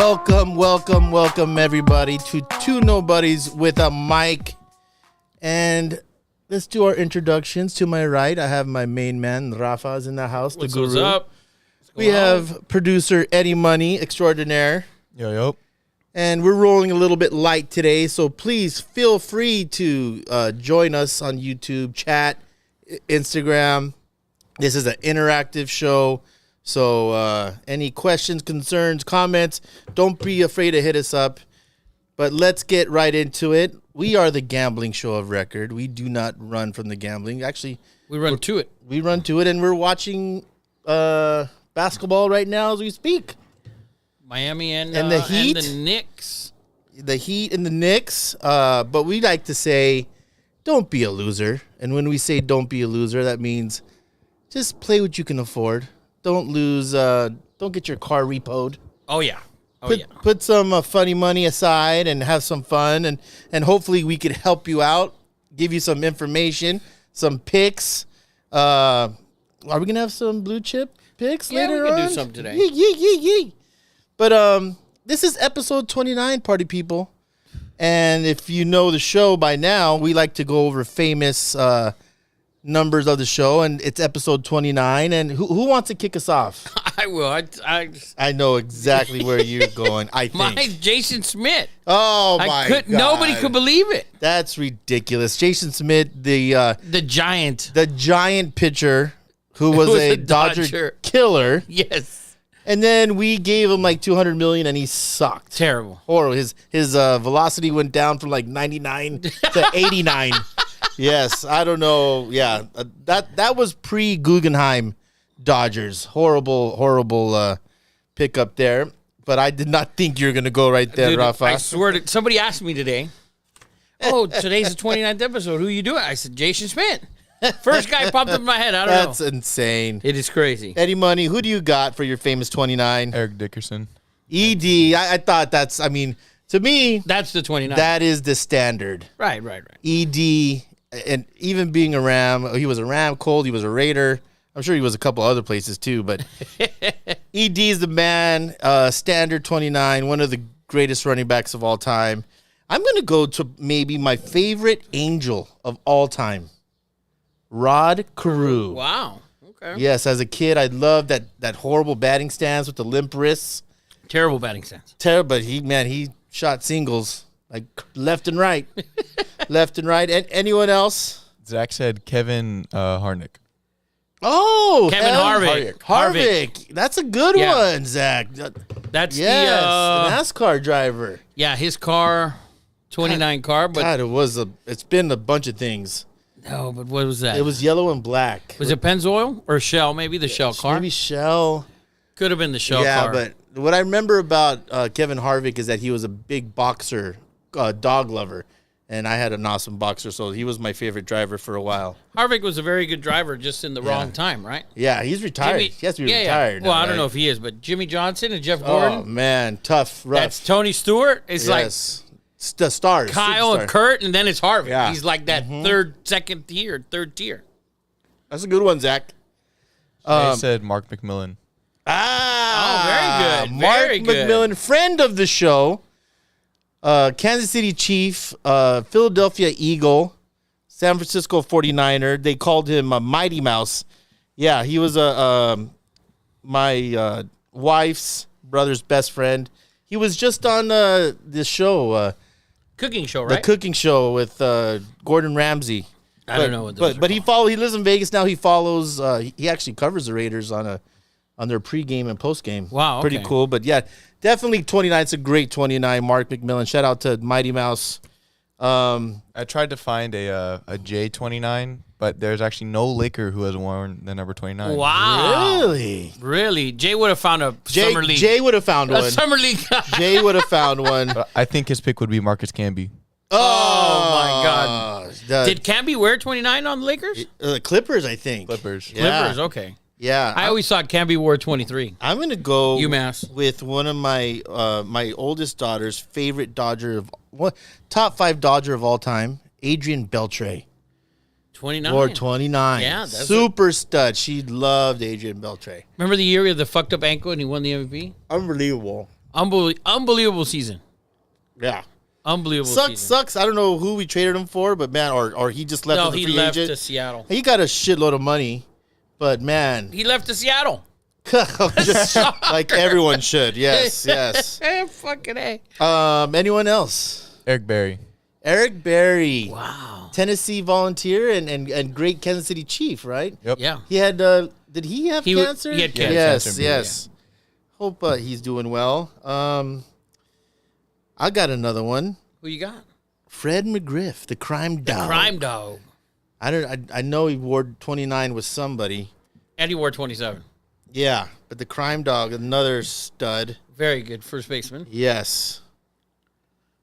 Welcome, everybody, to Two Nobodies with a mic. And let's do our introductions. To my right, I have my main man, Rafa's in the house, the guru. What's up? We have producer Eddie Money extraordinaire. Yo. And we're rolling a little bit light today, so please feel free to join us on YouTube, chat, Instagram. This is an interactive show. So any questions, concerns, comments, don't be afraid to hit us up. But let's get right into it. We are the gambling show of record. We do not run from the gambling. Actually, We run to it. we run to it, and we're watching basketball right now as we speak. Miami and the Heat? and the Knicks. The Heat and the Knicks. But we like to say, don't be a loser. And when we say don't be a loser, that means just play what you can afford. Don't lose. Don't get your car repoed. Oh, yeah. Put some funny money aside and have some fun. And hopefully we could help you out, give you some information, some picks. Are we going to have some blue chip picks later we can on? do some today. Yeah. But this is episode 29, party people. And if you know the show by now, we like to go over famous numbers of the show, and it's episode 29. And who wants to kick us off? I will. I know exactly where you're going. I think Mine's Jason Smith. Oh my God! Nobody could believe it. That's ridiculous. Jason Smith, the giant pitcher who was a Dodger killer. Yes. And then we gave him like $200 million, and he sucked. Terrible. Horrible. His velocity went down from like 99 to 89. Yes, I don't know. Yeah, that was pre-Guggenheim Dodgers. Horrible pickup there. But I did not think you were going to go right there, Dude, Rafa. I swear to somebody asked me today, today's the 29th episode. Who you doing? I said, Jason Smith. First guy popped up in my head. I don't know. That's insane. It is crazy. Eddie Money, who do you got for your famous 29? Eric Dickerson. ED. I thought that's, I mean, to me, That's the 29th. that is the standard. Right. ED, and even being a Ram, he was a Ram, Colt, he was a Raider. I'm sure he was a couple other places too, but ED is the man, standard 29, one of the greatest running backs of all time. I'm going to go to maybe my favorite Angel of all time, Rod Carew. Wow. Okay. Yes, as a kid, I loved that horrible batting stance with the limp wrists. Terrible batting sense. Terrible, but he shot singles like left and right. Left and right. And anyone else? Zach said Kevin Harnick. Oh, Kevin Harvick. That's a good one, Zach. That's the NASCAR driver. Yeah, his car, 29 car, but God, it's been a bunch of things. no, but what was that? It was yellow and black. Was it Pennzoil or Shell? Maybe the Shell car. Maybe Shell. Could have been the Shell car. Yeah, but what I remember about Kevin Harvick is that he was a big boxer, dog lover. And I had an awesome boxer, so he was my favorite driver for a while. Harvick was a very good driver, just in the wrong time, right? Yeah, he's retired. He has to be retired now, Well, I don't right? know if he is, but Jimmy Johnson and Jeff Oh, Gordon. man, tough, rough. That's Tony Stewart. It's Yes. The stars. like Kyle superstar. and Kurt, and then it's Harvick. Yeah. He's like that third tier. That's a good one, Zach. I said Mark McMillan. Oh, very good. Mark Very good. McMillan, friend of the show. Kansas City Chief, Philadelphia Eagle, San Francisco 49er. They called him Mighty Mouse. Yeah, he was my wife's brother's best friend. He was just on this show, Cooking show, right? the cooking show with Gordon Ramsay. I don't know what those But are he called. he lives in Vegas now. He follows. He actually covers the Raiders on their pregame and postgame. Wow, pretty okay. cool. But yeah, definitely 29. It's a great 29. Mark McMillan. Shout out to Mighty Mouse. I tried to find a J29, but there's actually no Laker who has worn the number 29. Wow. Really? Jay would have found a summer league. Jay would have found a one. summer league guy. Jay would have found one. But I think his pick would be Marcus Camby. Oh, my God. Did Camby wear 29 on the Lakers? Clippers, I think. Clippers. Yeah. Clippers, okay. Yeah. I always thought Camby wore 23. I'm gonna go UMass. with one of my my oldest daughter's favorite top 5 Dodger of all time, Adrian Beltre. 29. Or 29. Yeah, that's super stud. She loved Adrian Beltre. Remember the year he had the fucked up ankle and he won the MVP? Unbelievable. Unbelievable season. Yeah. Unbelievable season. Sucks. I don't know who we traded him for, but man, or he just left as a free agent. No, he left to Seattle. He got a shitload of money, but man. He left to Seattle. Just like everyone should. Yes. Fucking A. Anyone else? Eric Berry. Eric Berry. Wow. Tennessee Volunteer and great Kansas City Chief, right? Yep. Yeah. He had, did he have cancer? He had cancer. Yes. Cancer, Hope he's doing well. I got another one. Who you got? Fred McGriff, the crime dog. Crime dog. I know he wore 29 with somebody. And he wore 27. Yeah, but the crime dog, another stud. Very good first baseman. Yes.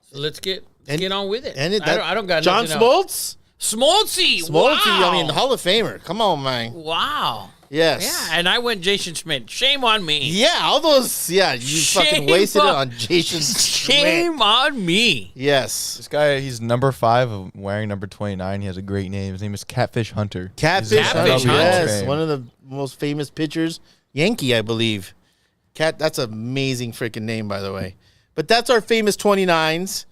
So let's get on with it. And I don't got John nothing else. Smoltz? Smoltzy. Wow. Wow. I mean, Hall of Famer. Come on, man. Wow. Yes. Yeah, and I went Jason Schmidt. Shame on me. Yeah, all those. Yeah, you fucking wasted it on Jason. Shame on me. Yes. This guy, he's number 5 wearing number 29. He has a great name. His name is Catfish Hunter. Catfish Hunter. Hunter. Yes, one of the most famous pitchers. Yankee, I believe. That's an amazing freaking name, by the way. But that's our famous 29s.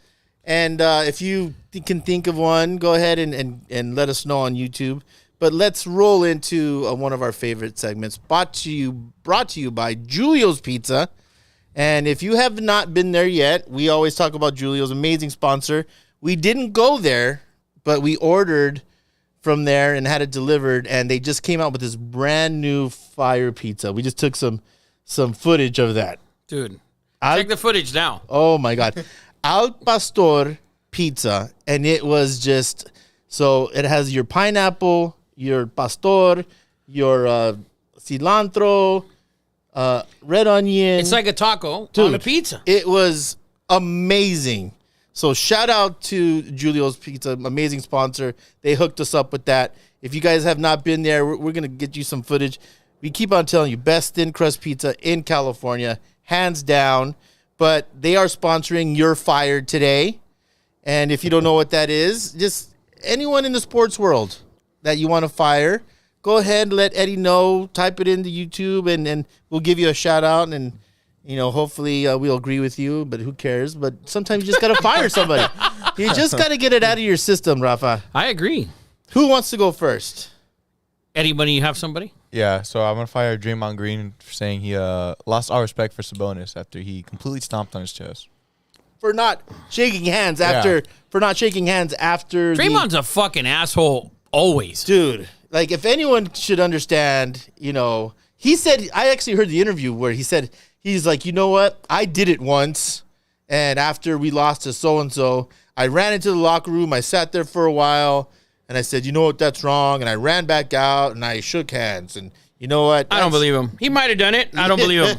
And if you can think of one, go ahead and let us know on YouTube. But let's roll into one of our favorite segments, brought to you by Julio's Pizza. And if you have not been there yet, we always talk about Julio's, amazing sponsor. We didn't go there, but we ordered from there and had it delivered, and they just came out with this brand new fire pizza. We just took some footage of that. Dude, check the footage now. Oh, my God. Al Pastor pizza, and it was just, so it has your pineapple, your pastor, your cilantro, red onion. It's like a taco on a pizza. It was amazing. So shout out to Julio's Pizza, amazing sponsor. They hooked us up with that. If you guys have not been there, we're going to get you some footage. We keep on telling you, best thin crust pizza in California, hands down. But they are sponsoring You're Fired today. And if you don't know what that is, just anyone in the sports world that you want to fire, go ahead and let Eddie know. Type it into YouTube, and we'll give you a shout out. And, you know, hopefully we'll agree with you, but who cares? But sometimes you just got to fire somebody. You just got to get it out of your system, Rafa. I agree. Who wants to go first? Eddie, Money, you have somebody? Yeah, so I'm going to fire Draymond Green for saying he lost all respect for Sabonis after he completely stomped on his chest. For not shaking hands after Draymond's a fucking asshole always. Dude, like, if anyone should understand, you know, he said, I actually heard the interview where he said, he's like, you know what? I did it once, and after we lost to so-and-so, I ran into the locker room, I sat there for a while, and I said, you know what, that's wrong, and I ran back out, and I shook hands, and you know what? I don't believe him. He might have done it. I don't believe him.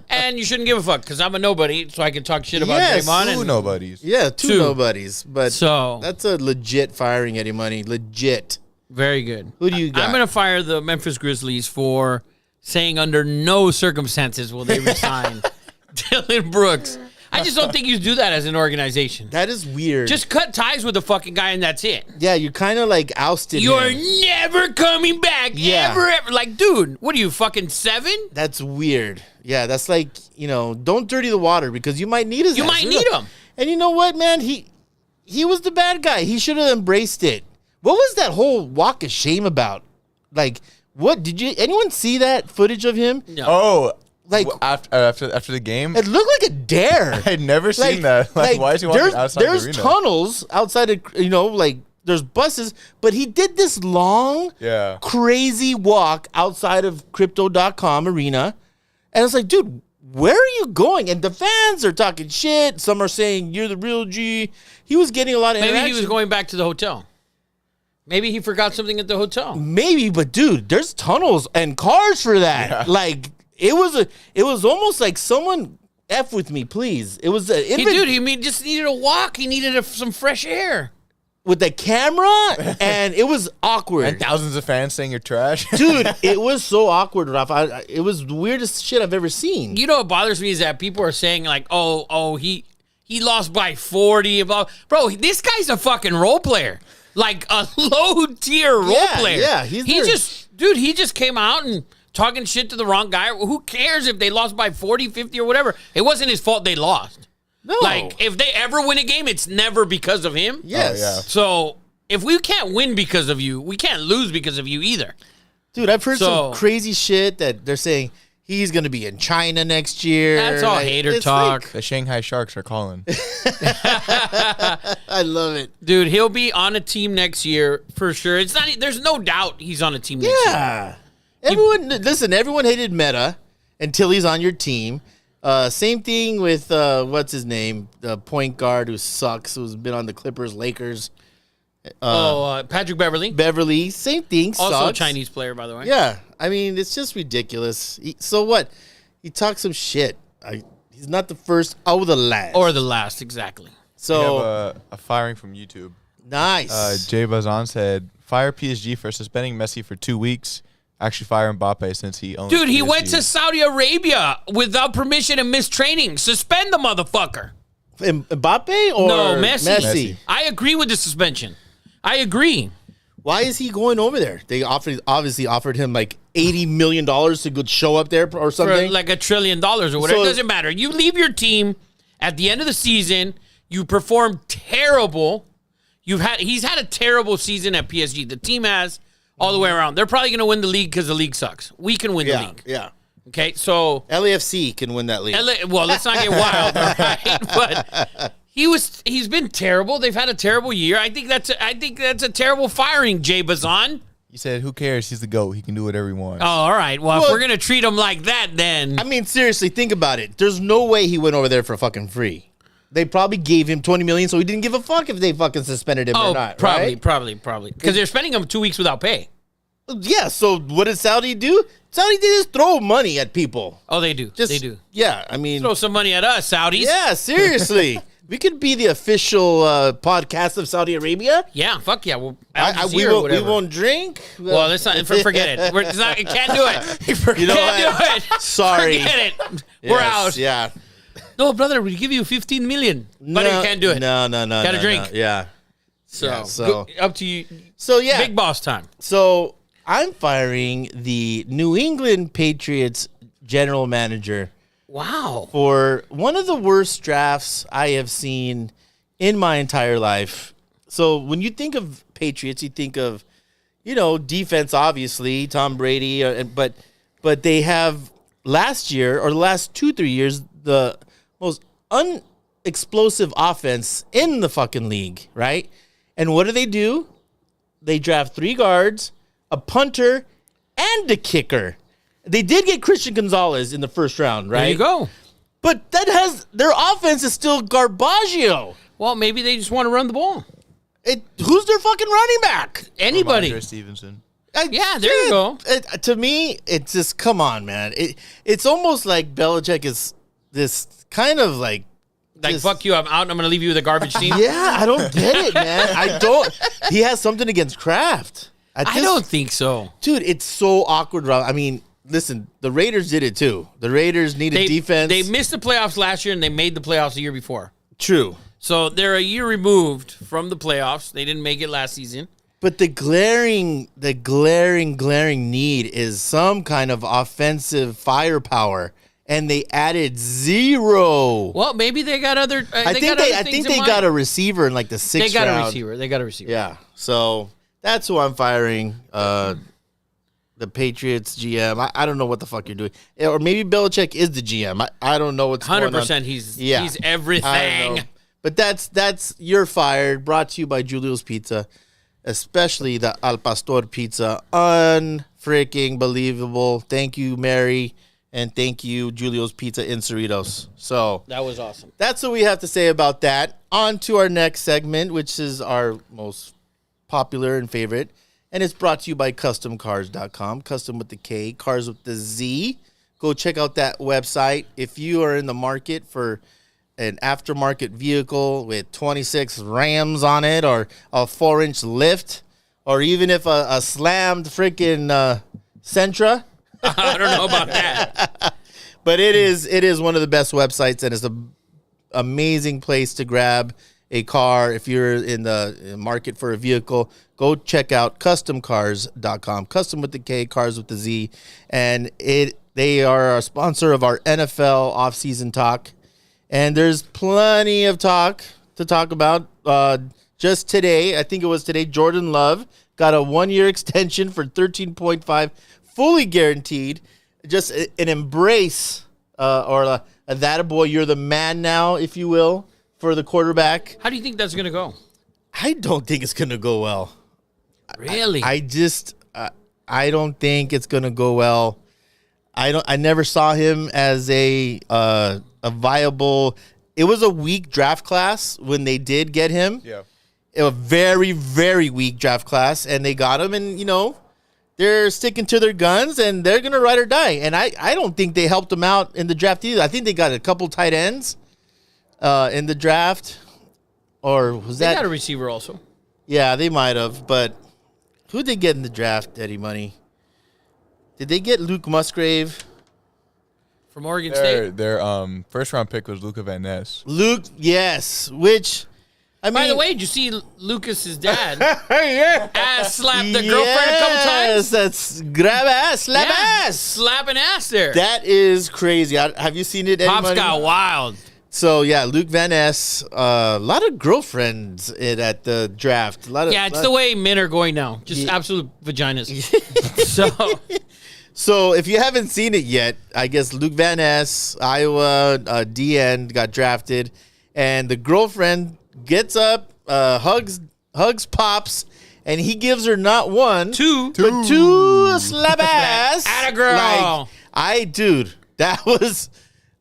And you shouldn't give a fuck, because I'm a nobody, so I can talk shit about Draymond. Two nobodies. Yeah, two nobodies. But so that's a legit firing, Eddie Money. Legit. Very good. Who do you got? I'm going to fire the Memphis Grizzlies for saying under no circumstances will they resign Dylan Brooks. I just don't think you do that as an organization. That is weird. Just cut ties with the fucking guy and that's it. Yeah, you kind of like ousted You're him. never coming back. Yeah. Ever. Like, dude, what are you, fucking 7? That's weird. Yeah, that's like, you know, don't dirty the water because you might need his You ass. might need him. And you know what, man? He was the bad guy. He should have embraced it. What was that whole walk of shame about? Like, what did anyone see that footage of him? No. Oh, Like, after the game, it looked like a dare. I had never seen that. Like, why is he walking outside the arena? There's tunnels outside of, you know, like there's buses, but he did this long, crazy walk outside of Crypto.com arena, and it's like, dude, where are you going? And the fans are talking shit. Some are saying you're the real G. He was getting a lot of Maybe interaction. he was going back to the hotel. Maybe he forgot something at the hotel. Maybe, but dude, there's tunnels and cars for that. Yeah. Like, it was almost like someone F with me, please. It was He just needed a walk. He needed some fresh air. With the camera, and it was awkward. And thousands of fans saying you're trash. Dude, it was so awkward, Rafa. It was the weirdest shit I've ever seen. You know what bothers me is that people are saying like, oh, he lost by 40. Bro, this guy's a fucking role player. Like a low tier role player. Yeah, he just came out and talking shit to the wrong guy. Who cares if they lost by 40, 50, or whatever? It wasn't his fault they lost. No. Like, if they ever win a game, it's never because of him. Yes. Oh, yeah. So, if we can't win because of you, we can't lose because of you either. Dude, I've heard some crazy shit that they're saying he's going to be in China next year. That's all hater talk. The Shanghai Sharks are calling. I love it. Dude, he'll be on a team next year for sure. It's not. There's no doubt he's on a team next year. Yeah. Everyone hated Meta until he's on your team. Same thing with, what's his name? The point guard who sucks, who's been on the Clippers, Lakers. Patrick Beverly. Beverly, same thing. Also a sucks. Chinese player, by the way. Yeah. I mean, it's just ridiculous. So what? He talks some shit. He's not the first or the last. Or the last, exactly. So, We have a firing from YouTube. nice. Jay Bazan said, fire PSG for suspending Messi for 2 weeks. Actually, fire Mbappe since he owns Dude, he PSG. went to Saudi Arabia without permission and missed training. Suspend the motherfucker. Mbappe or No, Messi. Messi. I agree with the suspension. I agree. Why is he going over there? They obviously offered him like $80 million to go show up there or For something. like $1 trillion or whatever. So- It doesn't matter. You leave your team at the end of the season. You perform terrible. He's had a terrible season at PSG. The team has all the way around. They're probably going to win the league because the league sucks. We can win the league. Yeah. Okay, so LAFC can win that league. well, let's not get wild, all right? But he's been terrible. They've had a terrible year. I think that's a terrible firing, Jay Bazan. He said, who cares? He's the GOAT. He can do whatever he wants. Oh, all right. Well, if Well- we're gonna treat him like that, then I mean, seriously, think about it. There's no way he went over there for fucking free. They probably gave him $20 million, so he didn't give a fuck if they fucking suspended him or not. probably, right? probably, because they're spending him 2 weeks without pay. Yeah. So what did Saudi do? Saudi did just throw money at people. Oh, they do. Just They do. Yeah. I mean, Throw some money at us, Saudis. yeah. Seriously, we could be the official podcast of Saudi Arabia. Yeah, fuck yeah. Well, We won't drink. Well, let's not. Forget it. Can't do it. You know Can't what? do it. Sorry. Forget it. We're Yes, out. Yeah. No, brother, we give you 15 million, but you can't do it. No. Gotta no, drink. no. Yeah. So, Yeah, so- up to you. So yeah. Big boss time. So I'm firing the New England Patriots general manager Wow. for one of the worst drafts I have seen in my entire life. So when you think of Patriots, you think of, defense, obviously, Tom Brady, but they have last year or the last 2-3 years, the most unexplosive offense in the fucking league, right? And what do? They draft 3 guards, a punter, and a kicker. They did get Christian Gonzalez in the first round, right? There you go. But their offense is still garbaggio. Well, maybe they just want to run the ball. Who's their fucking running back? Anybody. Ramondre Stevenson. Yeah, there you go. To me, it's just, come on, man. It's almost like Belichick is this kind of like just, fuck you, I'm out and I'm going to leave you with a garbage team. Yeah, I don't get it, man. He has something against Kraft. I don't think so. Dude, it's so awkward. I mean, listen, the Raiders did it too. The Raiders needed defense. They missed the playoffs last year and they made the playoffs the year before. True. So they're a year removed from the playoffs. They didn't make it last season. But the glaring need is some kind of offensive firepower, and they added 0. Well, maybe they got other. I think they got a receiver in like the 6th round. They got a receiver. Yeah. So that's who I'm firing. The Patriots GM. I don't know what the fuck you're doing, or maybe Belichick is the GM. I don't know what's going on. 100%. He's everything. I don't know. But that's you're fired. Brought to you by Julio's Pizza, especially the Al Pastor pizza. Unfreaking believable. Thank you, Mary, and thank you, Julio's Pizza in Cerritos. So That was awesome. that's what we have to say about that. On to our next segment, which is our most popular and favorite, and it's brought to you by CustomCars.com. Custom with the K, cars with the Z. Go check out that website if you are in the market for an aftermarket vehicle with 26 Rams on it, or a 4-inch lift, or even if a slammed freaking Sentra. I don't know about that. But it is one of the best websites, and it's an amazing place to grab a car, if you're in the market for a vehicle, go check out customcars.com. Custom with the K, cars with the Z. And they are a sponsor of our NFL offseason talk. And there's plenty of talk to talk about. Just today, I think it was today, Jordan Love got a 1-year extension for 13.5, fully guaranteed. Just an embrace or a that boy, you're the man now, if you will, for the quarterback. How do you think that's going to go? I don't think it's going to go well. Really? I don't think it's going to go well. I never saw him as a viable. It was a weak draft class when they did get him. Yeah. A very, very weak draft class, and they got him, and, they're sticking to their guns, and they're going to ride or die. And I don't think they helped him out in the draft either. I think they got a couple tight ends in the draft. Or was that? They got a receiver also. Yeah, they might have. But who'd they get in the draft, Eddie Money? Did they get Luke Musgrave? From Oregon State? Their first-round pick was Luca Van Ness. Luke, yes. Which, I mean. By the way, did you see Lucas's dad yeah. ass slap the girlfriend a couple times? Yes, that's grab ass, slap ass. Slapping ass there. That is crazy. Have you seen it, Eddie Pops Money? got wild. So, yeah, Luke Van Ness, a lot of girlfriends at the draft. It's the way men are going now. Just absolute vaginas. So, if you haven't seen it yet, I guess Luke Van Ness, Iowa, DN, got drafted. And the girlfriend gets up, hugs Pops, and he gives her not one, Two. but two slap ass. Atta girl. That was...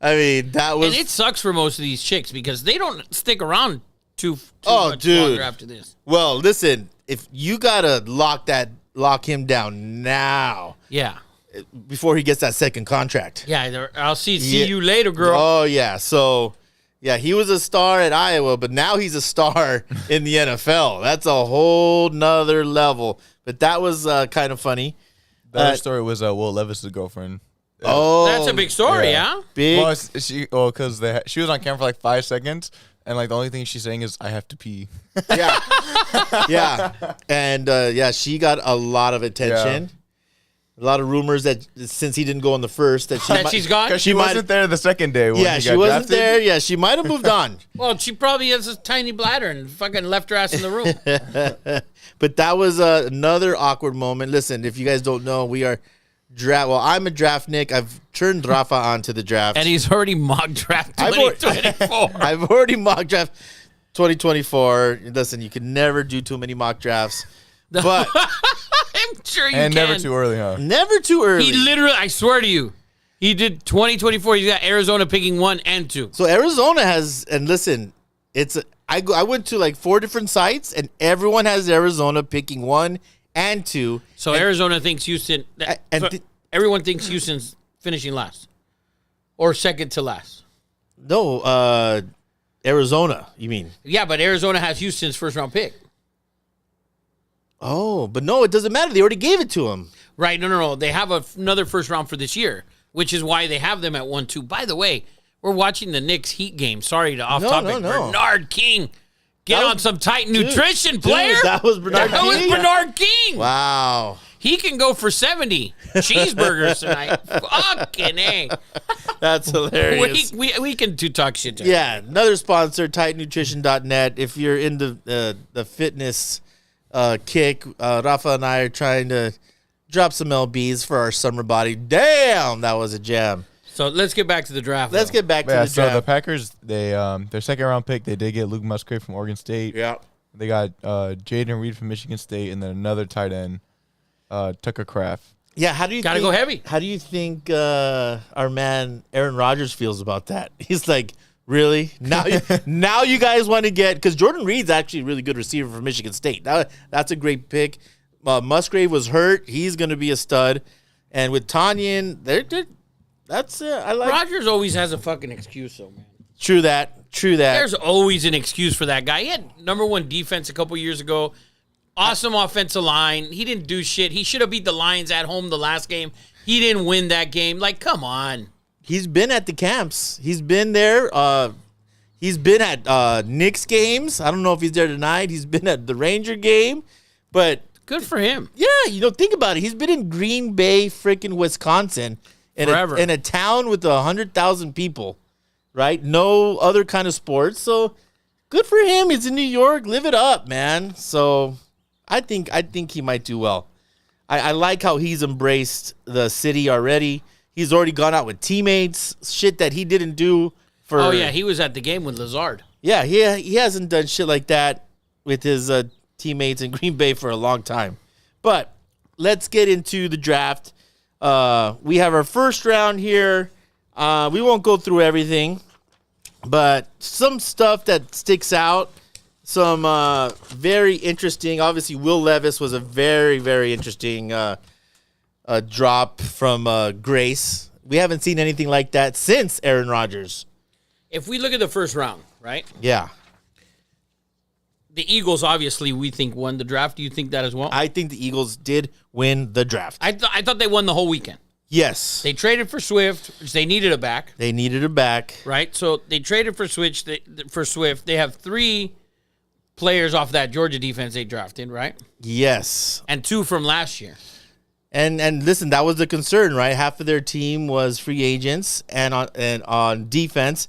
and it sucks for most of these chicks because they don't stick around too much dude. longer after this. Well, listen, if you gotta lock him down now, Yeah. before he gets that second contract. Yeah, I'll see you later, girl. Oh yeah, so yeah, he was a star at Iowa, but now he's a star in the NFL. That's a whole nother level. But that was kind of funny. The other story was Will Levis's girlfriend. Oh, That's a big story, yeah? big. Well, because she was on camera for like 5 seconds, and like the only thing she's saying is, "I have to pee." Yeah, yeah, and she got a lot of attention. Yeah. A lot of rumors that since he didn't go in the first, that She's gone? Because she wasn't there the second day. When Yeah, he she got wasn't drafted. there. Yeah, she might have moved on. Well, she probably has a tiny bladder and fucking left her ass in the room. But that was another awkward moment. Listen, if you guys don't know, we are draft. Well, I'm a draft Nick. I've turned Rafa onto the draft. And he's already mock draft 2024. I've already mock draft 2024. Listen, you can never do too many mock drafts. But I'm sure you And can. never too early, huh? never too early. He literally, I swear to you, he did 2024. He's got Arizona picking 1 and 2. So Arizona has, and listen, I went to like 4 different sites, and everyone has Arizona picking 1 and 2. So Arizona thinks Houston, everyone thinks Houston's finishing last or second to last. No, Arizona, you mean? Yeah, but Arizona has Houston's first round pick. Oh, but no, it doesn't matter. They already gave it to him. Right. No. They have another first round for this year, which is why they have them at 1-2. By the way, we're watching the Knicks Heat game. Sorry to off topic. No. Bernard King. Get on some tight nutrition, Dude, player. that was Bernard That was King? Bernard King. Wow. He can go for 70 cheeseburgers tonight. Fucking A. That's hilarious. We can talk shit to Yeah, another sponsor, tightnutrition.net. If you're into the fitness kick, Rafa and I are trying to drop some LBs for our summer body. Damn, that was a jam. So let's get back to the draft. Let's get back to the So draft. the Packers, they their second round pick, they did get Luke Musgrave from Oregon State. Yeah. They got Jaden Reed from Michigan State, and then another tight end, Tucker Kraft. Yeah, how do you Gotta think, go heavy. How do you think our man Aaron Rodgers feels about that? He's like, really? Now you guys want to get, because Jordan Reed's actually a really good receiver for Michigan State. That's a great pick. Musgrave was hurt. He's going to be a stud. And with Tanyan, that's I like. Rodgers always has a fucking excuse, though, man. True that. There's always an excuse for that guy. He had #1 defense a couple years ago. Awesome offensive line. He didn't do shit. He should have beat the Lions at home the last game. He didn't win that game. Like, come on. He's been at the camps. He's been there. He's been at Knicks games. I don't know if he's there tonight. He's been at the Ranger game, but Good for him. yeah, think about it. He's been in Green Bay, freaking Wisconsin, Forever. in a town with 100,000 people, right? No other kind of sports. So good for him. He's in New York. Live it up, man. So I think he might do well. I like how he's embraced the city already. He's already gone out with teammates, shit that he didn't do for. Oh yeah, he was at the game with Lazard. Yeah, he hasn't done shit like that with his teammates in Green Bay for a long time. But let's get into the draft. We have our first round here. We won't go through everything, but some stuff that sticks out. Some very interesting. Obviously, Will Levis was a very, very interesting drop from Grace. We haven't seen anything like that since Aaron Rodgers. If we look at the first round, right? Yeah. The Eagles, obviously, we think won the draft. Do you think that as well? I think the Eagles did win the draft. I thought they won the whole weekend. Yes. They traded for Swift, which they needed a back, They needed a back. right? So they traded for Swift. They have 3 players off that Georgia defense they drafted, right? Yes. And 2 from last year. And listen, that was the concern, right? Half of their team was free agents and on defense.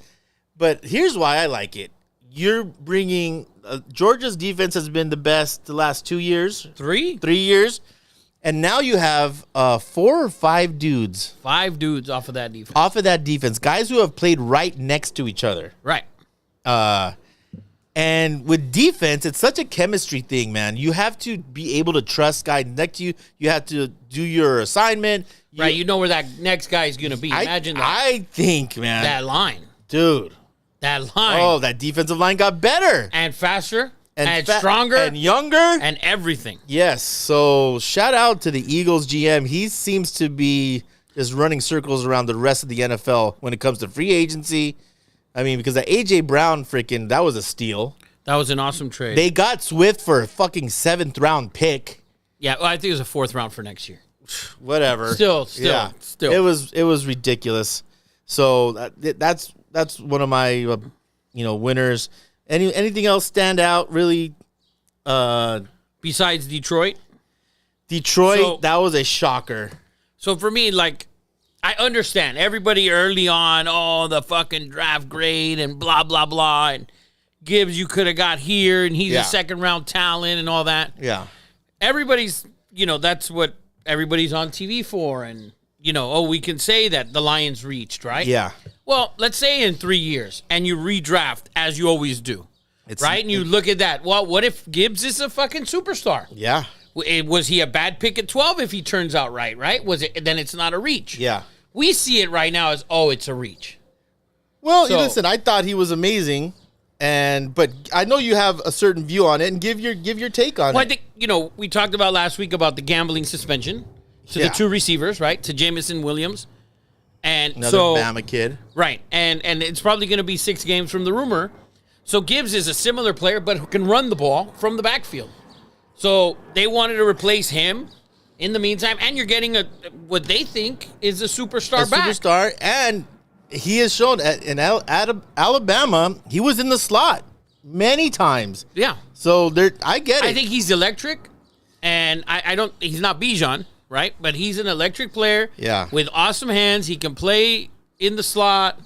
But here's why I like it. You're bringing Georgia's defense has been the best the last 2 years, 3? 3 years, and now you have 4 or 5 dudes 5 dudes off of that defense. off of that defense, guys who have played right next to each other. Right. And with defense, it's such a chemistry thing, man. You have to be able to trust guys next to you. You have to do your assignment. Right. You know where that next guy is going to be. Imagine that. I think, man, That line. dude. That line. Oh, that defensive line got better And faster. And fa- stronger. and younger. And everything. Yes. So shout out to the Eagles GM. He seems to be just running circles around the rest of the NFL when it comes to free agency. I mean, because the A.J. Brown that was a steal. That was an awesome trade. They got Swift for a fucking 7th round pick. Yeah, well, I think it was a 4th round for next year. Whatever. Still. It was ridiculous. So that's one of my winners. Anything else stand out really? Besides Detroit? Detroit, that was a shocker. So for me, like, I understand everybody early on, the fucking draft grade and blah, blah, blah. And Gibbs, you could have got here, and he's a 2nd round talent and all that. Yeah. Everybody's, that's what everybody's on TV for. And, we can say that the Lions reached, right? Yeah. Well, let's say in 3 years, and you redraft as you always do, right? And you look at that. Well, what if Gibbs is a fucking superstar? Yeah. Was he a bad pick at 12 if he turns out right? Then it's not a reach. Yeah. We see it right now as, it's a reach. Well, So- listen, I thought he was amazing, but I know you have a certain view on it, and give your take on Well, it. I think, we talked about last week about the gambling suspension to Yeah. the 2 receivers, right? To Jamison Williams. And Another so, Bama kid. right. And it's probably going to be 6 games from the rumor. So Gibbs is a similar player, but who can run the ball from the backfield. So they wanted to replace him in the meantime, and you're getting what they think is a superstar back. Superstar, and he has shown in Alabama, he was in the slot many times. Yeah. So I get it. I think he's electric, and he's not Bijan, right? But he's an electric player with awesome hands. He can play in the slot.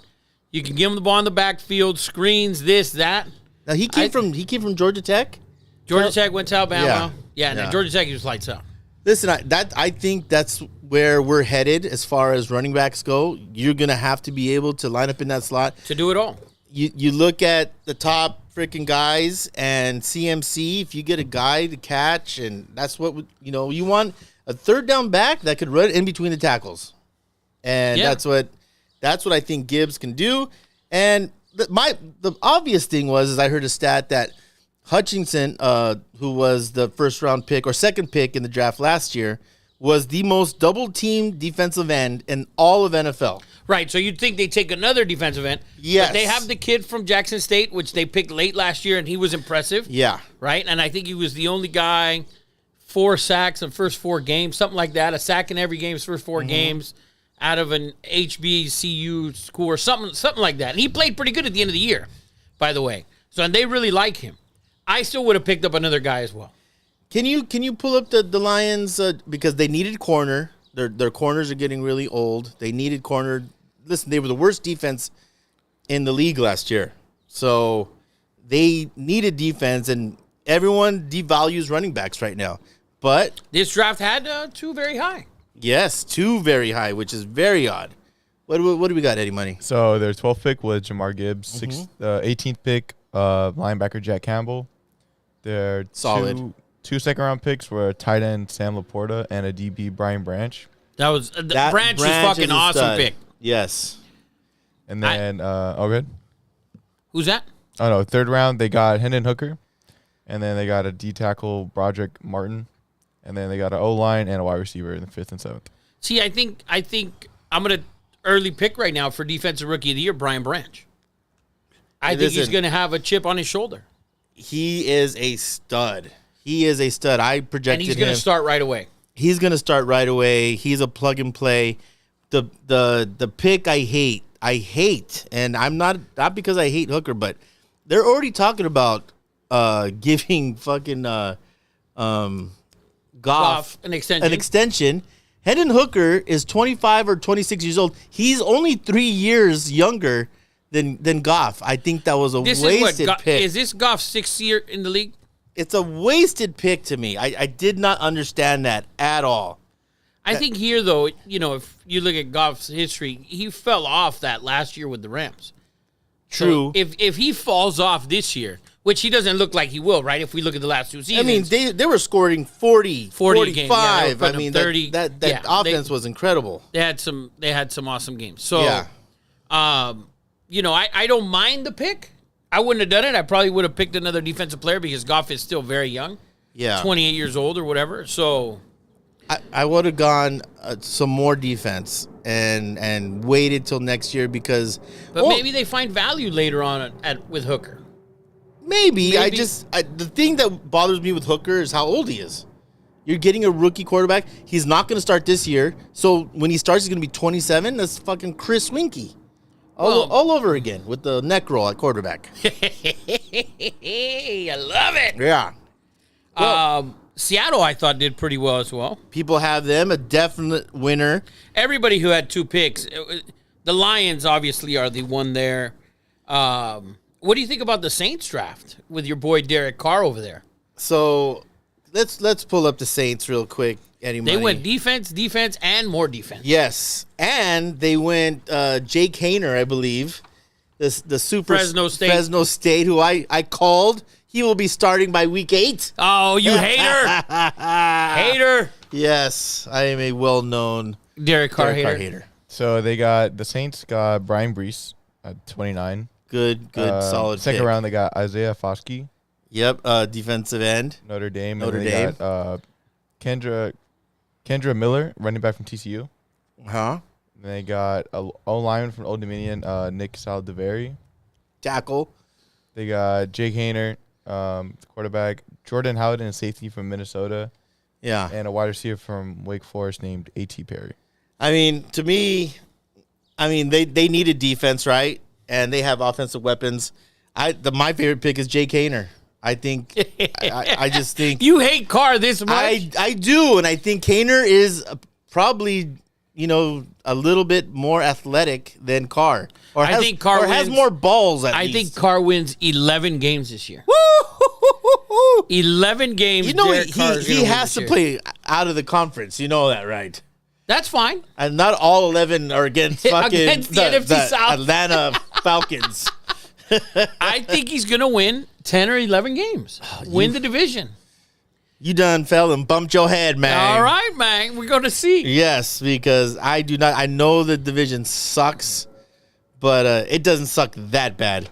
You can give him the ball in the backfield, screens, this, that. Now he came from Georgia Tech. Georgia Tech went to Alabama. Yeah. And Georgia Tech, he was lights out. Listen, I think that's where we're headed as far as running backs go. You're gonna have to be able to line up in that slot To do it all. You look at the top freaking guys and CMC. If you get a guy to catch, and that's what you want, a 3rd down back that could run in between the tackles, and that's what I think Gibbs can do. And the obvious thing is I heard a stat that Hutchinson, who was the 1st round pick or 2nd pick in the draft last year, was the most double-teamed defensive end in all of NFL. Right, so you'd think they'd take another defensive end. Yes. But they have the kid from Jackson State, which they picked late last year, and he was impressive. Yeah. Right, and I think he was the only guy, 4 sacks in first 4 games, something like that, a sack in every game's first 4 games out of an HBCU school or something like that. And he played pretty good at the end of the year. by the way. So, and they really like him. I still would have picked up another guy as well. Can you pull up the Lions because they needed corner. Their corners are getting really old. They needed corner. Listen, they were the worst defense in the league last year. So they needed defense, and everyone devalues running backs right now. But this draft had 2 very high. yes, 2 very high, which is very odd. What do we got, Eddie Money? So their 12th pick was Jamar Gibbs. 18th pick, linebacker Jack Campbell. Their Solid. Two second-round picks were tight end Sam Laporta and a DB Brian Branch. That was Branch is fucking is a awesome stud. pick. Yes. And then, good. Who's that? Oh, no, third round, they got Hendon Hooker. And then they got a D tackle, Broderick Martin. And then they got an O-line and a wide receiver in the 5th and 7th. See, I think I'm going to early pick right now for Defensive Rookie of the Year, Brian Branch. I think he's going to have a chip on his shoulder. He is a stud. I projected him. And he's going to start right away. He's going to start right away. He's a plug and play. The pick I hate, and I'm not because I hate Hooker, but they're already talking about giving fucking Goff an extension. Hendon Hooker is 25 or 26 years old. He's only 3 years younger than Goff. I think that was a wasted pick. Is this Goff's 6th year in the league? It's a wasted pick to me. I did not understand that at all. I think here, though, if you look at Goff's history, he fell off that last year with the Rams. True. So if he falls off this year, which he doesn't look like he will, right? If we look at the last 2 seasons. I mean, they were scoring 40 45. Yeah, I mean, 30. That offense was incredible. They had some awesome games. So, yeah. I don't mind the pick. I wouldn't have done it. I probably would have picked another defensive player because Goff is still very young. Yeah. 28 years old or whatever. So I would have gone some more defense and waited till next year because. But maybe they find value later on with Hooker. Maybe. The thing that bothers me with Hooker is how old he is. You're getting a rookie quarterback. He's not going to start this year. So when he starts, he's going to be 27. That's fucking Chris Winkie. All over again with the neck roll at quarterback. I love it. Yeah. Well, Seattle, I thought, did pretty well as well. People have them a definite winner. Everybody who had 2 picks. The Lions, obviously, are the one there. What do you think about the Saints draft with your boy Derek Carr over there? So let's pull up the Saints real quick. Eddie They went defense, and more defense. Yes, and they went Jake Hayner, I believe, the super Fresno State, who I called. He will be starting by week 8. Oh, you hater! Hater! Yes, I am a well-known Derek Carr hater. So the Saints got Brian Brees at 29. Good, solid. Second pick. round, they got Isaiah Foskey. Yep, defensive end. Notre Dame. Notre and Dame. They got Kendra Miller, running back from TCU. Huh? And they got a O-lineman from Old Dominion, Nick Saldiveri. Tackle. They got Jake Hayner, quarterback, Jordan Howden, a safety from Minnesota. Yeah. And a wide receiver from Wake Forest named A.T. Perry. I mean, to me, they needed defense, right? And they have offensive weapons. My favorite pick is Jake Hayner. I think I just think you hate Carr this much. I do, and I think Hayner is probably a little bit more athletic than Carr, I think Carr has more balls. I think Carr wins 11 games this year. 11 games. He has to play out of the conference. You know that, right? That's fine. And not all 11 are against fucking Against the NFC South. Atlanta Falcons. I think he's going to win 10 or 11 games. Win the division. You done fell and bumped your head, man. All right, man. We're going to see. Yes, because I do not. I know the division sucks, but it doesn't suck that bad.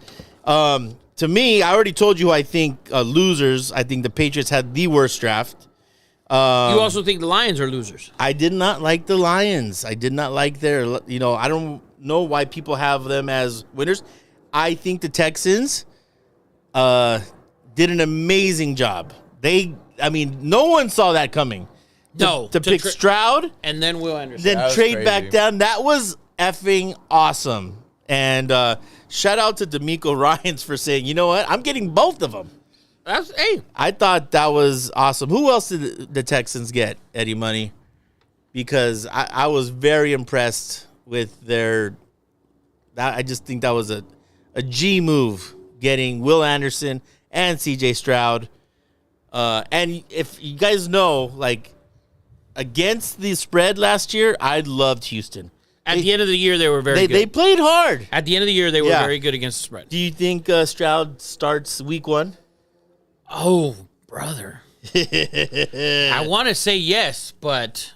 To me, I already told you I think losers. I think the Patriots had the worst draft. You also think the Lions are losers. I did not like the Lions. I did not like their, I don't know why people have them as winners. I think the Texans did an amazing job. No one saw that coming. No. To pick Stroud. And then Will Anderson. Then trade back down. That was effing awesome. And shout out to D'Amico Ryans for saying, you know what? I'm getting both of them. Hey. I thought that was awesome. Who else did the Texans get, Eddie Money? Because I was very impressed with their. I just think that was a G move, getting Will Anderson and C.J. Stroud. And if you guys know, like, against the spread last year, I loved Houston. At the end of the year, they were very good. They played hard. At the end of the year, they were very good against the spread. Do you think Stroud starts week 1? Oh, brother. I want to say yes, but...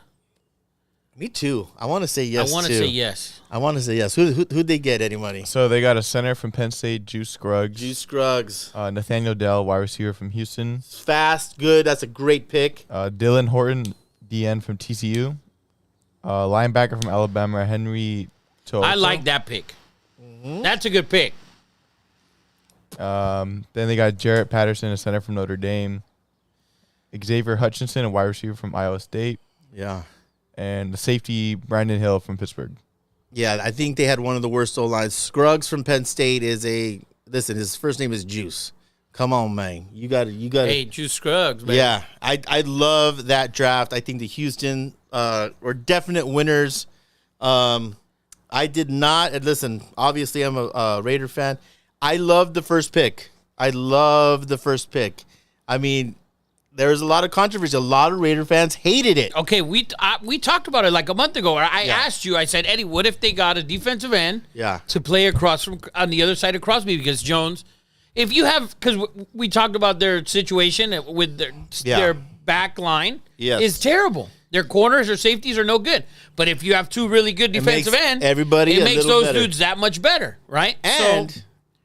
Me too. I want to say yes, I want to say yes. I want to say yes. Who'd they get, Eddie Money? So they got a center from Penn State, Juice Scruggs. Juice Scruggs. Nathaniel Dell, wide receiver from Houston. Fast, good. That's a great pick. Dylan Horton, DN from TCU. Linebacker from Alabama, Henry To'o. I like that pick. Mm-hmm. That's a good pick. Then they got Jarrett Patterson, a center from Notre Dame. Xavier Hutchinson, a wide receiver from Iowa State. Yeah. And the safety, Brandon Hill from Pittsburgh. Yeah, I think they had one of the worst O-lines. Scruggs from Penn State is his first name is Juice. Come on, man. You got to. Hey, Juice Scruggs, man. Yeah, I love that draft. I think the Houston were definite winners. I did not, and listen, obviously I'm a Raider fan. I loved the first pick. I mean, there was a lot of controversy. A lot of Raider fans hated it. Okay, we talked about it like a month ago. I asked you, I said, Eddie, what if they got a defensive end to play across from on the other side of Crosby? Because Jones, if you have, because we talked about their situation with their back line is terrible. Their corners or safeties are no good. But if you have two really good defensive ends, it makes those dudes that much better, right?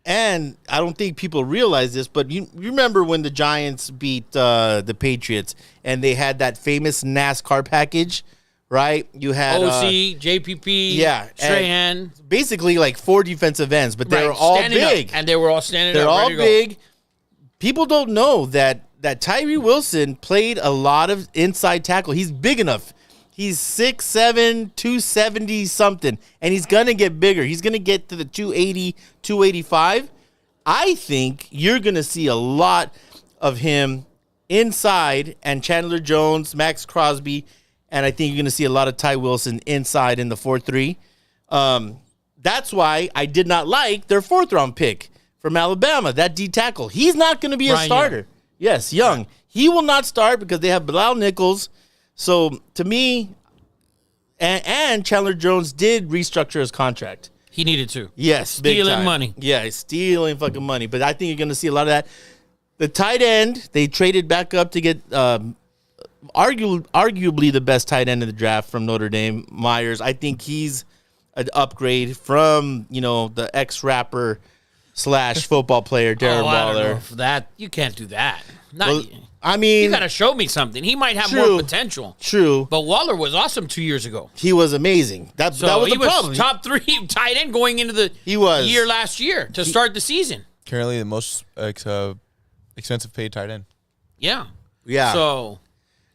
And I don't think people realize this, but you remember when the Giants beat the Patriots and they had that famous NASCAR package, right? You had OC, JPP, Strahan. Basically like 4 defensive ends, but they were all big. Up. And they were all standing They're up. They're all big. People don't know that Tyree Wilson played a lot of inside tackle. He's big enough. He's 6'7", 270 something, and he's going to get bigger. He's going to get to the 280, 285. I think you're going to see a lot of him inside, and Chandler Jones, Max Crosby, and I think you're going to see a lot of Ty Wilson inside in the 4-3. That's why I did not like their 4th-round pick from Alabama, that D tackle. He's not going to be a starter. Young. Yes, Young. He will not start because they have Bilal Nichols. So, to me, and Chandler Jones did restructure his contract. He needed to. Yes, stealing money. Yeah, he's stealing fucking money. But I think you're going to see a lot of that. The tight end, they traded back up to get arguably the best tight end in the draft from Notre Dame, Myers. I think he's an upgrade from, the ex-rapper / football player, Darren Waller. I don't know that. You can't do that. I mean, you got to show me something. He might have more potential. True. But Waller was awesome 2 years ago. He was amazing. That was the problem. Top 3 tight end going into the year last year to start the season. Currently the most expensive paid tight end. Yeah. So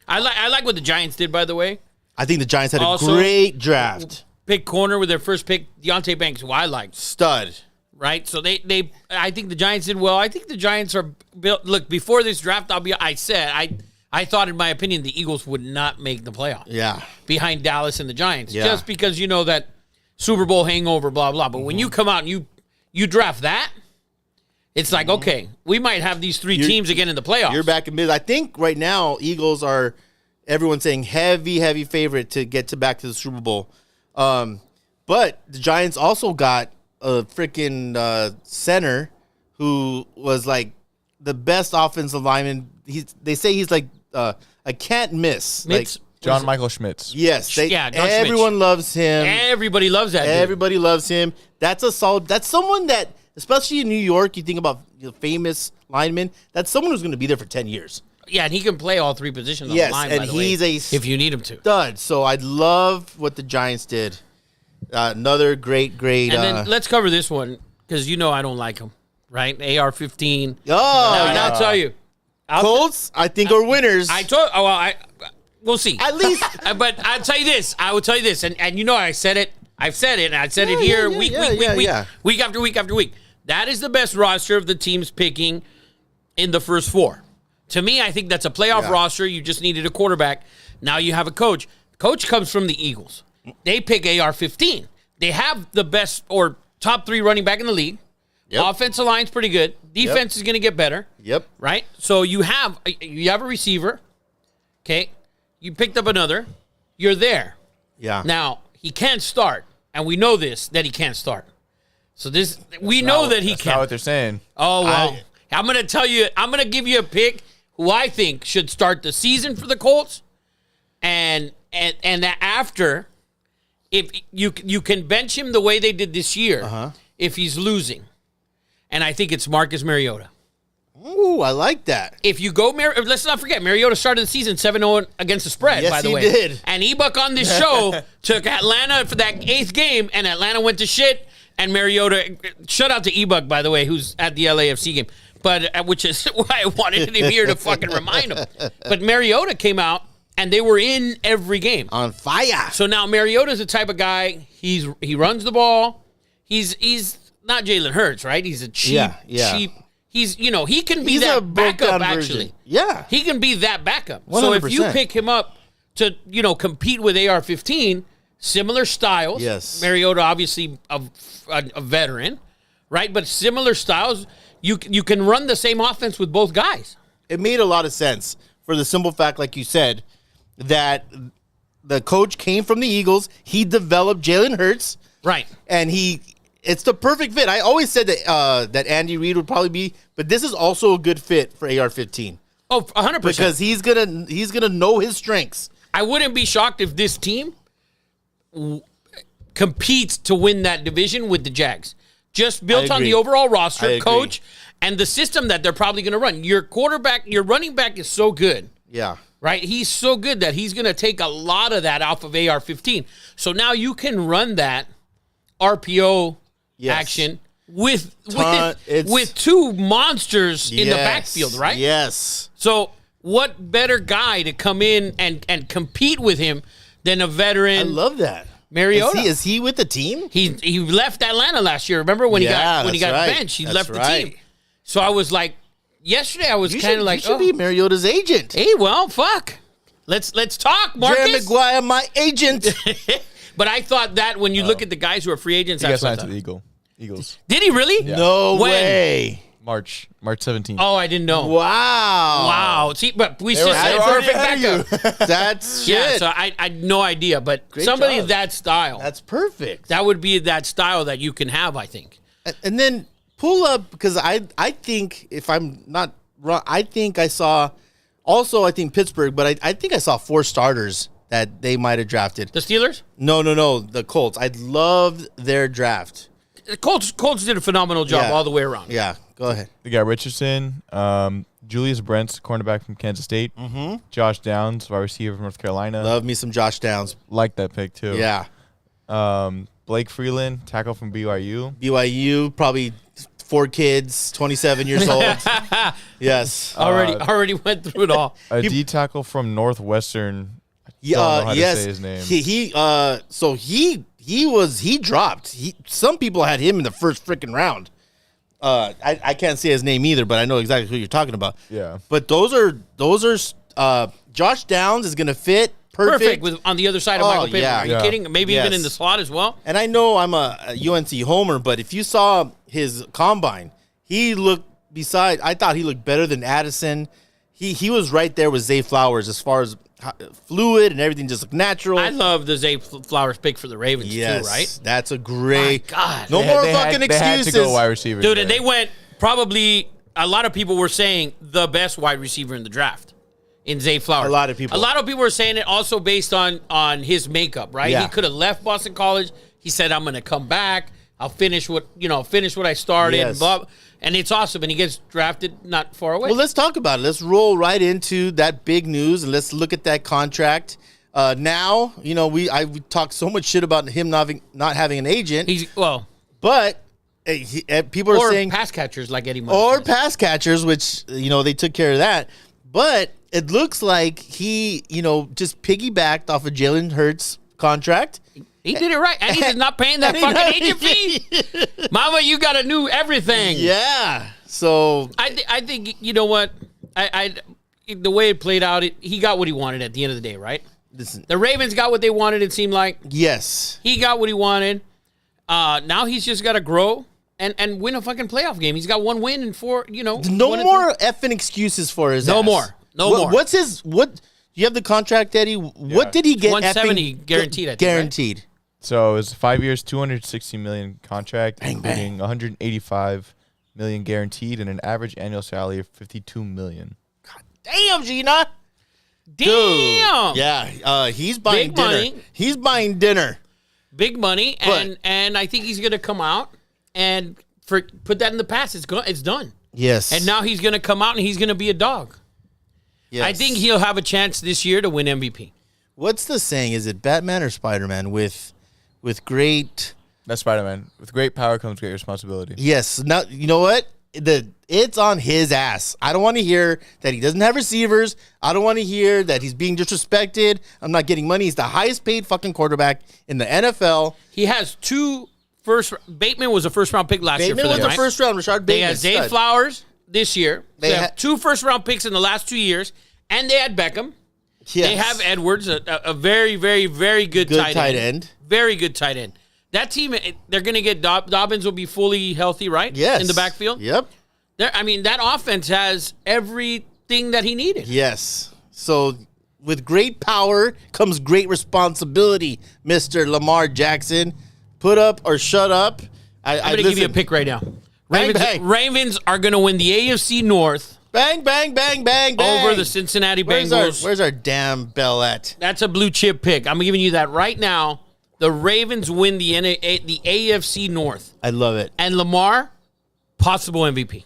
I like what the Giants did, by the way. I think the Giants had a great draft. Pick corner with their first pick, Deontay Banks, who I liked. Stud. Right, so I think the Giants did well. I think the Giants are built. Look, before this draft, I thought, in my opinion, the Eagles would not make the playoffs. Yeah, behind Dallas and the Giants, just because that Super Bowl hangover, blah blah. But when you come out and you draft that, it's like okay, we might have these 3 teams again in the playoffs. You're back in mid. I think right now Eagles are everyone's saying heavy favorite to get back to the Super Bowl. But the Giants also got a freaking center who was like the best offensive lineman. They say he's like a can't miss. Like John Michael Schmitz. Yes. Everyone loves him. Everybody loves that. Everybody loves him. That's a solid. That's someone that, especially in New York, you think about famous linemen. That's someone who's going to be there for 10 years. Yeah, and he can play all 3 positions on the line. Yes, and he's if you need him to. Stud. So I love what the Giants did. Another great. And then let's cover this one because I don't like him, right? AR-15. Oh, and I'll tell you, Colts, I think, are winners. We'll see. At least, but I'll tell you this. I will tell you this, and I said it I've said it, and I said it here week after week after week. That is the best roster of the teams picking in the first 4. To me, I think that's a playoff roster. You just needed a quarterback. Now you have a coach. Coach comes from the Eagles. They pick AR-15. They have the best or top 3 running back in the league. Yep. Offensive line's pretty good. Defense is going to get better. Yep. Right? So you have a receiver. Okay? You picked up another. You're there. Yeah. Now, he can't start. And we know this, that he can't start. So we know that he can't. That's not what they're saying. Oh, well. I'm going to tell you, I'm going to give you a pick who I think should start the season for the Colts. And that after, if you can bench him the way they did this year, if he's losing. And I think it's Marcus Mariota. Ooh, I like that. If you go, let's not forget, Mariota started the season 7-0 against the spread, by the way. Yes, he did. And Ebuck on this show took Atlanta for that 8th game, and Atlanta went to shit. And Mariota, shout out to Ebuck, by the way, who's at the LAFC game, but which is why I wanted him here to fucking remind him. But Mariota came out, and they were in every game. On fire. So now Mariota's the type of guy, he runs the ball. He's not Jalen Hurts, right? He's a cheap. He can be that backup, actually. Yeah. He can be that backup. 100%. So if you pick him up to, compete with AR-15, similar styles. Yes. Mariota, obviously a veteran, right? But similar styles, you can run the same offense with both guys. It made a lot of sense for the simple fact, like you said, that the coach came from the Eagles. He developed Jalen Hurts. Right. And it's the perfect fit. I always said that Andy Reid would probably be, but this is also a good fit for AR-15. Oh, 100%. Because he's gonna know his strengths. I wouldn't be shocked if this team competes to win that division with the Jags. Just built on the overall roster, coach, and the system that they're probably going to run. Your running back is so good. Yeah. Right? He's so good that he's going to take a lot of that off of AR-15. So now you can run that RPO action with 2 monsters in the backfield, right? Yes. So what better guy to come in and compete with him than a veteran? I love that. Mariota. Is he with the team? He left Atlanta last year. Remember when he got benched? He left the team. So I was like, yesterday I was kind of like, you should be Mariota's agent. Hey, well, fuck. Let's talk, Marcus. Jerry Maguire, my agent. But I thought that when you look at the guys who are free agents, he got signed to the Eagles. Did he really? Yeah. No way. March 17th. Oh, I didn't know. Wow. See, but we still said perfect backup. That's shit. Yeah, so I had no idea. But somebody of that style. That's perfect. That would be that style that you can have, I think. And then pull up, because I think, if I'm not wrong, I think Pittsburgh, but I think I saw 4 starters that they might have drafted. The Steelers? No. The Colts. I loved their draft. The Colts did a phenomenal job all the way around. Yeah, go ahead. They got Richardson, Julius Brents, cornerback from Kansas State, Josh Downs, wide receiver from North Carolina. Love me some Josh Downs. Like that pick, too. Yeah. Blake Freeland, tackle from BYU. BYU, probably 4 kids, 27 years old. Yes. Already went through it all. A D tackle from Northwestern. I don't know how to say his name. He dropped. Some people had him in the first freaking round. I can't say his name either, but I know exactly who you're talking about. Yeah. But those are Josh Downs is going to fit perfect on the other side of Michael Pittman. Yeah. Are you kidding? Maybe even in the slot as well. And I know I'm a UNC homer, but if you saw his combine, I thought he looked better than Addison. He was right there with Zay Flowers as far as fluid and everything just looked natural. I love the Zay Flowers pick for the Ravens too, right? That's a great. My God. No more fucking excuses. They had to go wide receiver. Dude, and they went probably, a lot of people were saying the best wide receiver in the draft in Zay Flowers. A lot of people were saying it also based on his makeup, right? Yeah. He could have left Boston College. He said, I'm going to come back. I'll finish what I started. Yes. And it's awesome. And he gets drafted not far away. Well, let's talk about it. Let's roll right into that big news, and let's look at that contract. Now, we talked so much shit about him not having an agent. But people are saying pass catchers like Eddie Money. Or pass catchers, which they took care of that. But it looks like he just piggybacked off of Jalen Hurts' contract. He did it right. And he's not paying that fucking agent fee. Mama, you got to new everything. Yeah. So I think, you know what? The way it played out, he got what he wanted at the end of the day, right? listen, The Ravens got what they wanted, it seemed like. yes. He got what he wanted. Now he's just got to grow and win a fucking playoff game. He's got one win and four, No one and more effing excuses for his No ass. more. No more. What's his what? You have the contract, Eddie. What did he get? 170 effing guaranteed, I think, guaranteed. So it's 5 years, 260 million contract, Bang, including bang. 185 million guaranteed, and an average annual salary of 52 million. Damn, Gina. Damn. Dude. Yeah. He's buying Big dinner. money. He's buying dinner. Big money, But- and I think he's going to come out and put that in the past. It's done. Yes. And now he's going to come out and he's going to be a dog. yes. I think he'll have a chance this year to win MVP. What's the saying? Is it Batman or Spider-Man? With great. That's Spider-Man. With great power comes great responsibility. Yes. Now you know what? It's on his ass. I don't want to hear that he doesn't have receivers. I don't want to hear that he's being disrespected. I'm not getting money. He's the highest paid fucking quarterback in the NFL. He has two first. Bateman was a first round pick last year Bateman for was them, the right? first round. Rashard They Bateman. had Zay stud. Flowers this year. They They have had- 2 first round picks in the last 2 years, and they had Beckham. Yes. They have Edwards, a very, very, very good, Good tight tight end. end. Very good tight end. That team, they're going to get Dobbins will be fully healthy, right? Yes. In the backfield. Yep. That offense has everything that he needed. Yes. So with great power comes great responsibility, Mr. Lamar Jackson. Put up or shut up. I'm going to give you a pick right now. Bang, Ravens, bang. Ravens are going to win the AFC North Bang, bang, bang, bang, bang. over the Cincinnati Where's Bengals. our damn bell at? That's a blue chip pick. I'm giving you that right now. The Ravens win the AFC North. I love it. And Lamar, possible MVP.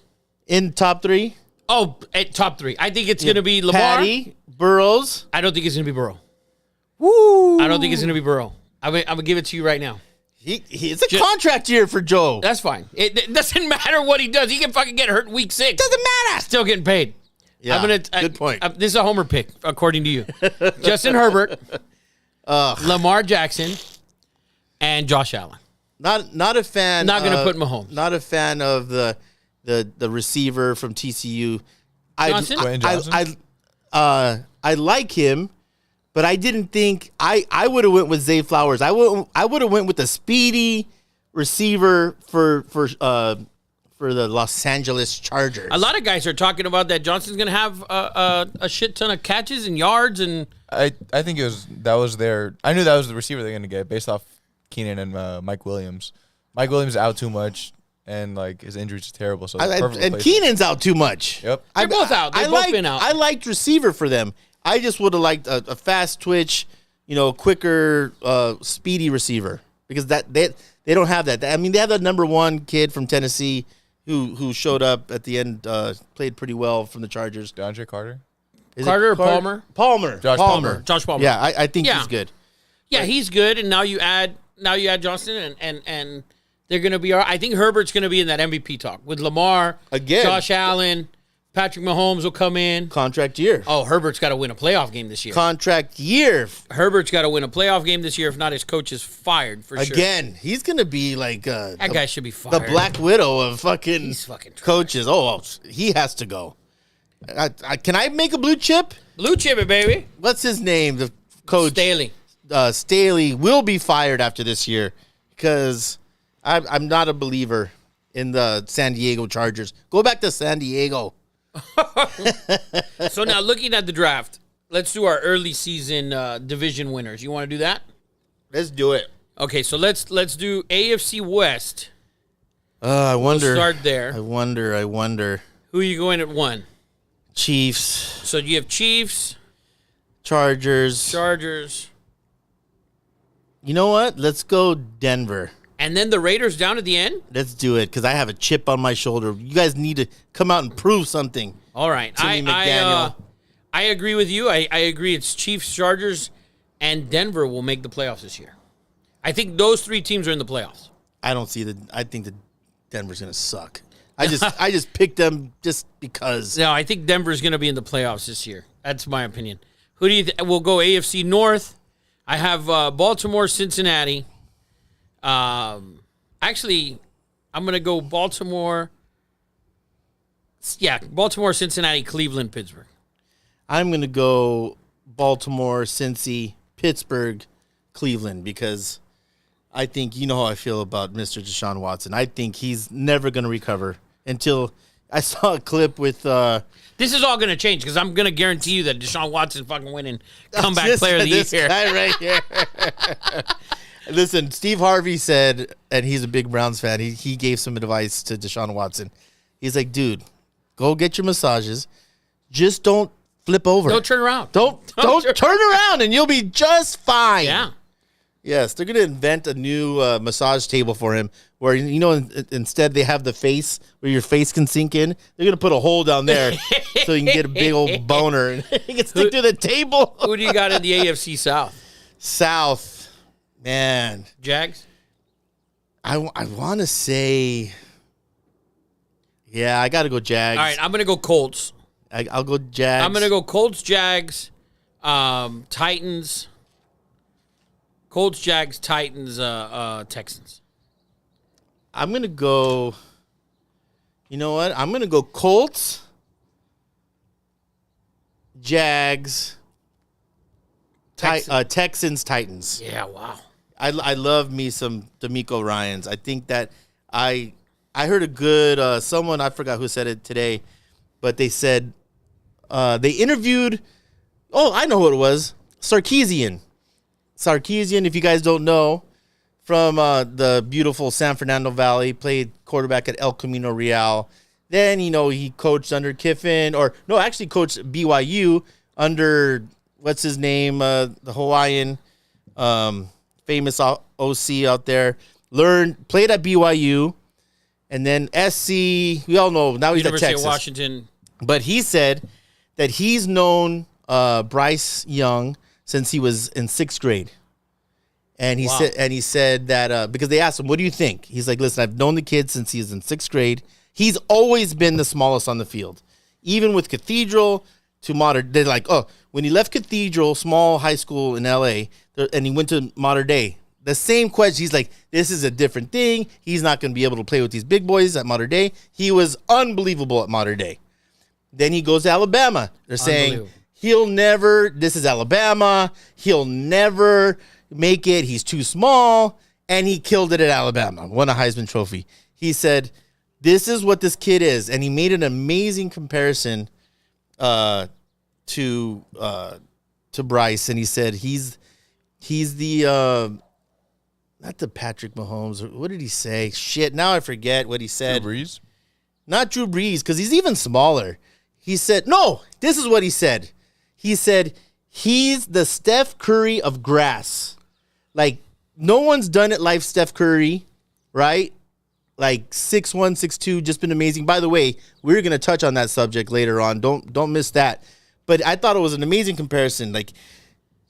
In top 3, Oh, at top 3. I think it's going to be Lamar. Patty, Burrows. I don't think it's going to be Burrow. Woo. I don't think it's going to be Burrow. I'm going to give it to you right now. It's a contract year for Joe. That's fine. It doesn't matter what he does. He can fucking get hurt week 6. Doesn't matter. Still getting paid. Yeah, Good point. This is a homer pick, according to you. Justin Herbert, Lamar Jackson, and Josh Allen. Not a fan. Not gonna put Mahomes. Not a fan of the receiver from TCU. Johnson? Quentin Johnson? I like him, but I didn't think I would have went with Zay Flowers. I would have went with the speedy receiver for the Los Angeles Chargers. A lot of guys are talking about that Johnson's going to have a shit ton of catches and yards. And I think that was their. I knew that was the receiver they're going to get based off Keenan and Mike Williams. Mike Williams is out too much, and like his injuries are terrible. So it's perfect and replacement. Keenan's out too much. Yep. They're both out. They've both been out. I liked receiver for them. I just would have liked a fast twitch, quicker, speedy receiver because they don't have that. I mean, they have the number 1 kid from Tennessee who showed up at the end, played pretty well from the Chargers. DeAndre Carter. Is Carter it or Palmer? Palmer. Josh Palmer. Josh Palmer. Yeah, I think Yeah. he's good. Yeah, he's good. And now you add Johnston, and they're going to be. I think Herbert's going to be in that MVP talk with Lamar Again. Josh Allen, Patrick Mahomes will come in. Contract year. Oh, Herbert's got to win a playoff game this year. Contract year. Herbert's got to win a playoff game this year. If not, his coach is fired for sure. Again, he's going to be like That guy should be the fired. Black Widow of fucking, He's fucking trash. coaches. Oh, he has to go. Can I make a blue chip? Blue chip it, baby. What's his name? The coach. Staley. Staley will be fired after this year because I'm not a believer in the San Diego Chargers. Go back to San Diego. So now looking at the draft, let's do our early season division winners. You want to do that? Let's do it. Okay, so let's do AFC West. I wonder. Start there. I wonder. Who are you going at 1? Chiefs, So you have Chiefs, Chargers. Chargers, You know what? Let's go Denver. and then the Raiders down at the end? Let's do it because I have a chip on my shoulder. You guys need to come out and prove something. All right. Timmy McDaniel. I agree with you. I agree it's Chiefs, Chargers, and Denver will make the playoffs this year. I think those 3 teams are in the playoffs. I don't see I think that Denver's gonna suck. I just picked them just because. No, I think Denver's going to be in the playoffs this year. That's my opinion. Who do you we'll go AFC North. I have Baltimore, Cincinnati. Actually, I'm going to go Baltimore. Yeah, Baltimore, Cincinnati, Cleveland, Pittsburgh. I'm going to go Baltimore, Cincy, Pittsburgh, Cleveland, because I think you know how I feel about Mr. Deshaun Watson. I think he's never going to recover until I saw a clip with this is all going to change because I'm going to guarantee you that Deshaun Watson fucking winning comeback player of the this year. guy right here. Listen, Steve Harvey said, and he's a big Browns fan, he gave some advice to Deshaun Watson. He's like, dude, go get your massages. Just don't flip over. Don't turn around. Don't turn around and you'll be just fine. Yeah. Yes, they're going to invent a new massage table for him where, instead they have the face where your face can sink in. They're going to put a hole down there so you can get a big old boner and you can stick to the table. Who do you got in the AFC South? South, man. Jags? I want to say, yeah, I got to go Jags. All right, I'm going to go Colts. I'll go Jags. I'm going to go Colts, Jags, Titans. Colts, Jags, Titans, Texans. I'm going to go, you know what? I'm going to go Colts, Jags, Texans, Titans. Yeah, wow. I love me some D'Amico Ryans. I think that I heard a good, someone, I forgot who said it today, but they said they interviewed, I know who it was, Sarkisian, if you guys don't know, from the beautiful San Fernando Valley, played quarterback at El Camino Real. Then, he coached under Kiffin, actually coached BYU under, what's his name, the Hawaiian famous OC out there. Played at BYU, and then SC, we all know, now he's University at Texas. of Washington. But he said that he's known Bryce Young since he was in 6th grade. And he said that because they asked him, what do you think? He's like, listen, I've known the kid since he was in 6th grade. He's always been the smallest on the field. Even with Cathedral to Modern, they're like, when he left Cathedral, small high school in LA, and he went to Modern Day, the same question, he's like, this is a different thing. He's not going to be able to play with these big boys at Modern Day. He was unbelievable at Modern Day. Then he goes to Alabama. They're saying this is Alabama. He'll never make it. He's too small. And he killed it at Alabama, won a Heisman Trophy. He said, this is what this kid is. And he made an amazing comparison to Bryce. And he said, he's the, not the Patrick Mahomes. What did he say? Shit, now I forget what he said. Drew Brees? Not Drew Brees, because he's even smaller. He said, no, this is what he said. He said, he's the Steph Curry of grass. Like, no one's done it like Steph Curry, right? Like 6'1", 6'2", just been amazing. By the way, we're going to touch on that subject later on. Don't miss that. But I thought it was an amazing comparison. Like,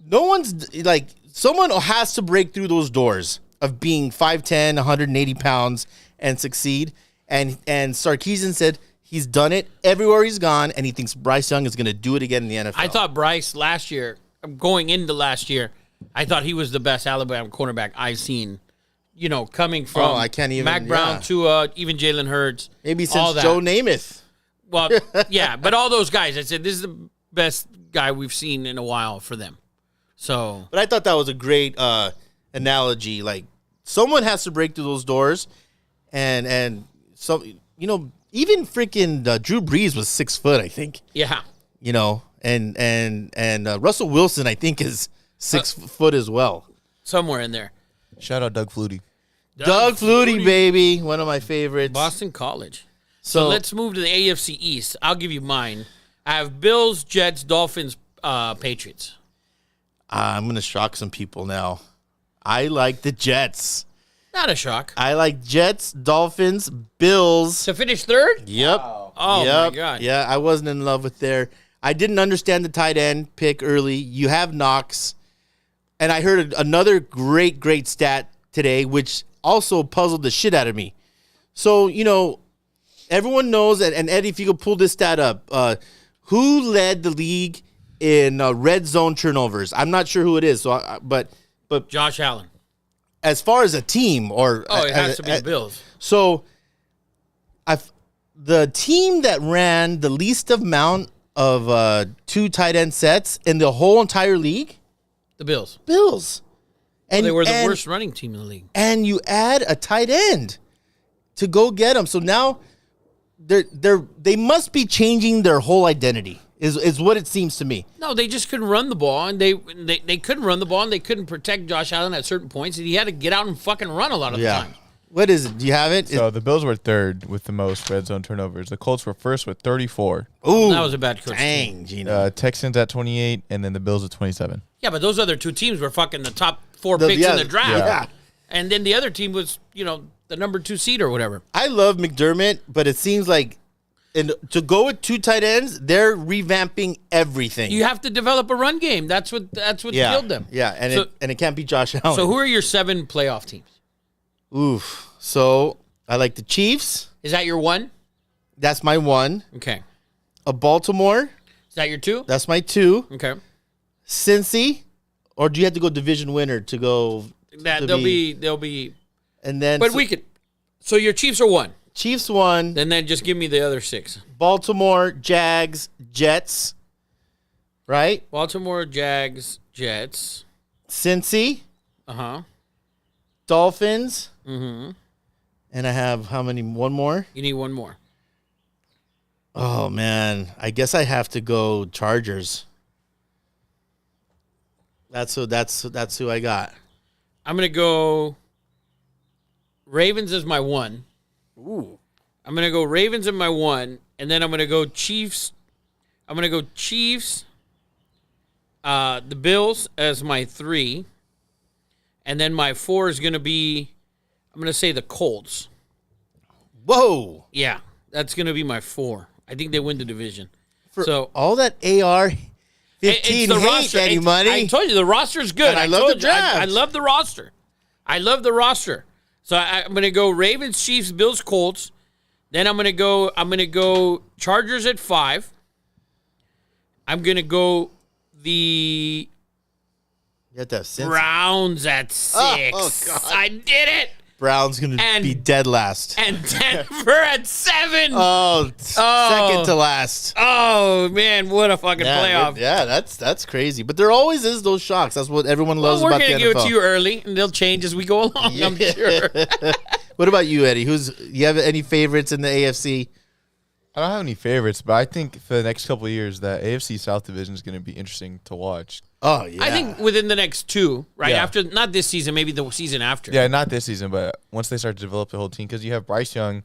no one's, like, someone has to break through those doors of being 5'10", 180 pounds and succeed. And Sarkisian said, he's done it everywhere he's gone, and he thinks Bryce Young is going to do it again in the NFL. I thought Bryce last year, going into last year, I thought he was the best Alabama cornerback I've seen. Coming from Mac Brown to even Jalen Hurts. Maybe since Joe Namath. Well, yeah, but all those guys, I said, this is the best guy we've seen in a while for them. So, but I thought that was a great analogy. Like, someone has to break through those doors, and so even freaking Drew Brees was 6 foot, I think. Yeah. And Russell Wilson, I think, is 6 foot as well. Somewhere in there. Shout out Doug Flutie. Doug Flutie, baby. One of my favorites. Boston College. So let's move to the AFC East. I'll give you mine. I have Bills, Jets, Dolphins, Patriots. I'm going to shock some people now. I like the Jets. Not a shock. I like Jets, Dolphins, Bills. To finish third? Yep. Wow. Oh, my God. Yeah, I wasn't in love with I didn't understand the tight end pick early. You have Knox. And I heard another great stat today, which also puzzled the shit out of me. So, everyone knows, and Eddie, if you could pull this stat up, who led the league in red zone turnovers? I'm not sure who it is. So, but Josh Allen. as far as a team, or it has to be the Bills. So, the team that ran the least amount of 2 tight end sets in the whole entire league, The Bills. Bills, and They were the worst running team in the league. And you add a tight end to go get them. So now they must be changing their whole identity. Is what it seems to me. No, they just couldn't run the ball, and they couldn't run the ball, and they couldn't protect Josh Allen at certain points, and he had to get out and fucking run a lot of the time. What is it? Do you have it? So the Bills were third with the most red zone turnovers. The Colts were first with 34. Ooh, That was a bad coach. dang, Gino. Texans at 28, and then the Bills at 27. Yeah, but those other 2 teams were fucking the top 4 picks in the draft. Yeah. And then the other team was, the number 2 seed or whatever. I love McDermott, but it seems like to go with 2 tight ends, they're revamping everything. You have to develop a run game. That's what killed them. Yeah, and it can't be Josh Allen. So who are your 7 playoff teams? Oof. So I like the Chiefs. Is that your 1? That's my 1. Okay. A Baltimore. Is that your 2? That's my 2. Okay. Cincy, or do you have to go division winner to go? They'll be. And then, But we could. So your Chiefs are 1. Chiefs 1. Then just give me the other 6. Baltimore, Jags, Jets. Right. Baltimore, Jags, Jets. Cincy, Uh-huh. Dolphins, Mm-hmm. and I have how many? 1 more. You need 1 more. Oh man, I guess I have to go Chargers. That's who I got. I'm gonna go Ravens as my 1. Ooh. I'm gonna go Ravens in my 1, and then I'm gonna go Chiefs. I'm gonna go Chiefs. The Bills as my 3, and then my 4 is gonna be. I'm gonna say the Colts. Whoa. Yeah, that's gonna be my 4. I think they win the division. For So all that AR 15 it's the hate, roster. Eddie Money. I told you the roster's good. And I love the draft. I love the roster. I love the roster. So I'm gonna go Ravens, Chiefs, Bills, Colts. Then I'm gonna go Chargers at 5. I'm gonna go the You have to have Cincy. Browns at 6. Oh, God. I did it. Brown's going to be dead last. And Denver at 7. Second to last. Oh man, what a fucking playoff! Yeah, that's crazy. But there always is those shocks. That's what everyone loves We're about the gonna NFL. give it to you early, and they'll change as we go along. I'm sure. What about you, Eddie? You have any favorites in the AFC? I don't have any favorites, but I think for the next couple of years, that AFC South division is going to be interesting to watch. Oh yeah, I think within the next 2, right Yeah. after, not this season, maybe the season after. Yeah, not this season, but once they start to develop the whole team, because you have Bryce Young,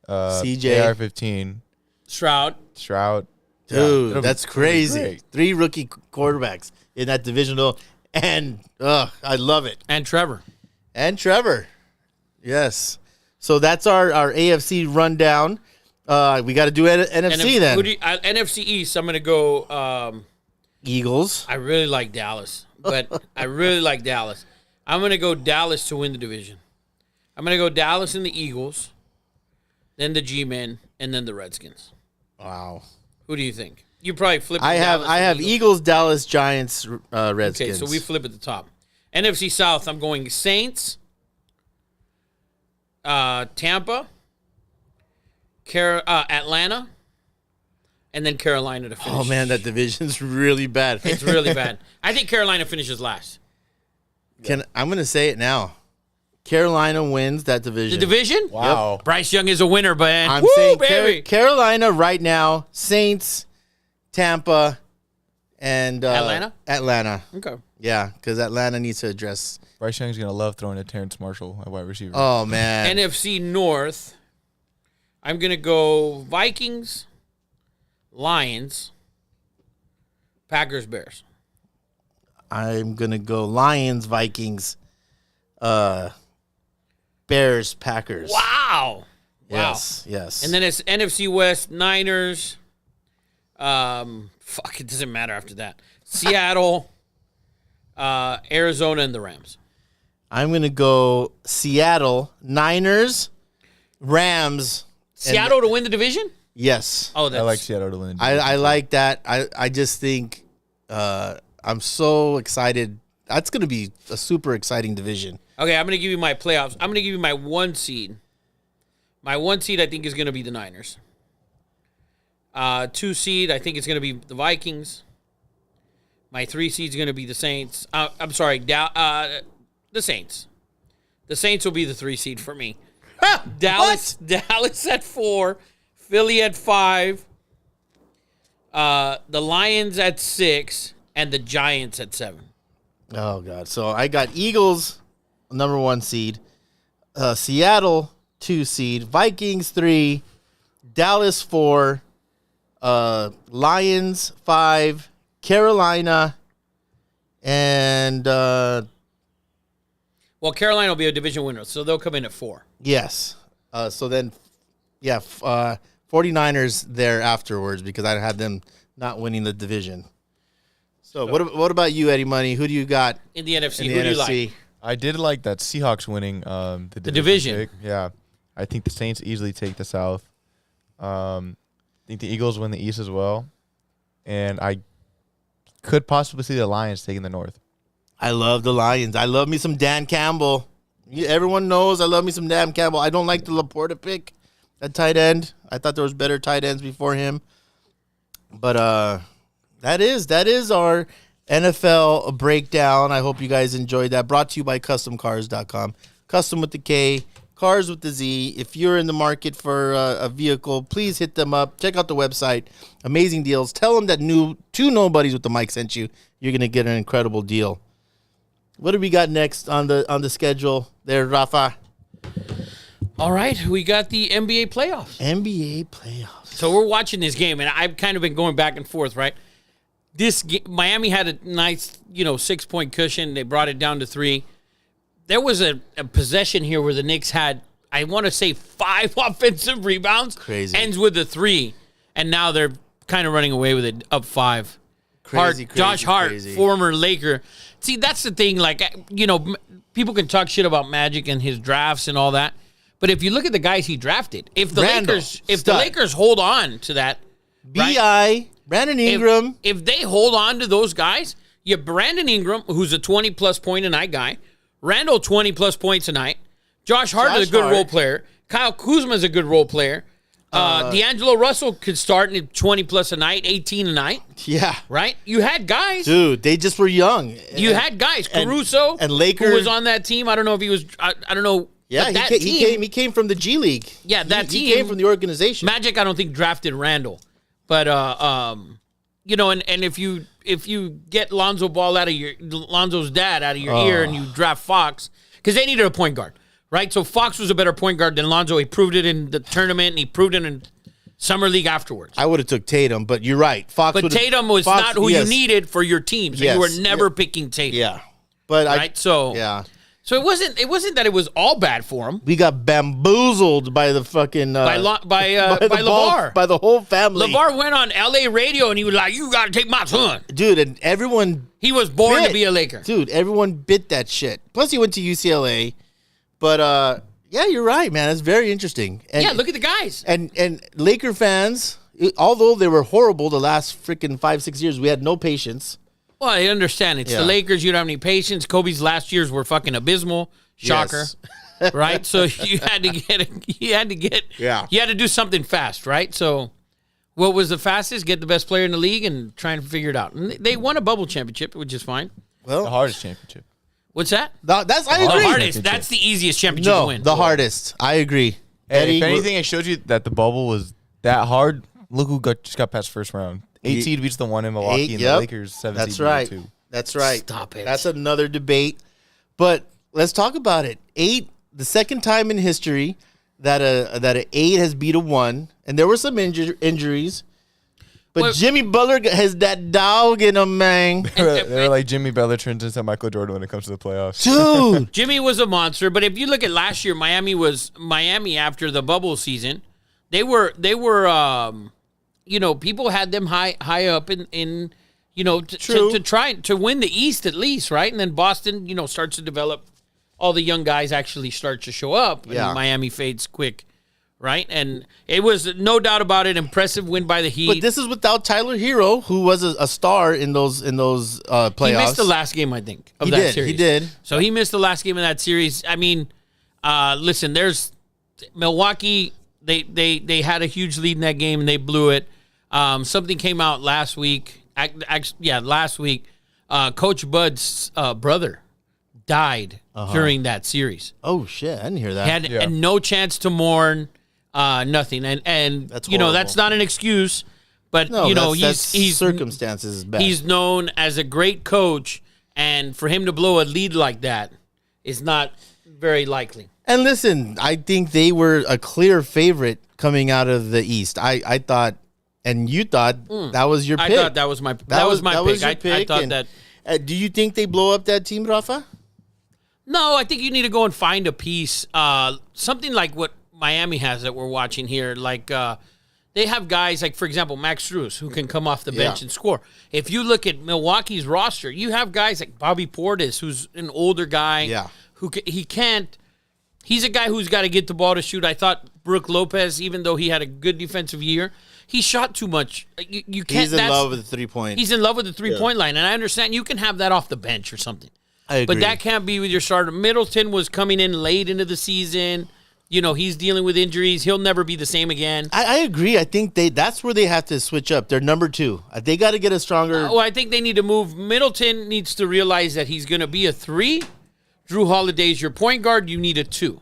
CJ. AR-15, Stroud. Dude, it'll be that's crazy. great. 3 rookie quarterbacks in that divisional, and I love it. And Trevor. And Trevor, yes. So that's our AFC rundown. We got to do NFC then. NFC East, I'm going to go. Eagles. I really like Dallas, but I really like Dallas. I'm going to go Dallas to win the division. I'm going to go Dallas and the Eagles, then the G-Men, and then the Redskins. Wow. Who do you think? You probably flip. I have Eagles, Dallas, Giants, Okay, Redskins. so we flip at the top. NFC South, I'm going Saints, Tampa, Atlanta, and then Carolina to finish. Oh man, that division's really bad. It's really bad. I think Carolina finishes last. I'm going to say it now. Carolina wins that division. The division? Wow. Bryce Young is a winner, man. I'm Woo, saying baby. Carolina right now, Saints, Tampa, and Atlanta. Okay. Yeah, because Atlanta needs to address. Bryce Young's going to love throwing to Terrence Marshall at wide receiver. Oh man, NFC North, I'm going to go Vikings, Lions, Packers, Bears. I'm gonna go Lions, Vikings, Bears, Packers. Wow. Yes. And then it's NFC West, Niners. It doesn't matter after that. Seattle, Arizona, and the Rams. I'm gonna go Seattle, Niners, Rams. Seattle to win the division? Yes. Oh, that's I like Seattle to win. I like that. I just think I'm so excited. That's going to be a super exciting division. Okay, I'm going to give you my playoffs. I'm going to give you my 1 seed. My 1 seed, I think, is going to be the Niners. 2 seed, I think it's going to be the Vikings. My 3 seed is going to be the Saints. I'm sorry, the Saints. The Saints will be the 3 seed for me. Dallas at 4, Philly at 5, the Lions at 6, and the Giants at 7. Oh God! So I got Eagles, number 1 seed, Seattle 2 seed, Vikings 3, Dallas 4, Lions 5, Carolina, and Well, Carolina will be a division winner, so they'll come in at 4. yes. So then, 49ers there afterwards because I had them not winning the division. So what about you, Eddie Money? Who do you got In the NFC, in who the do you NFC? like? I did like that Seahawks winning the division. pick. Yeah. I think the Saints easily take the South. I think the Eagles win the East as well. And I could possibly see the Lions taking the North. I love the Lions. I love me some Dan Campbell. Everyone knows I love me some Dan Campbell. I don't like the Laporta pick at tight end. I thought there was better tight ends before him. But that is our NFL breakdown. I hope you guys enjoyed that. Brought to you by CustomCars.com. Custom with the K, Cars with the Z. If you're in the market for a vehicle, please hit them up. Check out the website. Amazing deals. Tell them that 2 Nobodies with the mic sent you. You're going to get an incredible deal. What do we got next on the schedule there, Rafa? All right, we got the NBA playoffs. NBA playoffs. So we're watching this game, and I've kind of been going back and forth, right? Miami had a nice, 6-point cushion. They brought it down to 3. There was a possession here where the Knicks had, I want to say, 5 offensive rebounds. Crazy. Ends with a 3, and now they're kind of running away with it, up 5. Crazy. Josh Hart, former Laker. See, that's the thing. Like, people can talk shit about Magic and his drafts and all that, but if you look at the guys he drafted, if the Lakers hold on to that, B.I., Brandon Ingram. If they hold on to those guys, you have Brandon Ingram, who's a 20-plus point a night guy, Randall 20-plus points a night, Josh Hart is a good role player, Kyle Kuzma is a good role player, D'Angelo Russell could start in 20-plus a night, 18 a night. Yeah. Right? You had guys. Dude, they just were young. You had guys. Caruso, and Lakers, who was on that team. I don't know if he was, I don't know. Yeah, he came from the G League. Yeah, that team. He came from the organization. Magic, I don't think, drafted Randall. But, and if you get Lonzo's dad out of your ear and you draft Fox, because they needed a point guard, right? So Fox was a better point guard than Lonzo. He proved it in the tournament, and he proved it in Summer League afterwards. I would have took Tatum, but you're right. But Tatum was not who you needed for your team, so you were never picking Tatum. Yeah. But right? So it wasn't that it was all bad for him. We got bamboozled by the fucking by LeVar. By the whole family. LeVar went on LA radio and he was like, "You got to take my son." Dude, and everyone He was born to be a Laker. Dude, everyone bit that shit. Plus he went to UCLA. But yeah, you're right, man. It's very interesting. And, yeah, look at the guys. And Laker fans, although they were horrible the last freaking 5-6 years, we had no patience. Well, I understand. It's the Lakers. You don't have any patience. Kobe's last years were fucking abysmal. Shocker. Yes. Right? So you had to do something fast, right? So what was the fastest? Get the best player in the league and try and figure it out. And they won a bubble championship, which is fine. Well, the hardest championship. What's that? I agree. The hardest. That's the easiest championship to win. The hardest. I agree. Eddie, if anything, it showed you that the bubble was that hard. Look who just got past first round. 8 seed beats the 1 in Milwaukee, and the Lakers 7 seed. That's right. 2. That's right. Stop it. That's another debate. But let's talk about it. 8, the second time in history that a 8 has beat a 1, and there were some injuries. But Jimmy Butler has that dog in him, man. They're like Jimmy Butler turns into Michael Jordan when it comes to the playoffs. Dude. Jimmy was a monster, but if you look at last year, Miami after the bubble season. They were people had them high up in to try to win the East at least, right? And then Boston, starts to develop. All the young guys actually start to show up, and Miami fades quick, right? And it was no doubt about it, impressive win by the Heat. But this is without Tyler Hero, who was a star in those playoffs. He missed the last game, I think, of that series. He did. So he missed the last game of that series. I mean, listen, there's Milwaukee. They had a huge lead in that game and they blew it. Something came out last week. Last week, Coach Bud's brother died during that series. Oh shit, I didn't hear that. Had no chance to mourn, nothing. And That's that's not an excuse, but he's circumstances is bad. He's known as a great coach, and for him to blow a lead like that is not very likely. And listen, I think they were a clear favorite coming out of the East. I thought, and you thought that was your pick. I thought that was my pick. I thought that. Do you think they blow up that team, Rafa? No, I think you need to go and find a piece, something like what Miami has that we're watching here. Like they have guys like, for example, Max Strus, who can come off the bench and score. If you look at Milwaukee's roster, you have guys like Bobby Portis, who's an older guy. Yeah, he can't. He's a guy who's got to get the ball to shoot. I thought Brook Lopez, even though he had a good defensive year, he shot too much. You can't. He's in love with the 3-point. He's in love with the 3-point line, and I understand you can have that off the bench or something. I agree. But that can't be with your starter. Middleton was coming in late into the season. He's dealing with injuries. He'll never be the same again. I agree. I think that's where they have to switch up. They're number 2. They got to get a stronger. I think they need to move. Middleton needs to realize that he's going to be a 3. Drew Holiday's your point guard. You need a 2.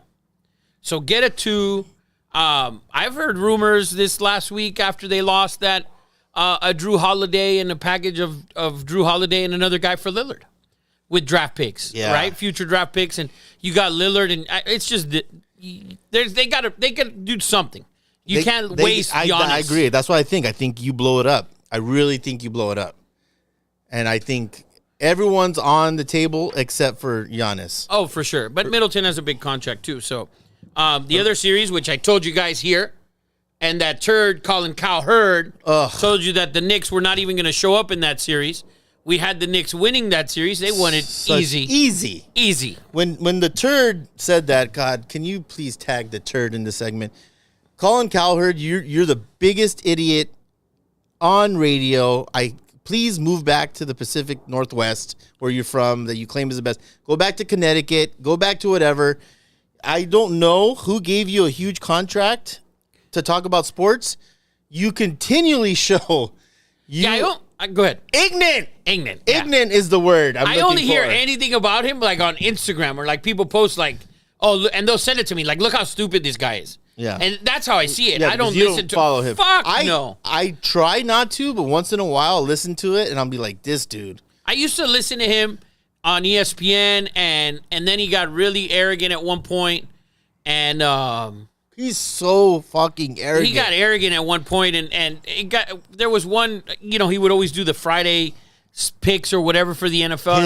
So get a 2. I've heard rumors this last week after they lost that a Drew Holiday and a package of Drew Holiday and another guy for Lillard with draft picks, right? Future draft picks, and you got Lillard, and it's just they got to do something. You can't waste Giannis. I agree. That's what I think. I think you blow it up. I really think you blow it up, and I think everyone's on the table except for Giannis. Oh, for sure. But Middleton has a big contract too, so. The other series, which I told you guys here, and that turd Colin Cowherd told you that the Knicks were not even going to show up in that series. We had the Knicks winning that series. They won it easy. When the turd said that, God, can you please tag the turd in the segment? Colin Cowherd, you're the biggest idiot on radio. Please move back to the Pacific Northwest where you're from that you claim is the best. Go back to Connecticut. Go back to whatever. I don't know who gave you a huge contract to talk about sports. You continually show. Go ahead. Ignorant. Yeah. Ignorant is the word. I only hear anything about him like on Instagram or like people post like, and they'll send it to me like, look how stupid this guy is. Yeah. And that's how I see it. Yeah, I don't listen to follow him. No. I try not to, but once in a while I'll listen to it and I'll be like, this dude. I used to listen to him on ESPN, and then he got really arrogant at one point, and he's so fucking arrogant. He got arrogant at one point, and there was one, he would always do the Friday picks or whatever for the NFL.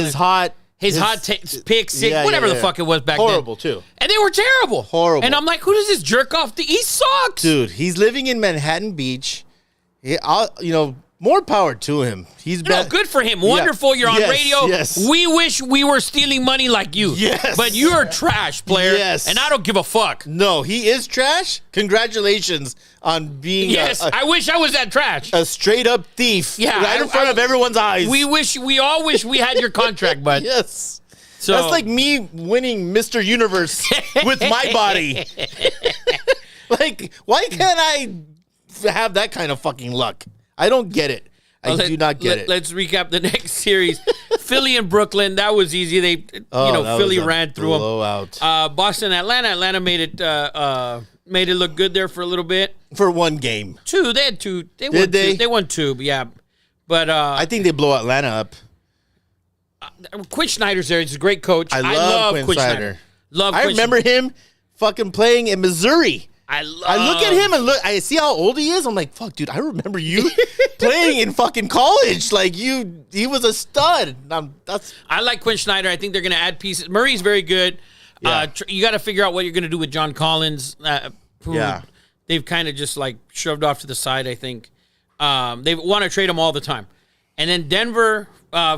His hot picks, whatever the fuck it was back then. Horrible too, and they were terrible, horrible. And I'm like, who does this jerk off? He sucks, dude. He's living in Manhattan Beach. More power to him. Good for him. Wonderful. You're on radio. Yes. We wish we were stealing money like you. Yes. But you're a trash player. Yes. And I don't give a fuck. No, he is trash. Congratulations on being I wish I was that trash. A straight up thief. Yeah. Right in front of everyone's eyes. We all wish we had your contract, bud. Yes. So that's like me winning Mr. Universe with my body. Like, why can't I have that kind of fucking luck? I don't get it. I do not get it. Let's recap the next series. Philly and Brooklyn, that was easy. Philly ran through them. Blowout. Boston, Atlanta made it look good there for a little bit. For one game. 2. They had 2. They won 2, yeah. But I think they blow Atlanta up. Quinn Snyder's there. He's a great coach. I love Quinn Snyder. I remember him fucking playing in Missouri. I look at him and I see how old he is. I'm like, fuck, dude, I remember you playing in fucking college. Like, he was a stud. I like Quinn Snyder. I think they're going to add pieces. Murray's very good. Yeah. You got to figure out what you're going to do with John Collins. They've kind of just like shoved off to the side, I think. They want to trade him all the time. And then Denver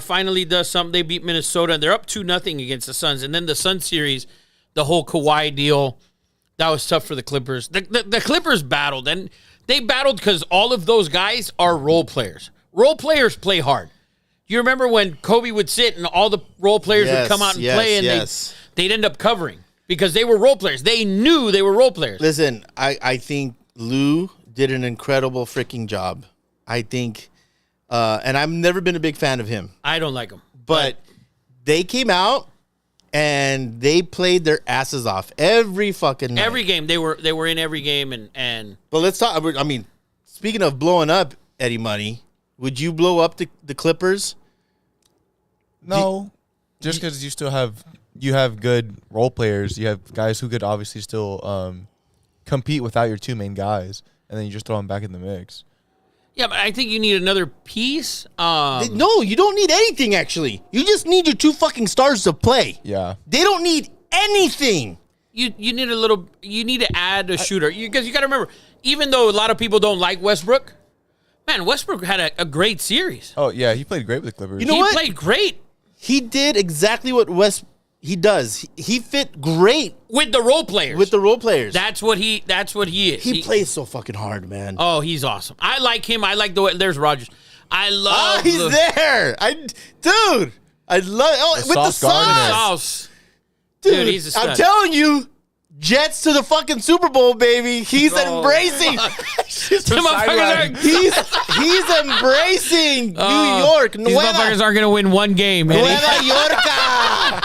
finally does something. They beat Minnesota. They're up 2-0 against the Suns. And then the Suns series, the whole Kawhi deal. That was tough for the Clippers. The Clippers battled, and they battled because all of those guys are role players. Role players play hard. You remember when Kobe would sit and all the role players would come out and play, and they'd end up covering because they were role players. They knew they were role players. Listen, I think Lou did an incredible freaking job. I think, and I've never been a big fan of him. I don't like him. But they came out and they played their asses off every fucking night. Every game. They were in every game. And But let's talk. I mean, speaking of blowing up, Eddie Money, would you blow up the Clippers? No, just because you have good role players, you have guys who could obviously still compete without your two main guys, and then you just throw them back in the mix. yeah, but I think you need another piece. No, you don't need anything, actually. You just need your two fucking stars to play. Yeah, They don't need anything. You need a little. You need to add a shooter because you got to remember. Even though a lot of people don't like Westbrook, man, Westbrook had a great series. Oh yeah, he played great with the Clippers. You know He what? played great He did exactly what he does. He fit great with the role players. with the role players. That's what he is. He plays so fucking hard, man. Oh, he's awesome. I like him. I like the way. There's Rogers. I love. He's there. I love. Oh, with the Sauce Gardner. Sauce. dude. He's a stud. I'm telling you, Jets to the fucking Super Bowl, baby. He's embracing. Them motherfuckers He's embracing New York. These motherfuckers aren't going to win one game. Eddie. Nueva York.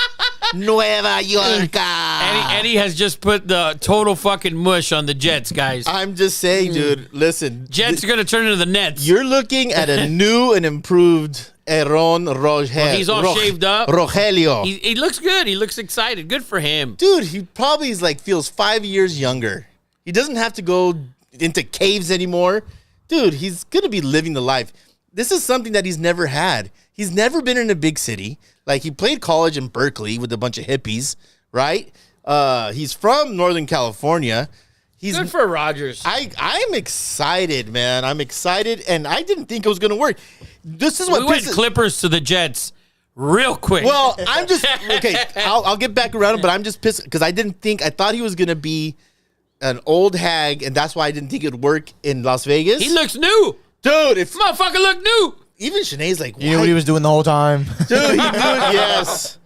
Nueva York. Eddie has just put the total fucking mush on the Jets, guys. I'm just saying, dude. Listen, Jets are going to turn into the Nets. you're looking at a new and improved Aaron Rogel. He's all shaved up. Rogelio. He looks good. He looks excited. Good for him. Dude, he probably feels 5 years younger. He doesn't have to go into caves anymore. Dude, he's going to be living the life. This is something that he's never had. He's never been in a big city. Like, he played college in Berkeley with a bunch of hippies, right? He's from Northern California. He's Good for Rogers. I'm excited, man. I'm excited, and I didn't think it was going to work. This is what We went Clippers to the Jets real quick. Well, I'm just okay. I'll get back around, but I'm just pissed because I thought he was gonna be an old hag, and that's why I didn't think it'd work in Las Vegas. he looks new. Dude, if Motherfucker look new. even Shanae's like, You knew what he was doing the whole time. dude, he knew it. Yes.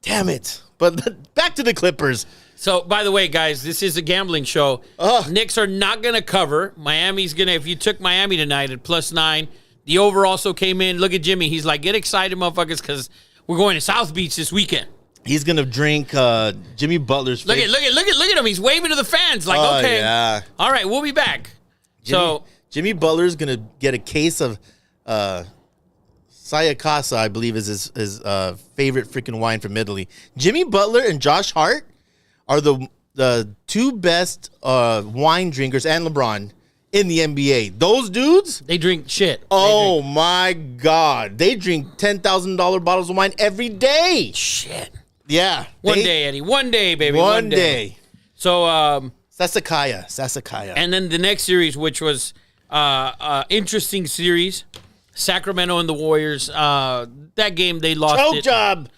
Damn it. But back to the Clippers. So, by the way, guys, this is a gambling show. Ugh. Knicks are not going to cover. Miami's going to, if you took Miami tonight at +9, the over also came in. Look at Jimmy. He's like, get excited, motherfuckers, because we're going to South Beach this weekend. He's gonna drink Jimmy Butler's. Look at him. He's waving to the fans like, okay. Yeah. All right, we'll be back. Jimmy Butler's gonna get a case of Sayakasa, I believe is his favorite freaking wine from Italy. Jimmy Butler and Josh Hart are the two best wine drinkers, and LeBron in the NBA. Those dudes, They drink shit. oh my God, they drink $10,000 bottles of wine every day. Shit. Yeah, One day, Eddie. One day, baby. One day. So, Sasakaya. and then the next series, which was interesting series, Sacramento and the Warriors. That game, they lost Choke it. job.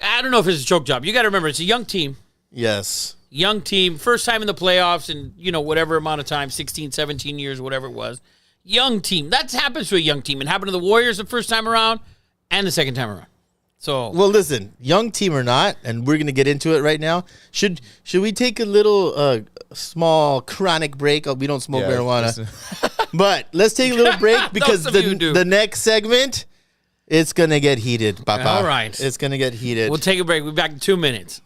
I don't know if it's a choke job. You got to remember, it's a young team. Yes. Young team, first time in the playoffs in, whatever amount of time, 16, 17 years, whatever it was. Young team. That happens to a young team. It happened to the Warriors the first time around and the second time around. So, Well, listen, young team or not, and we're gonna get into it right now. Should we take a little small chronic break? We don't smoke marijuana, but let's take a little break because Those of you do. the next segment, it's gonna get heated. Papa. All right. It's gonna get heated. we'll take a break. We'll be back in 2 minutes.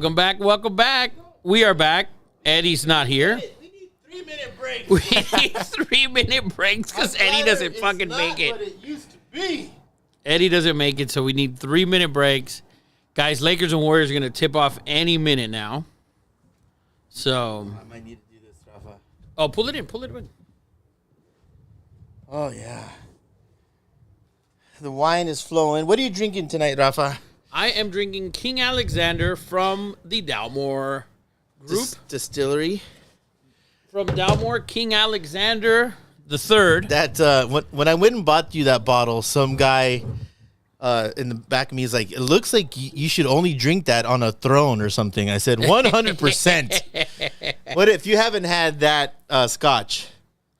Welcome back. Welcome back. We are back. Eddie's not here. We need 3-minute breaks. We need 3-minute breaks because Eddie doesn't fucking make it. What it used to be. Eddie doesn't make it, so we need 3-minute breaks. Guys, Lakers and Warriors are going to tip off any minute now. So. I might need to do this, Rafa. Oh, pull it in. Pull it in. Oh, yeah. The wine is flowing. What are you drinking tonight, Rafa? I am drinking King Alexander from the Dalmore Group. Distillery. From Dalmore, King Alexander the Third. That when I went and bought you that bottle, some guy in the back of me is like, it looks like you should only drink that on a throne or something. I said 100%. What if you haven't had that Scotch?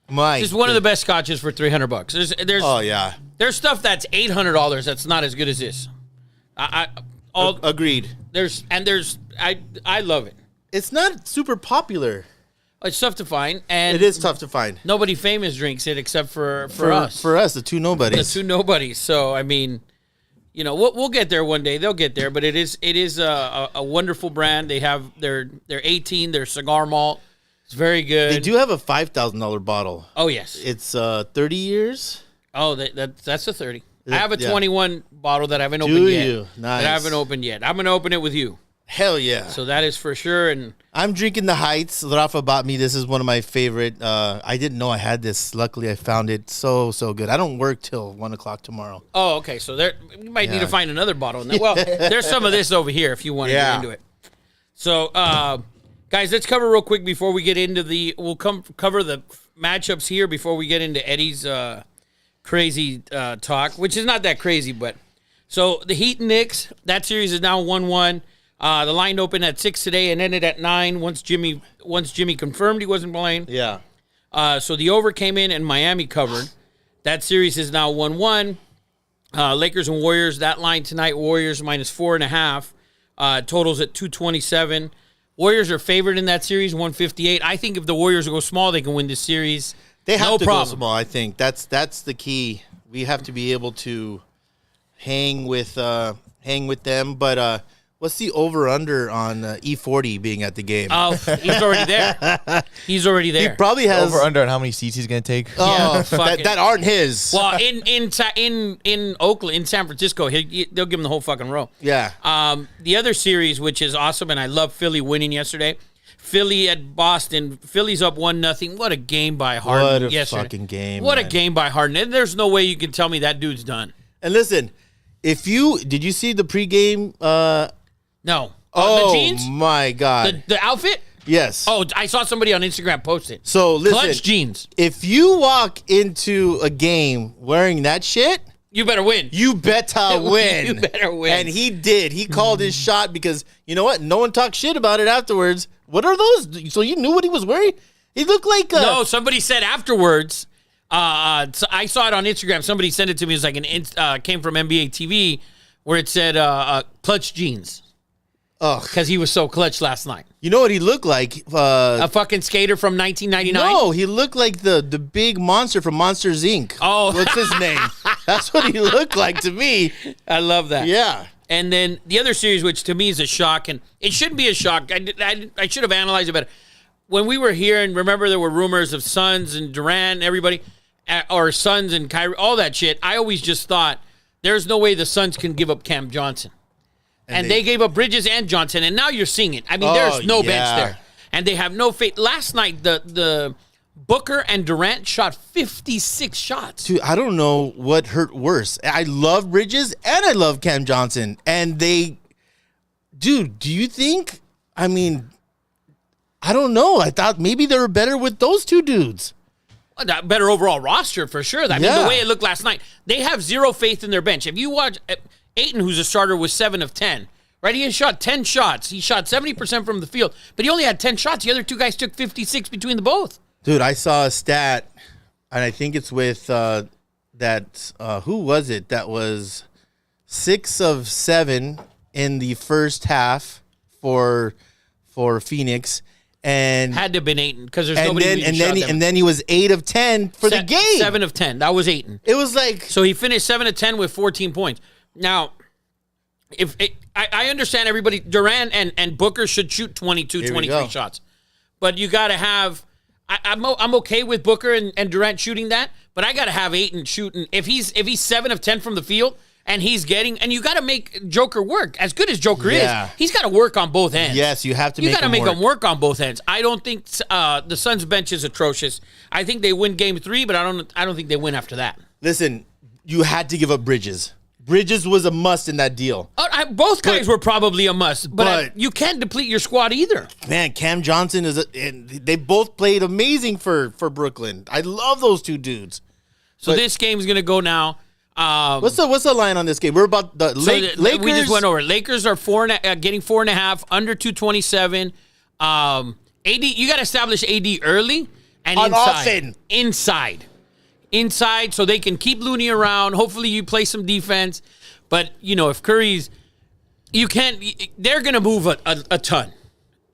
It's one of the best scotches for $300. There's oh yeah. There's stuff that's $800 that's not as good as this. Agreed. I love it. It's not super popular. It's tough to find, and it is tough to find. Nobody famous drinks it except for us. For us, the two nobodies. The two nobodies. So I mean, you know, we'll get there one day. They'll get there, but it is a wonderful brand. They have their 18, their cigar malt. It's very good. They do have a $5,000 bottle. Oh yes, it's 30 years. Oh, that's a 30. I have a 21 bottle that I haven't opened yet. Do you? Nice. That I haven't opened yet. I'm gonna open it with you. Hell yeah. So that is for sure. And I'm drinking the Heights. Rafa bought me. This is one of my favorite. I didn't know I had this. Luckily, I found it. So good. I don't work till 1 o'clock tomorrow. Oh, okay. So we might need to find another bottle. Well, there's some of this over here if you want to get into it. So, guys, let's cover real quick before we get into we'll cover the matchups here before we get into Eddie's crazy talk, which is not that crazy, but so the Heat and Knicks, that series is now 1-1. The line opened at 6 today and ended at 9 once Jimmy confirmed he wasn't playing. Yeah. So the over came in and Miami covered. That series is now 1-1. Lakers and Warriors, that line tonight, Warriors minus 4.5. Totals at 227. Warriors are favored in that series, 158. I think if the Warriors go small, they can win this series. They have to go small, I think. That's the key. We have to be able to hang with them. But what's the over-under on E40 being at the game? Oh, he's already there. He's already there. He probably has over-under on how many seats he's going to take. Oh, that aren't his. Well, in Oakland, in San Francisco, they'll give him the whole fucking row. Yeah. The other series, which is awesome, and I love Philly winning yesterday. Philly at Boston. Philly's up 1-0. What a game by Harden yesterday. What a fucking game. What a game by Harden. And there's no way you can tell me that dude's done. And listen, did you see the pregame? No. Oh, the jeans? My God. The outfit? Yes. Oh, I saw somebody on Instagram post it. So, listen. Clutch jeans. If you walk into a game wearing that shit, you better win. You better win. You better win. And he did. He called his shot because, you know what? No one talked shit about it afterwards. What are those? So you knew what he was wearing? He looked like No, somebody said afterwards. So I saw it on Instagram. Somebody sent it to me. It was like came from NBA TV where it said clutch jeans. Ugh. Because he was so clutch last night. You know what he looked like? A fucking skater from 1999? No, he looked like the big monster from Monsters, Inc. Oh. What's his name? That's what he looked like to me. I love that. Yeah. And then the other series, which to me is a shock, and it shouldn't be a shock. I should have analyzed it better. When we were here, and remember there were rumors of Suns and Durant, everybody, or Suns and Kyrie, all that shit, I always just thought, there's no way the Suns can give up Cam Johnson. And they gave up Bridges and Johnson, and now you're seeing it. I mean, there's no bench there. And they have no faith. Last night, the Booker and Durant shot 56 shots. Dude, I don't know what hurt worse. I love Bridges and I love Cam Johnson. And do you think, I don't know. I thought maybe they were better with those two dudes. Better overall roster for sure. I mean, the way it looked last night, they have zero faith in their bench. If you watch Ayton, who's a starter, was 7 of 10. Right, he had shot 10 shots. He shot 70% from the field, but he only had 10 shots. The other two guys took 56 between the both. Dude, I saw a stat, and I think it's with who was it? That was 6 of 7 in the first half for Phoenix, and had to have been Ayton because there's nobody. And then he was 8 of 10 for the game. 7 of 10. That was Ayton. It was like so he finished 7 of 10 with 14 points. Now, I understand everybody, Durant and Booker should shoot 22, 23 shots. But you got to have, I'm okay with Booker and Durant shooting that, but I got to have Ayton shooting. If he's 7 of 10 from the field, and he's getting, and you got to make Joker work. As good as Joker is, he's got to work on both ends. Yes, you have to. You got to make him work on both ends. I don't think the Suns bench is atrocious. I think they win Game 3, but I don't think they win after that. Listen, you had to give up Bridges. Bridges was a must in that deal. Both guys were probably a must, but you can't deplete your squad either. Man, Cam Johnson they both played amazing for Brooklyn. I love those two dudes. So this game's gonna go now. What's the line on this game? We're about the Lakers. We just went over. Lakers are getting 4.5 under 227. AD, you got to establish AD early and inside, so they can keep Looney around. Hopefully, you play some defense. But if Curry's, they're gonna move a ton.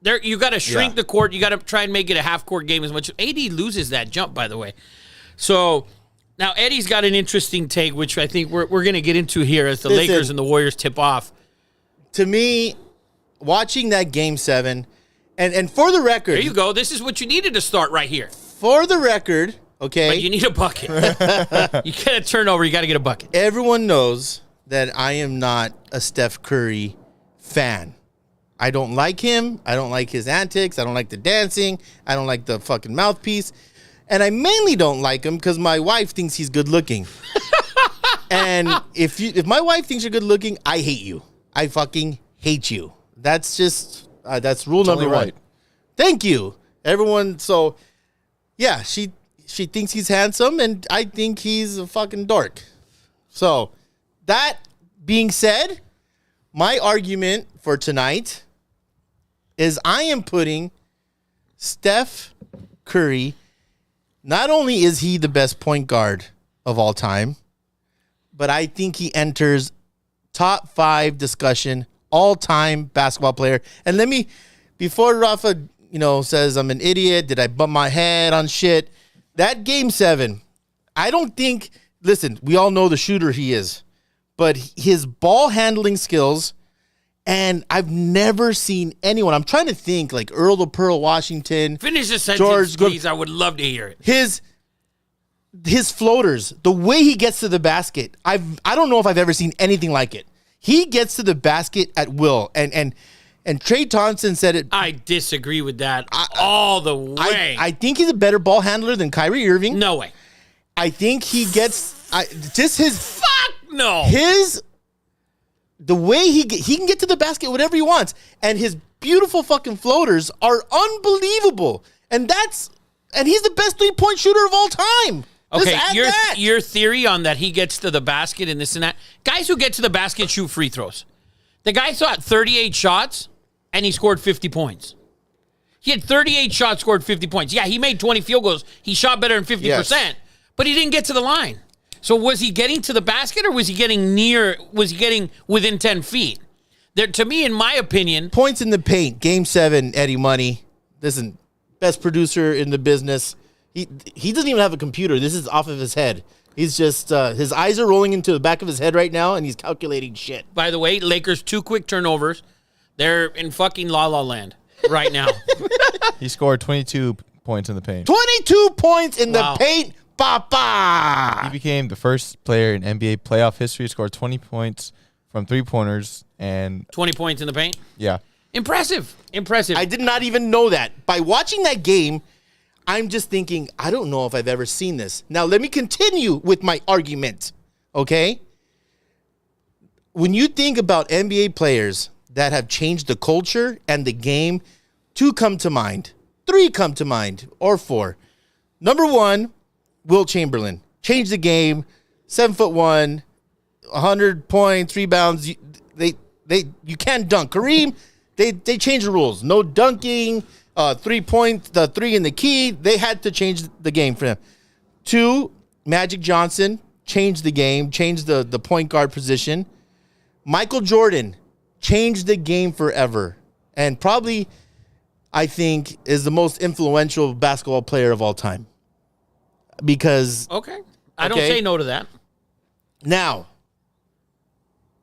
You got to shrink the court. You got to try and make it a half court game as much. AD loses that jump, by the way. So. Now, Eddie's got an interesting take, which I think we're going to get into here as the Lakers and the Warriors tip off. To me, watching that Game 7, and for the record... There you go. This is what you needed to start right here. For the record, okay... But you need a bucket. You get a turnover, you got to get a bucket. Everyone knows that I am not a Steph Curry fan. I don't like him. I don't like his antics. I don't like the dancing. I don't like the fucking mouthpiece. And I mainly don't like him because my wife thinks he's good looking. And if my wife thinks you're good looking, I hate you. I fucking hate you. That's just that's rule number one. Thank you, everyone. So yeah, she thinks he's handsome, and I think he's a fucking dork. So that being said, my argument for tonight is I am putting Steph Curry. Not only is he the best point guard of all time, but I think he enters top 5 discussion all-time basketball player. And before Rafa, says I'm an idiot, did I bump my head on shit? That Game 7, I don't think, listen, we all know the shooter he is, but his ball handling skills, and I've never seen anyone. I'm trying to think, like Earl the Pearl Washington. Finish the sentence, please. I would love to hear it. His floaters, the way he gets to the basket, I don't know if I've ever seen anything like it. He gets to the basket at will, and Trey Thompson said it. I disagree with that all the way. I think he's a better ball handler than Kyrie Irving. No way. I think he gets just his. Fuck no. The way he can get to the basket whatever he wants, and his beautiful fucking floaters are unbelievable. And he's the best 3-point shooter of all time. Okay, your theory on that he gets to the basket and this and that. Guys who get to the basket shoot free throws. The guy shot 38 shots and he scored 50 points. He had 38 shots, scored 50 points. Yeah, he made 20 field goals. He shot better than 50%, but he didn't get to the line. So was he getting to the basket or was he getting within 10 feet? To me, in my opinion. Points in the paint, Game 7, Eddie Money. Listen, best producer in the business. He doesn't even have a computer. This is off of his head. He's just, his eyes are rolling into the back of his head right now, and he's calculating shit. By the way, Lakers 2 quick turnovers. They're in fucking La La Land right now. He scored 22 points in the paint. 22 points in the paint. Papa! He became the first player in NBA playoff history to score 20 points from 3-pointers and 20 points in the paint? Yeah. Impressive. I did not even know that. By watching that game, I'm just thinking, I don't know if I've ever seen this. Now, let me continue with my argument, okay? When you think about NBA players that have changed the culture and the game, 2 come to mind, 3 come to mind, or 4. Number 1, Wilt Chamberlain. Changed the game, 7'1", 100 points, rebounds. You can't dunk. Kareem, they changed the rules. No dunking, 3 points, the 3 in the key. They had to change the game for him. 2, Magic Johnson changed the game, changed the point guard position. Michael Jordan changed the game forever, and probably, I think, is the most influential basketball player of all time. Because I don't say no to that. Now,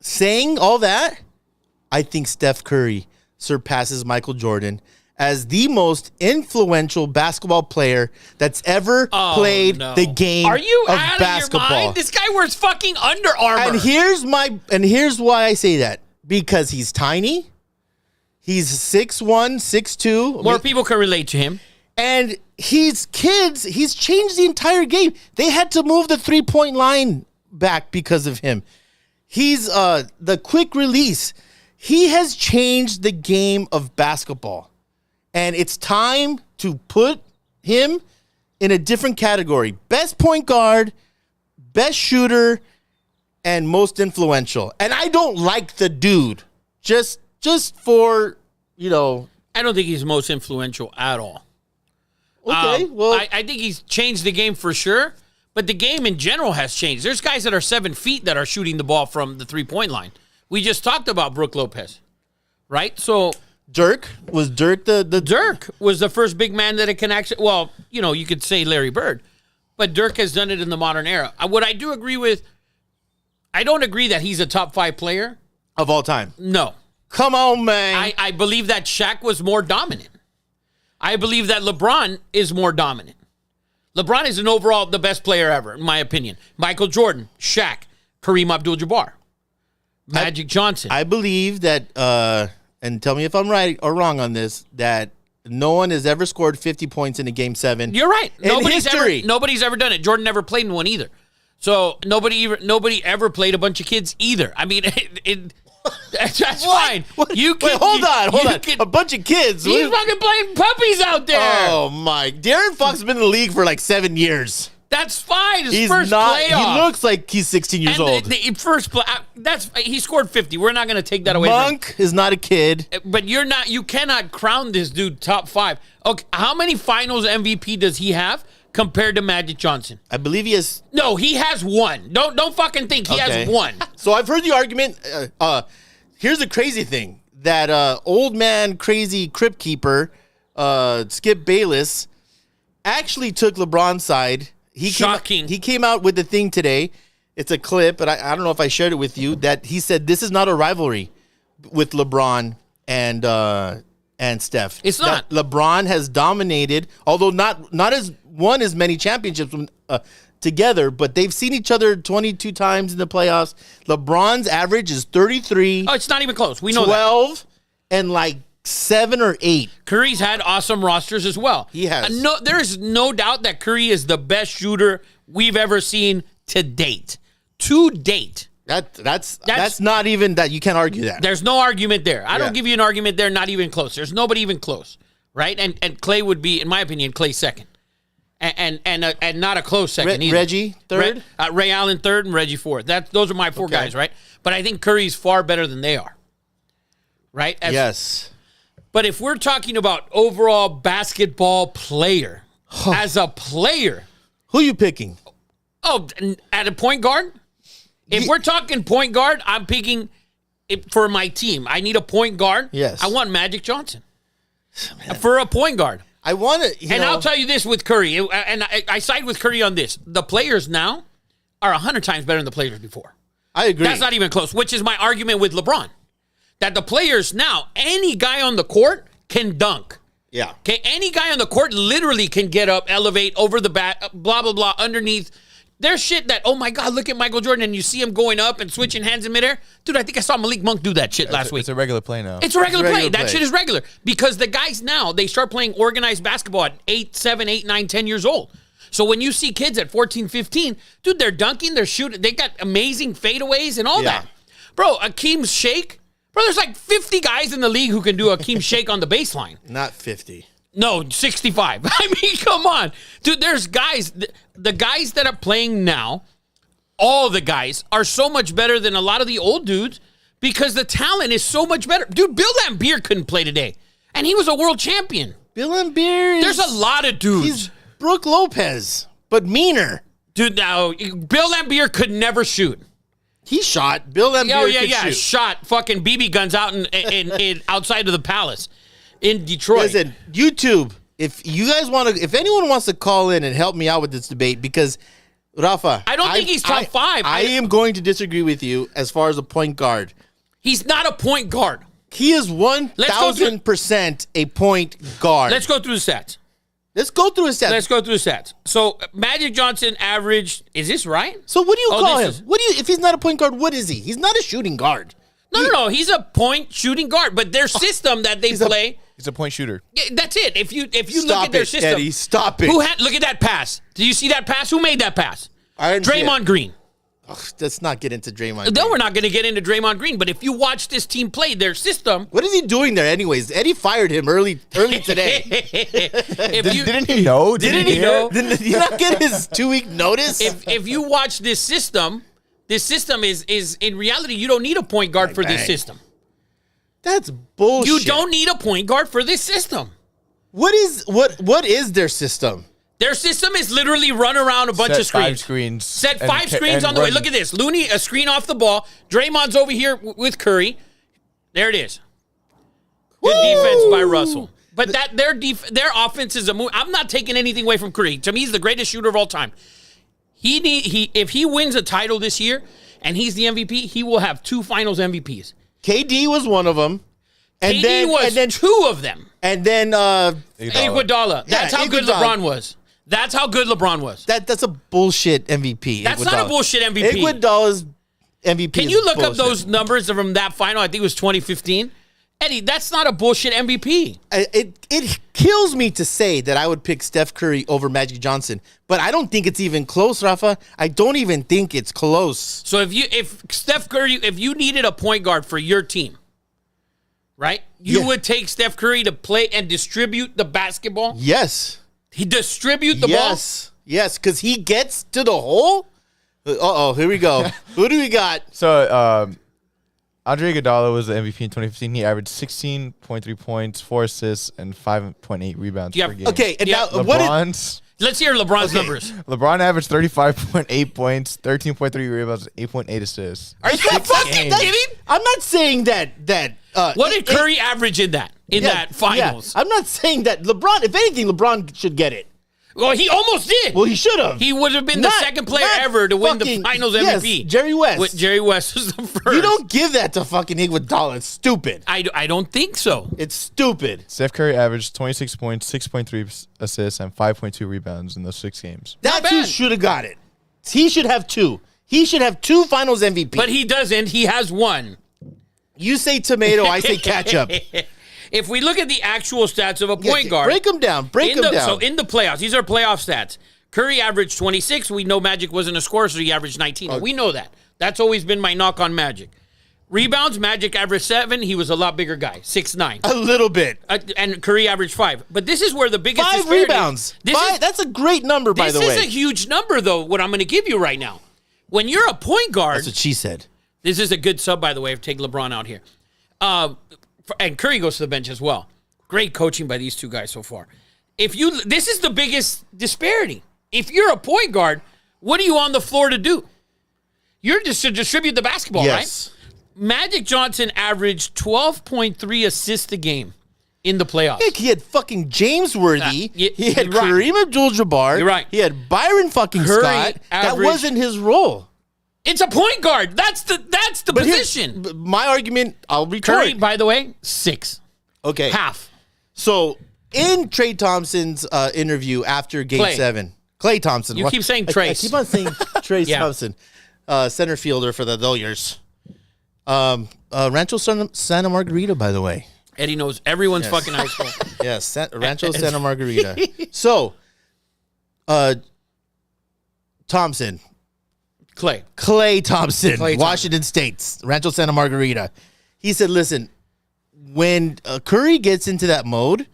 saying all that, I think Steph Curry surpasses Michael Jordan as the most influential basketball player that's ever played the game Are you of out basketball. of your mind? This guy wears fucking Under Armour. And here's why I say that. Because he's tiny. He's 6'1", 6'2". More people can relate to him. And he's changed the entire game. They had to move the 3-point line back because of him. He's the quick release. He has changed the game of basketball. And it's time to put him in a different category. Best point guard, best shooter, and most influential. And I don't like the dude. Just for, I don't think he's most influential at all. Okay, I think he's changed the game for sure, but the game in general has changed. There's guys that are 7 feet that are shooting the ball from the 3-point line. We just talked about Brook Lopez, right? So Dirk was Dirk was the first big man that it can actually. Well, you could say Larry Bird, but Dirk has done it in the modern era. What I do agree with, I don't agree that he's a top 5 player of all time. No, come on, man. I believe that Shaq was more dominant. I believe that LeBron is more dominant. LeBron is overall the best player ever, in my opinion. Michael Jordan, Shaq, Kareem Abdul-Jabbar, Magic Johnson. I believe that, and tell me if I'm right or wrong on this, that no one has ever scored 50 points in a Game 7. You're right. Nobody's ever done it. Jordan never played in one either. So nobody ever played a bunch of kids either. I mean, that's fine. You can, Wait, hold on. A bunch of kids. He's fucking playing puppies out there. Oh, my. Darren Fox has been in the league for like 7 years. That's fine. He's first not. playoff. He looks like he's 16 years old. The first play. He scored 50. We're not going to take that away. Monk is not a kid. But you cannot crown this dude top 5. Okay, how many finals MVP does he have compared to Magic Johnson? I believe he has. No, he has 1. Don't fucking think he has 1. So I've heard the argument. Here's the crazy thing: that old man, crazy crypt keeper, Skip Bayless, actually took LeBron's side. Shocking. He came out with the thing today. It's a clip, but I don't know if I shared it with you. That he said this is not a rivalry with LeBron and Steph. It's not. That LeBron has dominated, although not as won as many championships together, but they've seen each other 22 times in the playoffs. LeBron's average is 33. Oh, it's not even close. We know 12 that. And like 7 or 8. Curry's had awesome rosters as well. He has. There is no doubt that Curry is the best shooter we've ever seen to date. To date. That's not even that. You can't argue that. There's no argument there. I don't give you an argument there. Not even close. There's nobody even close, right? And Clay would be, in my opinion, Clay second, and not a close second either. Reggie third, Ray Allen third, and Reggie fourth. Those are my 4 guys, right? But I think Curry's far better than they are, right? Yes. But if we're talking about overall basketball player, as a player, who are you picking? Oh, at a point guard. If we're talking point guard, I'm picking it for my team. I need a point guard. Yes. I want Magic Johnson for a point guard. I want to, I'll tell you this with Curry, and I side with Curry on this. The players now are 100 times better than the players before. I agree. That's not even close, which is my argument with LeBron. That the players now, any guy on the court can dunk. Yeah. Okay, any guy on the court literally can get up, elevate, over the bat, blah, blah, blah, underneath. There's shit that, oh my God, look at Michael Jordan, and you see him going up and switching hands in midair. Dude, I think I saw Malik Monk do that shit last week. It's a regular play now. It's a regular play. That shit is regular. Because the guys now, they start playing organized basketball at 8, 7, 8, 9, 10 years old. So when you see kids at 14, 15, dude, they're dunking, they're shooting, they got amazing fadeaways and all that. Bro, Akeem's shake. Bro, there's like 50 guys in the league who can do Akeem's shake on the baseline. Not 50. No, 65. I mean, come on. Dude, there's guys, the guys that are playing now, all the guys are so much better than a lot of the old dudes because the talent is so much better. Dude, Bill Laimbeer couldn't play today, and he was a world champion. Bill Laimbeer There's a lot of dudes. He's Brook Lopez, but meaner. Dude, now, Bill Laimbeer could never shoot. He shot. Bill Laimbeer could shoot. Shot fucking BB guns out in outside of the palace in Detroit. Listen, YouTube, if you guys want to, if anyone wants to call in and help me out with this debate, because Rafa, I don't think he's top 5. I am going to disagree with you as far as a point guard. He's not a point guard. He is 1,000% a point guard. Let's go through the stats. Let's go through his stats. So Magic Johnson averaged. Is this right? So what do you call him? is- If he's not a point guard, what is he? He's not a shooting guard. No. He's a point shooting guard. But their system that they play, He's a point shooter. that's it. If you look Stop at their it, system, Eddie. Stop it. look at that pass? Do you see that pass? Who made that pass? I didn't see it. Draymond Green. Ugh, let's not get into Draymond. No, we're not going to get into Draymond Green. But if you watch this team play, their system. What is he doing there, anyways? Eddie fired him early today. Didn't he know? Didn't he know? Did he not get his 2-week notice? If you watch this system is in reality you don't need a point guard for this bang. system. That's bullshit. You don't need a point guard for this system. What is their system? Their system is literally run around a bunch of screens. 5 screens. Set and 5 screens on the way. run. Look at this. Looney, a screen off the ball. Draymond's over here with Curry. There it is. Good defense by Russell. But their offense is a move. I'm not taking anything away from Curry. To me, he's the greatest shooter of all time. If he wins a title this year and he's the MVP, he will have 2 Finals MVPs. KD was one of them. And KD was 2 of them. And then Iguodala. That's how good Iguodala. LeBron was. That's how good LeBron was. that's a bullshit MVP. That's not a bullshit MVP. Iguodala's MVP. Can you look up those numbers from that final? I think it was 2015. Eddie, that's not a bullshit MVP. It kills me to say that I would pick Steph Curry over Magic Johnson, but I don't think it's even close, Rafa. I don't even think it's close. So if Steph Curry, if you needed a point guard for your team, right? You would take Steph Curry to play and distribute the basketball? Yes. He distribute the ball? Yes, because he gets to the hole. Here we go. Who do we got? So, Andre Iguodala was the MVP in 2015. He averaged 16.3 points, 4 assists, and 5.8 rebounds per game. Okay, and now LeBron's Let's hear LeBron's numbers. LeBron averaged 35.8 points, 13.3 rebounds, 8.8 assists. Are you fucking kidding? I'm not saying that. What did Curry average in that finals? Yeah. I'm not saying that LeBron. If anything, LeBron should get it. Well, he almost did. Well, he should have. He would have been the second player ever to win the Finals MVP. Yes, Jerry West. Jerry West was the first. You don't give that to fucking Iguodala. It's stupid. I don't think so. It's stupid. Steph Curry averaged 26 points, 6.3 assists, and 5.2 rebounds in those 6 games. That's who should have got it. He should have 2. He should have 2 Finals MVP. But he doesn't. He has 1. You say tomato, I say ketchup. If we look at the actual stats of a point guard. Break them down. So in the playoffs, these are playoff stats. Curry averaged 26. We know Magic wasn't a scorer, so he averaged 19. We know that. That's always been my knock on Magic. Rebounds, Magic averaged 7. He was a lot bigger guy, 6'9". A little bit. And Curry averaged 5. But this is where the biggest 5 disparity. rebounds. That's a great number, by the way. This is a huge number, though, what I'm going to give you right now. When you're a point guard. That's what she said. This is a good sub, by the way, if take LeBron out here. And Curry goes to the bench as well. Great coaching by these 2 guys so far. This is the biggest disparity. If you're a point guard, what are you on the floor to do? You're just to distribute the basketball, right? Magic Johnson averaged 12.3 assists a game in the playoffs. Heck, he had fucking James Worthy. He had right. Kareem Abdul-Jabbar. You're right. He had Byron fucking Curry Scott. That averaged- wasn't his role. It's a point guard. That's the position. My argument, I'll retort. Curry, by the way, 6. Okay. Half. So, in Trey Thompson's interview after Game 7, Klay Thompson. You keep saying Trace. I keep on saying Trey Yeah. Thompson, center fielder for the Dodgers. Rancho Santa Margarita, by the way. Eddie knows everyone's fucking high school. Yes, Rancho Santa Margarita. So, Thompson. Klay Thompson, Washington State, Rancho Santa Margarita. He said, listen, when Curry gets into that mode,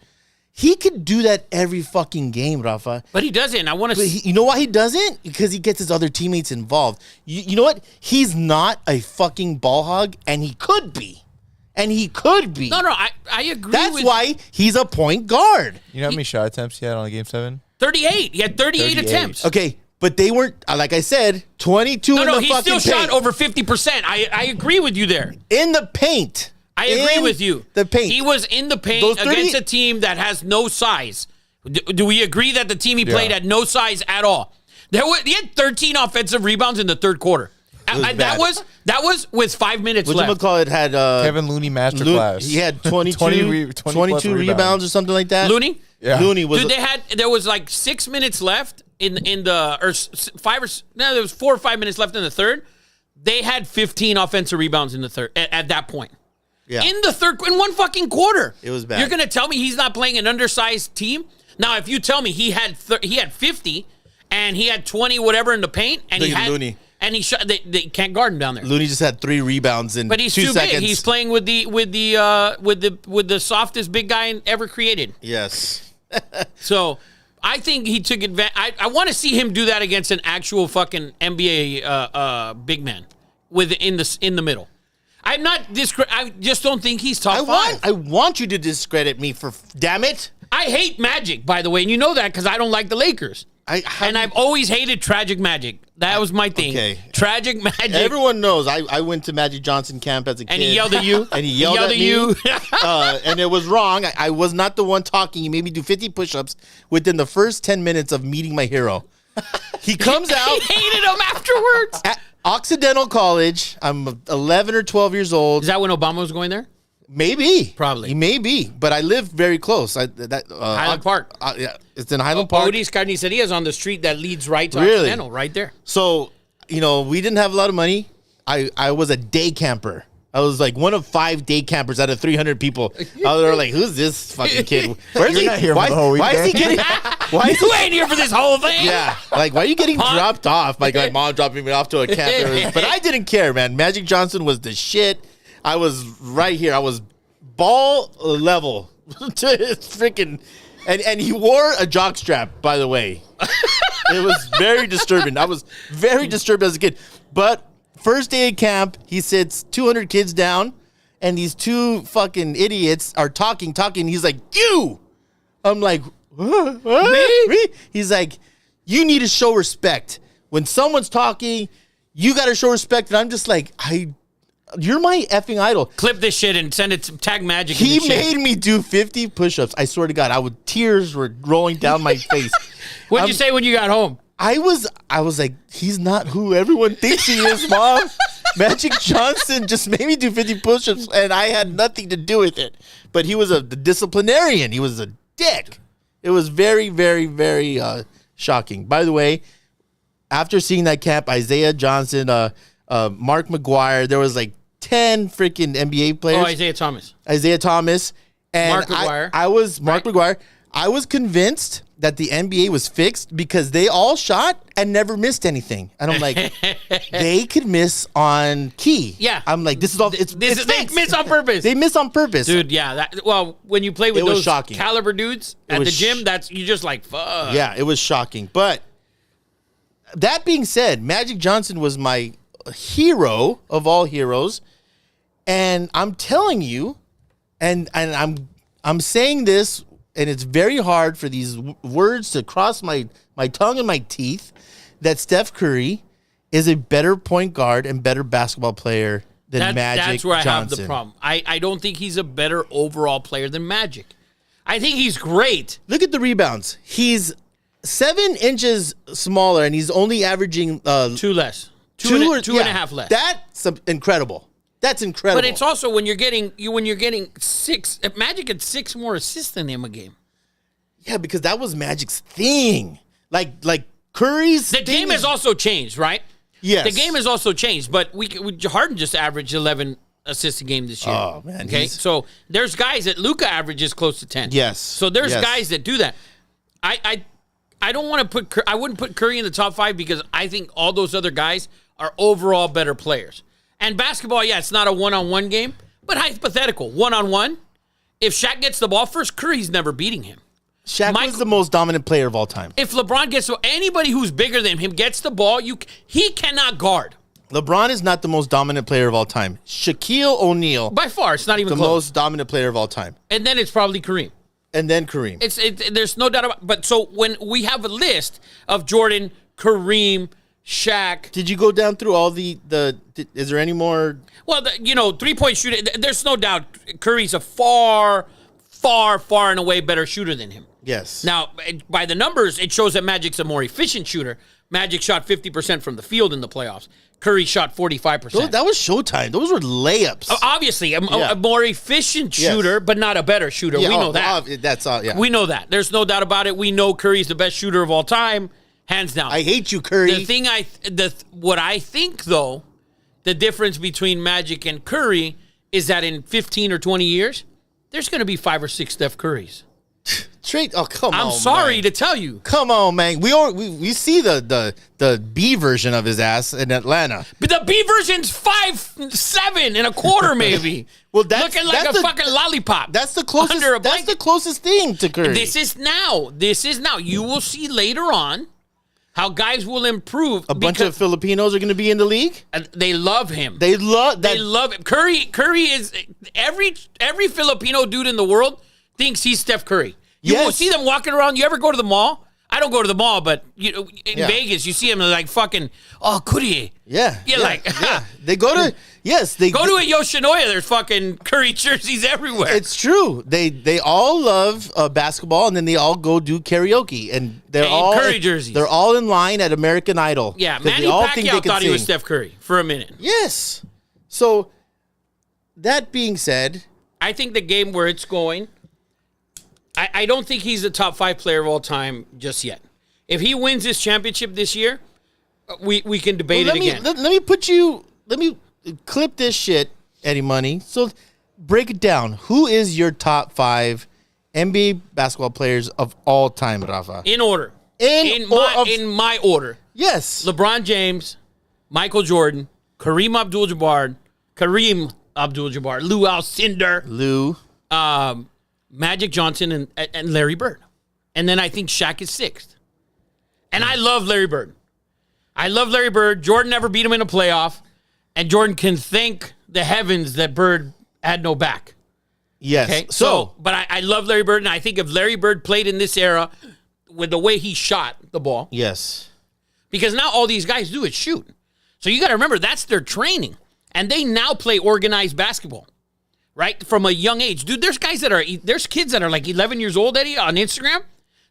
he could do that every fucking game, Rafa. But he doesn't. I want to see. You know why he doesn't? Because he gets his other teammates involved. You know what? He's not a fucking ball hog, and he could be. No, I agree. That's why he's a point guard. You know how many shot attempts he had on Game 7? 38. He had 38 attempts. Okay, but they weren't, like I said, 22 in the fucking paint. He still shot over 50%. I agree with you there. In the paint. I agree with you. The paint. He was in the paint against a team that has no size. Do we agree that the team he played had no size at all? He had 13 offensive rebounds in the third quarter. That was with 5 minutes left. Whatchamacallit had Kevin Looney masterclass. He had 22 rebounds or something like that. Looney? Yeah. Looney was. Dude, there was like 6 minutes left in the or there was 4 or 5 minutes left in the third. They had 15 offensive rebounds in the third at that point. Yeah. In the third, in one fucking quarter. It was bad. You're gonna tell me he's not playing an undersized team? Now, if you tell me he had 50 and he had 20 whatever in the paint, and Look he at had Looney. and he shot, they can't guard him down there. Looney just had 3 rebounds in But he's 2 too seconds. big. He's playing with the softest big guy ever created. Yes. So I think he took advantage. I want to see him do that against an actual fucking NBA big man in the middle. I'm not I just don't think he's top 5. I want you to discredit me for. Damn it! I hate Magic, by the way, and you know that because I don't like the Lakers. And I've always hated Tragic Magic. That was my thing. Okay. Tragic Magic. Everyone knows I went to Magic Johnson camp as a kid. And he yelled at you. And he yelled at you. And it was wrong. I was not the one talking. He made me do 50 push-ups within the first 10 minutes of meeting my hero. He comes out. He hated him afterwards. At Occidental College. I'm 11 or 12 years old. Is that when Obama was going there? Maybe. Probably. He may be. But I live very close. Highland Park. Yeah, it's in Highland Park. Odie's Carniceria is on the street that leads right to Occidental, right there. So, we didn't have a lot of money. I was a day camper. I was like one of 5 day campers out of 300 people. They were like, "Who's this fucking kid? Where's he? Why is he getting? You ain't here for this whole thing." Yeah, like why are you getting dropped off? Like my mom dropping me off to a camp, but I didn't care, man. Magic Johnson was the shit. I was right here. I was ball level to his freaking, and he wore a jock strap. By the way, it was very disturbing. I was very disturbed as a kid, but. First day of camp, he sits 200 kids down, and these 2 fucking idiots are talking. He's like, "You!" I'm like, "What? Me?" He's like, "You need to show respect. When someone's talking, you got to show respect." And I'm just like, you're my effing idol. Clip this shit and send it to Tag Magic. He made me do 50 push-ups. I swear to God, tears were rolling down my face. What'd you say when you got home? I was like, he's not who everyone thinks he is, Mom. Magic Johnson just made me do 50 push-ups, and I had nothing to do with it. But he was the disciplinarian. He was a dick. It was very, very, very shocking. By the way, after seeing that camp, Isaiah Johnson, Mark McGuire, there was like 10 freaking NBA players. Oh, Isaiah Thomas. And Mark McGuire. I was Mark McGuire. I was convinced that the NBA was fixed because they all shot and never missed anything. And I'm like, they could miss on key. Yeah. I'm like, this is all. It's they miss on purpose. They miss on purpose, dude. Yeah. When you play with those shocking. caliber dudes at the gym, you just like fuck. Yeah, it was shocking. But that being said, Magic Johnson was my hero of all heroes, and I'm telling you, and I'm saying this. And it's very hard for these words to cross my tongue and my teeth that Steph Curry is a better point guard and better basketball player than Magic Johnson. That's where I have the problem. I don't think he's a better overall player than Magic. I think he's great. Look at the rebounds. He's 7 inches smaller, and he's only averaging 2 less. Two and a half less. That's incredible. That's incredible. But it's also when you're getting 6. Magic had 6 more assists than him a game. Yeah, because that was Magic's thing. Like Curry's. The game has also changed, right? Yes. The game has also changed, but Harden just averaged 11 assists a game this year. Oh man. Okay, so there's guys that Luka averages close to 10. Yes. So there's guys that do that. I don't want to I wouldn't put Curry in the top 5 because I think all those other guys are overall better players. And basketball, yeah, it's not a one-on-one game, but hypothetical. One-on-one, if Shaq gets the ball first, Curry's never beating him. Shaq was the most dominant player of all time. If LeBron anybody who's bigger than him gets the ball, he cannot guard. LeBron is not the most dominant player of all time. Shaquille O'Neal. By far, it's not even the close. Most dominant player of all time. And then it's probably Kareem. And then Kareem. There's no doubt about it. But so when we have a list of Jordan, Kareem, Shaq. Did you go down through all is there any more? Well, 3-point shooting, there's no doubt Curry's a far, far, far and away better shooter than him. Yes. Now, by the numbers, it shows that Magic's a more efficient shooter. Magic shot 50% from the field in the playoffs. Curry shot 45%. That was showtime. Those were layups. Obviously, a more efficient shooter, but not a better shooter. Yeah, we know that. That's all. Yeah. We know that. There's no doubt about it. We know Curry's the best shooter of all time, hands down. I hate you, Curry. What I think though, the difference between Magic and Curry is that in 15 or 20 years, there's going to be 5 or 6 Steph Currys. Straight. Oh, come on. I'm sorry man. to tell you. Come on, man. We see the B version of his ass in Atlanta. But the B version's 5'7" and a quarter, maybe. Well, that's looking like a fucking lollipop. That's the closest. Under a That's blanket. the closest thing to Curry. This is now. You will see later on how guys will improve. A bunch of Filipinos are going to be in the league. They love him. They love that. They love him. Curry is every Filipino dude in the world thinks he's Steph Curry. You will see them walking around. You ever go to the mall? I don't go to the mall, but in Vegas, you see them like fucking, Curry. Yeah. Yeah. They go to, they go to a Yoshinoya. There's fucking Curry jerseys everywhere. It's true. They all love basketball, and then they all go do karaoke, and they're all Curry jerseys. They're all in line at American Idol. Yeah, 'cause Manny they all think Pacquiao they thought he was sing. Steph Curry for a minute. Yes. So, that being said, I think the game where it's going, I don't think he's the top 5 player of all time just yet. If he wins this championship this year, we can debate it again. Let me clip this shit, Eddie Money. So, break it down. Who is your top 5 NBA basketball players of all time, Rafa? In order. In my order. Yes. LeBron James, Michael Jordan, Kareem Abdul-Jabbar, Lou Alcindor, Magic Johnson, and Larry Bird. And then I think Shaq is 6th. And I love Larry Bird. Jordan never beat him in a playoff. And Jordan can thank the heavens that Bird had no back. Yes. Okay. But I love Larry Bird. And I think if Larry Bird played in this era with the way he shot the ball. Yes. Because now all these guys do is shoot. So you got to remember, that's their training. And they now play organized basketball. Right? From a young age. Dude, there's kids that are like 11 years old, Eddie, on Instagram.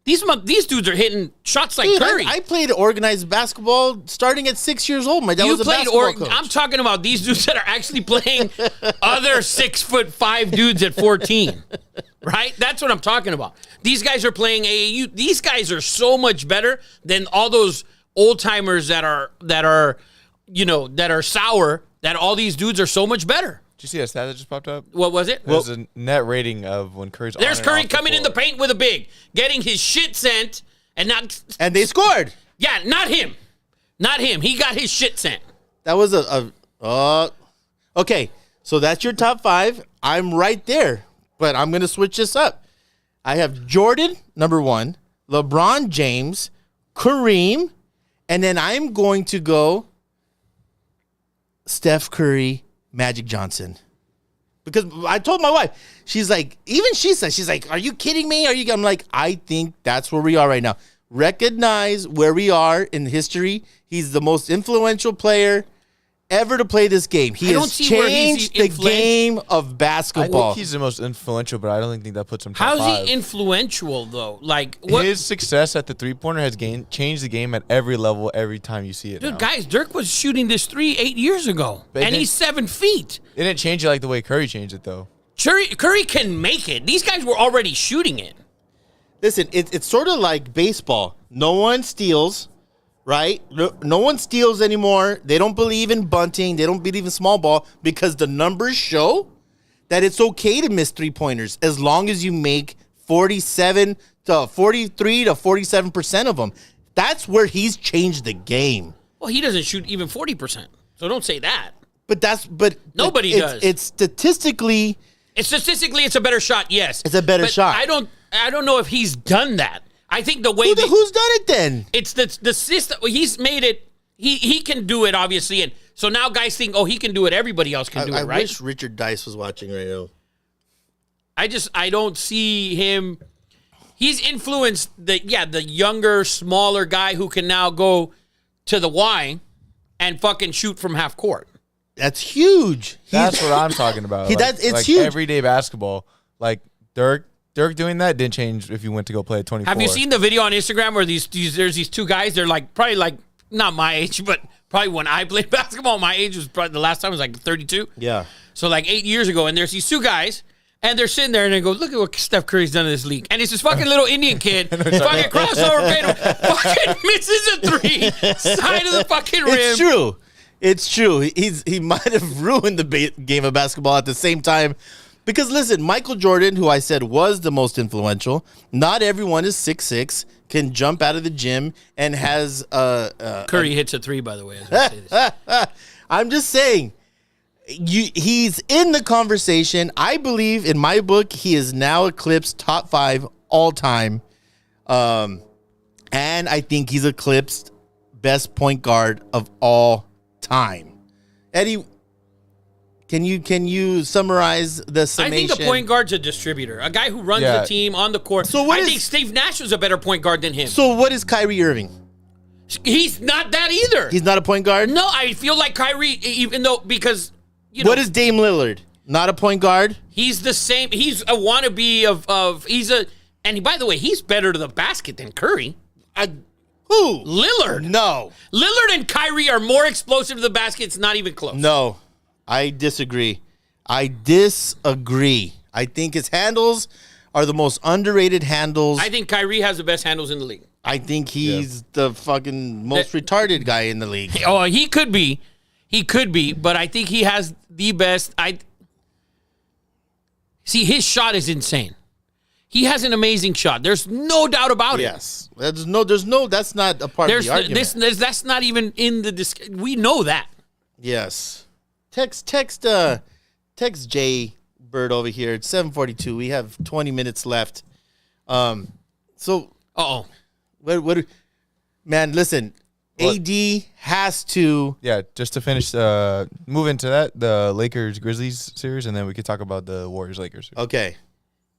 These dudes are hitting shots like Curry. I played organized basketball starting at 6 years old. My dad was a basketball coach. I'm talking about these dudes that are actually playing other 6'5" dudes at 14. Right? That's what I'm talking about. These guys are playing AAU. These guys are so much better than all those old timers that are sour. That all these dudes are so much better. Did you see a stat that just popped up? What was it? There's a net rating of when Curry's on There's and Curry off the coming in the floor. paint with a big, getting his shit sent, and they scored. Yeah, not him. Not him. He got his shit sent. That was okay. So that's your top 5. I'm right there, but I'm going to switch this up. I have Jordan, number 1, LeBron James, Kareem, and then I'm going to go Steph Curry, Magic Johnson. Because I told my wife, she's like, are you kidding me? I'm like, I think that's where we are right now. Recognize where we are in history. He's the most influential player ever to play this game. He has changed the game of I basketball. think he's the most influential, but I don't think that puts him top How's 5. he influential, though? Like, what? His success at the three-pointer has changed the game at every level every time you see it. Dude, now. guys, Dirk was shooting this 3 8 years ago, and he's 7 feet. It didn't change it like the way Curry changed it, though. Curry can make it. These guys were already shooting it. Listen, it's sort of like baseball. No one steals, right? No one steals anymore. They don't believe in bunting. They don't believe in small ball because the numbers show that it's okay to miss 3-pointers as long as you make 43 to 47% of them. That's where he's changed the game. Well, he doesn't shoot even 40%, so don't say that. But Nobody does. It's statistically. It's a better shot. Yes, It's a better shot. I don't know if he's done that. I think the way Who's done it then? it's the system. He's made it. He can do it, obviously, and so now guys think, he can do it. Everybody else can do it, right? I wish Richard Dice was watching right now. I don't see him. He's influenced the younger, smaller guy who can now go to the Y and fucking shoot from half court. That's huge. That's what I'm talking about. It's like huge. Everyday basketball. Like Dirk Dirk doing that didn't change if you went to go play at 24. Have you seen the video on Instagram where there's these two guys? They're like probably like not my age, but probably when I played basketball, my age was probably the last time was like 32. Yeah. So like 8 years ago, and there's these two guys, and they're sitting there, and they go, "Look at what Steph Curry's done in this league." And it's this fucking little Indian kid, fucking crossover, fadeaway, fucking misses a three, side of the fucking rim. It's true. It's true. He might have ruined the game of basketball at the same time. Because listen, Michael Jordan, who I said was the most influential, not everyone is 6'6", can jump out of the gym, and has Curry hits a three, by the way. As I say this. I'm just saying, he's in the conversation. I believe, in my book, he is now eclipsed top 5 all time. And I think he's eclipsed best point guard of all time. Eddie, can you summarize the summation? I think a point guard's a distributor, a guy who runs the team on the court. So I think Steve Nash was a better point guard than him. So what is Kyrie Irving? He's not that either. He's not a point guard? No, I feel like Kyrie, even though, because, you know. What is Dame Lillard? Not a point guard? He's the same. He's a wannabe and by the way, he's better to the basket than Curry. Who? Lillard. No. Lillard and Kyrie are more explosive to the basket. It's not even close. No, I disagree. I think his handles are the most underrated handles. I think Kyrie has the best handles in the league. I think he's the fucking most retarded guy in the league. Oh, he could be. But I think he has the best. See, his shot is insane. He has an amazing shot. There's no doubt about it. Yes. That's not a part of the argument. That's not even in the discussion. We know that. Yes. Text Jay Bird over here. It's 7:42. We have 20 minutes left. What man, listen. What? AD has to. Yeah, just to finish, move into that, the Lakers-Grizzlies series, and then we could talk about the Warriors-Lakers series. Okay.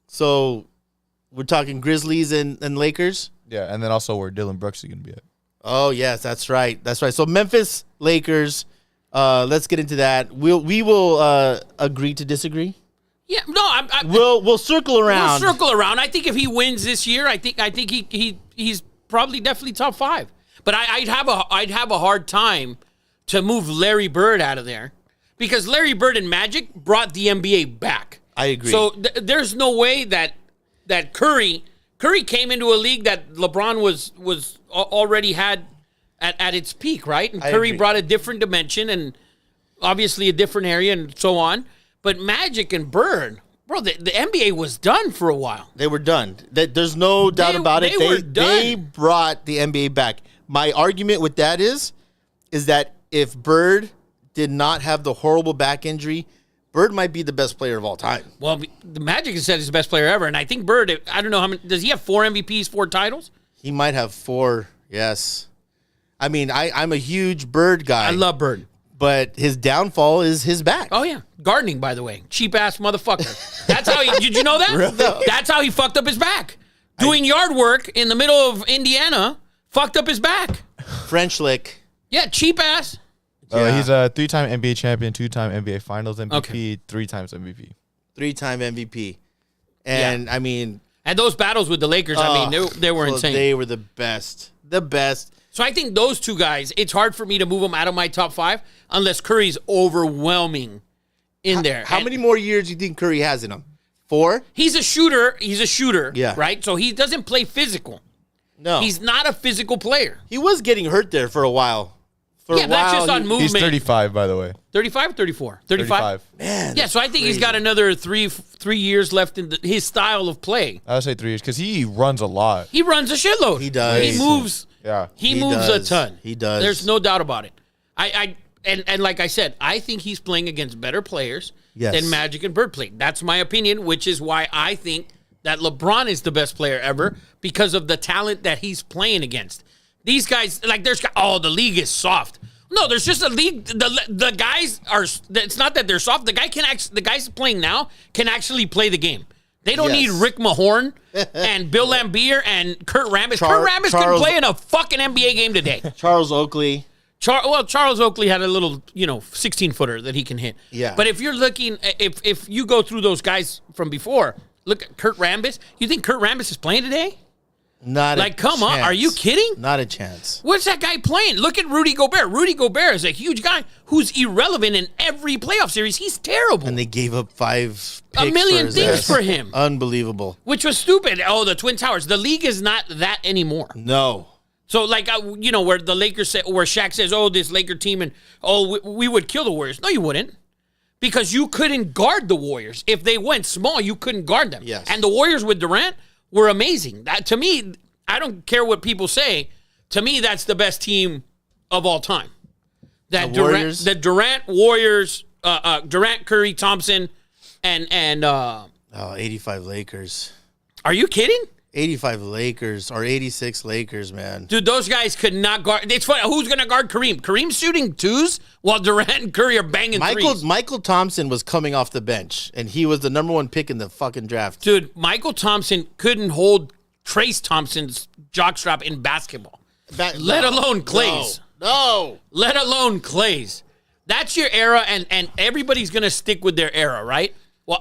So we're talking Grizzlies and Lakers? Yeah, and then also where Dylan Brooks is going to be at. Oh, yes, that's right. So Memphis, Lakers, let's get into that. We will agree to disagree? Yeah, no, we'll circle around. I think if he wins this year, I think he's probably definitely top 5. But I'd have a hard time to move Larry Bird out of there, because Larry Bird and Magic brought the NBA back. I agree. So there's no way that Curry came into a league that LeBron was already had at its peak, right? And Curry brought a different dimension and obviously a different area and so on. But Magic and Bird, bro, the NBA was done for a while. They were done. There's no doubt about it. They brought the NBA back. My argument with that is that if Bird did not have the horrible back injury, Bird might be the best player of all time. Well, the Magic has said he's the best player ever, and I think Bird, I don't know how many, does he have 4 MVPs, 4 titles? He might have 4, yes. I mean, I'm a huge Bird guy. I love Bird. But his downfall is his back. Oh, yeah. Gardening, by the way. Cheap-ass motherfucker. That's how did you know that? Really? That's how he fucked up his back. Doing yard work in the middle of Indiana fucked up his back. French lick. Yeah, cheap-ass. He's a 3-time NBA champion, 2-time NBA Finals MVP, 3 times MVP. 3-time MVP. And, I mean... And those battles with the Lakers, they were insane. They were the best. The best. So I think those two guys, it's hard for me to move them out of my top 5 unless Curry's overwhelming in there. How many more years do you think Curry has in him? 4? He's a shooter. Yeah. Right? So he doesn't play physical. No. He's not a physical player. He was getting hurt there for a while. That's just on movement. He's 35, by the way. 35 or 34? 35. Man. Yeah, so I think he's got another three years left in his style of play. I would say 3 years because he runs a lot. He runs a shitload. He does. He moves. Yeah. He moves a ton. He does. There's no doubt about it. And like I said, I think he's playing against better players than Magic and Bird played. That's my opinion, which is why I think that LeBron is the best player ever because of the talent that he's playing against. These guys, like, the league is soft. No, there's just a league. The guys are. It's not that they're soft. The guys playing now can actually play the game. They don't need Rick Mahorn and Bill Laimbeer and Kurt Rambis. Kurt Rambis can play in a fucking NBA game today. Charles Oakley. Charles Oakley had a little, 16-footer that he can hit. Yeah. But if you're looking, if you go through those guys from before, Look at Kurt Rambis. You think Kurt Rambis is playing today? Not Like, a come on. chance. Are you kidding? Not a chance. What's that guy playing? Look at Rudy Gobert. Rudy Gobert is a huge guy who's irrelevant in every playoff series. He's terrible. And they gave up 5 A picks million for his things ass. for him. Unbelievable. Which was stupid. Oh, the Twin Towers. The league is not that anymore. No. So, like, where the Lakers say, where Shaq says, "Oh, this Laker team, and we would kill the Warriors." No, you wouldn't, because you couldn't guard the Warriors. If they went small, you couldn't guard them. Yes. And the Warriors with Durant were amazing. That, to me, I don't care what people say. To me, that's the best team of all time. That Warriors? The Durant Warriors, Durant, Curry, Thompson, and 85 Lakers. are you kidding? 85 Lakers or 86 Lakers, man. Dude, those guys could not guard. It's funny. Who's going to guard Kareem? Kareem's shooting twos while Durant and Curry are banging threes. Michael Thompson was coming off the bench, and he was the number 1 pick in the fucking draft. Dude, Michael Thompson couldn't hold Trace Thompson's jockstrap in basketball. Let alone Clay's. No. Let alone Clay's. That's your era, and everybody's going to stick with their era, right? Well,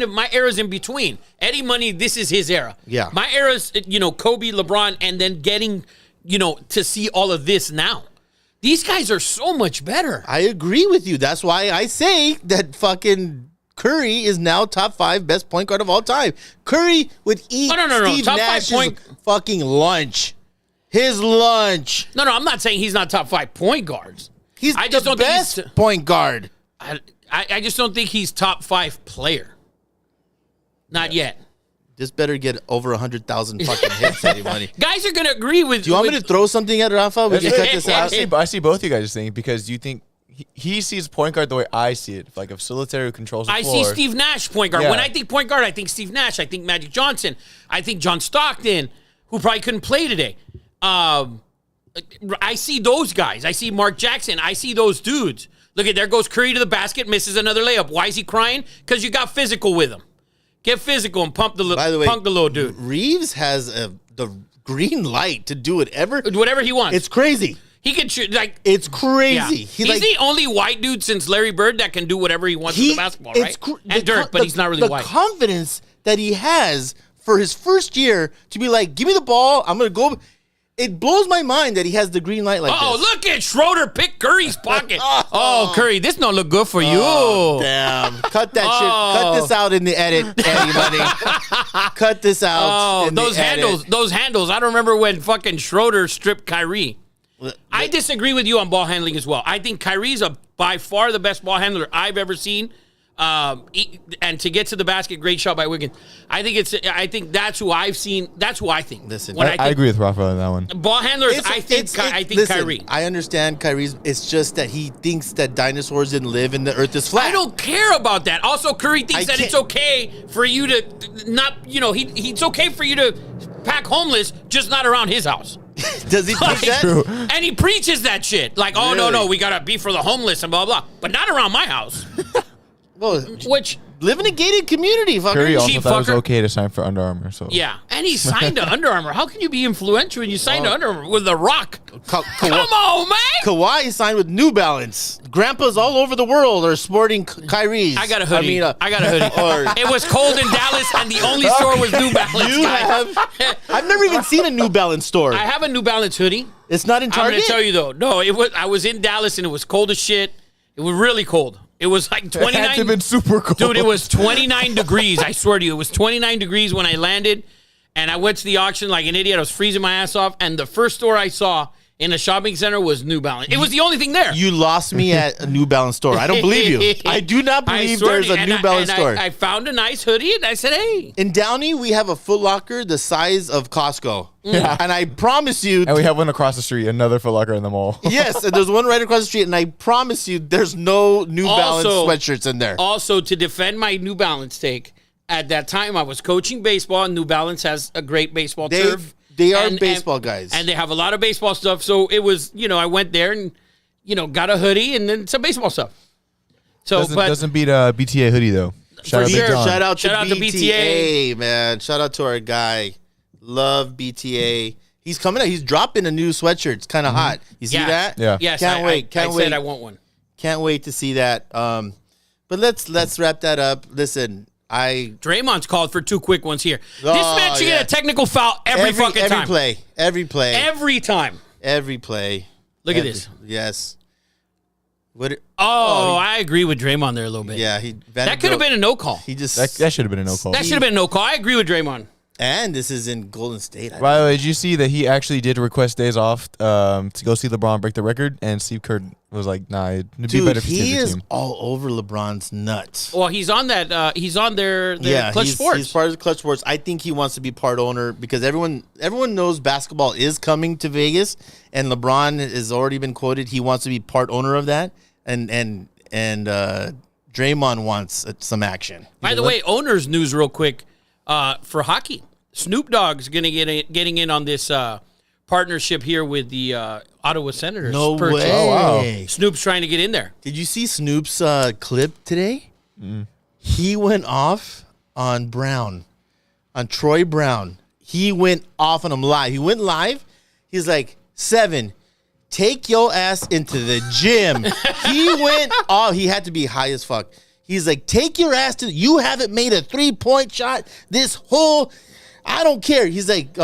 my era's in between. Eddie Money, this is his era. Yeah. My era's, Kobe, LeBron, and then getting, to see all of this now. These guys are so much better. I agree with you. That's why I say that fucking Curry is now top 5 best point guard of all time. Curry would eat No. Steve Top 5 Nash's fucking lunch. His lunch. No, I'm not saying he's not top 5 point guards. He's I just the don't think best he's- point guard. I just don't think he's top 5 player. Not yet. This better get over 100,000 fucking hits, Eddie Money. Guys are going to agree with... Do you want me to throw something at Rafa? We can cut this out. I see both you guys think, because you think he sees point guard the way I see it, like a facilitator who controls the I floor. see Steve Nash point guard. Yeah. When I think point guard, I think Steve Nash. I think Magic Johnson. I think John Stockton, who probably couldn't play today. I see those guys. I see Mark Jackson. I see those dudes. Look at, there goes Curry to the basket, misses another layup. Why is he crying? Because you got physical with him. Get physical and pump the little dude. Reeves has the green light to do whatever Whatever he wants. It's crazy. He can shoot, like... It's crazy. Yeah. He's the only white dude since Larry Bird that can do whatever he wants with the basketball, right? And Dirk, but he's not really white. The confidence that he has for his first year to be like, give me the ball, I'm going to go... It blows my mind that he has the green light like this. Oh, look at Schroeder pick Curry's pocket. Oh, Curry, this don't look good for you. Oh, damn. Cut that shit. Cut this out in the edit, Eddie Money. Cut this out. Oh, in those the handles. edit. Those handles. I don't remember when fucking Schroeder stripped Kyrie. I disagree with you on ball handling as well. I think Kyrie's by far the best ball handler I've ever seen. And to get to the basket, great shot by Wiggins. I think that's who I've seen. That's who I think. Listen, when I agree with Rafa on that one. ball handlers, I think listen, Kyrie. I understand Kyrie's. It's just that he thinks that dinosaurs didn't live and the earth is flat. I don't care about that. Also, Curry thinks that it's can't- okay for you to not, it's okay for you to pack homeless, just not around his house. Does he think that? True. And he preaches that shit. Like, oh, Really? no, we got to be for the homeless and blah, blah, blah. But not around my house. Well, Which, live in a gated community, fucker. Curry also cheap thought it was fucker. okay to sign for Under Armour. So yeah. And he signed to Under Armour. How can you be influential when you signed to Under Armour with The Rock? Come Come on, man. Kawhi signed with New Balance. Grandpas all over the world are sporting Kyrie's. I got a hoodie. or- It was cold in Dallas, and the only store was New Balance. You guys. have. I've never even seen a New Balance store. I have a New Balance hoodie. It's not in I'm going Target. to tell you, though. No, I was in Dallas, and it was cold as shit. It was really cold. It was like it had to 29. have been super cold. Dude, it was 29 degrees. I swear to you, it was 29 degrees when I landed, and I went to the auction like an idiot. I was freezing my ass off, and the first store I saw in a shopping center was New Balance. It was the only thing there. You lost me at a New Balance store. I don't believe you. I do not believe swear there's to you, a New Balance store. I found a nice hoodie, and I said, hey. In Downey, we have a Foot Locker the size of Costco. Yeah. And I promise you. And we have one across the street, another Foot Locker in the mall. Yes, and there's one right across the street, and I promise you there's no New Balance sweatshirts in there. Also, to defend my New Balance take, at that time I was coaching baseball, and New Balance has a great baseball turf. They are baseball guys. And they have a lot of baseball stuff. So it was, I went there and, got a hoodie and then some baseball stuff. So, Doesn't beat a BTA hoodie, though. Shout out sure. Big John. Shout out Shout to out to BTA, man. Shout out to our guy. Love BTA. He's coming out. He's dropping a new sweatshirt. It's kind of hot. You see that? Yeah. Yes, Can't wait. Can't I wait. said I want one. Can't wait to see that. But let's wrap that up. Listen, Draymond's called for 2 quick ones here. This Oh, man should get a technical foul every fucking time. Every play. Every time. Look at this. Yes. I agree with Draymond there a little bit. Yeah, that could have been a no call. He just That should have been a no call. That should have been a no call. I agree with Draymond. And this is in Golden State. By the way, did you see that he actually did request days off to go see LeBron break the record? And Steve Kerr was like, "Nah, it'd be better if he he stayed is the team." all over LeBron's nuts. Well, he's on that. He's on their Clutch Sports. He's part of Clutch Sports. I think he wants to be part owner because everyone knows basketball is coming to Vegas, and LeBron has already been quoted. He wants to be part owner of that, and Draymond wants some action. By the way, owners news real quick for hockey. Snoop Dogg's getting in on this partnership here with the Ottawa Senators. No way. Oh, wow. Snoop's trying to get in there. Did you see Snoop's clip today? He went off on Troy Brown. He went off on him live. He went live. He's like, 7, take your ass into the gym. He went off. He had to be high as fuck. He's like, take your ass to, you haven't made a 3-point shot this whole, I don't care. He's like,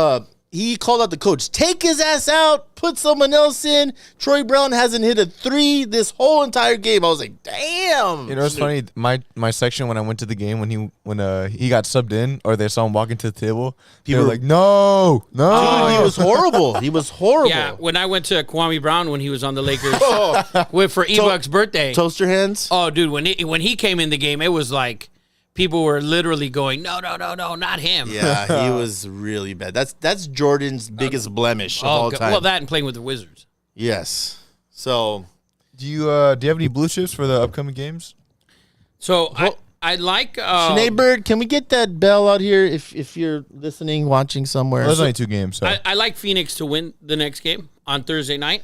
he called out the coach, take his ass out, put someone else in. Troy Brown hasn't hit a 3 this whole entire game. I was like, damn. You know, it's funny. My section when I went to the game when he got subbed in or they saw him walking to the table, people were like, no. Dude, he was horrible. He was horrible. Yeah, when I went to Kwame Brown when he was on the Lakers for E-Buck's birthday. Toaster hands. Oh, dude, when he came in the game, it was like people were literally going, no, not him. Yeah, he was really bad. That's Jordan's biggest blemish of all time. Well, that and playing with the Wizards. Yes. So, Do you have any blue chips for the upcoming games? So I like Sinead Bird, can we get that bell out here if you're listening, watching somewhere? Well, there's only 2 games, so I like Phoenix to win the next game on Thursday night.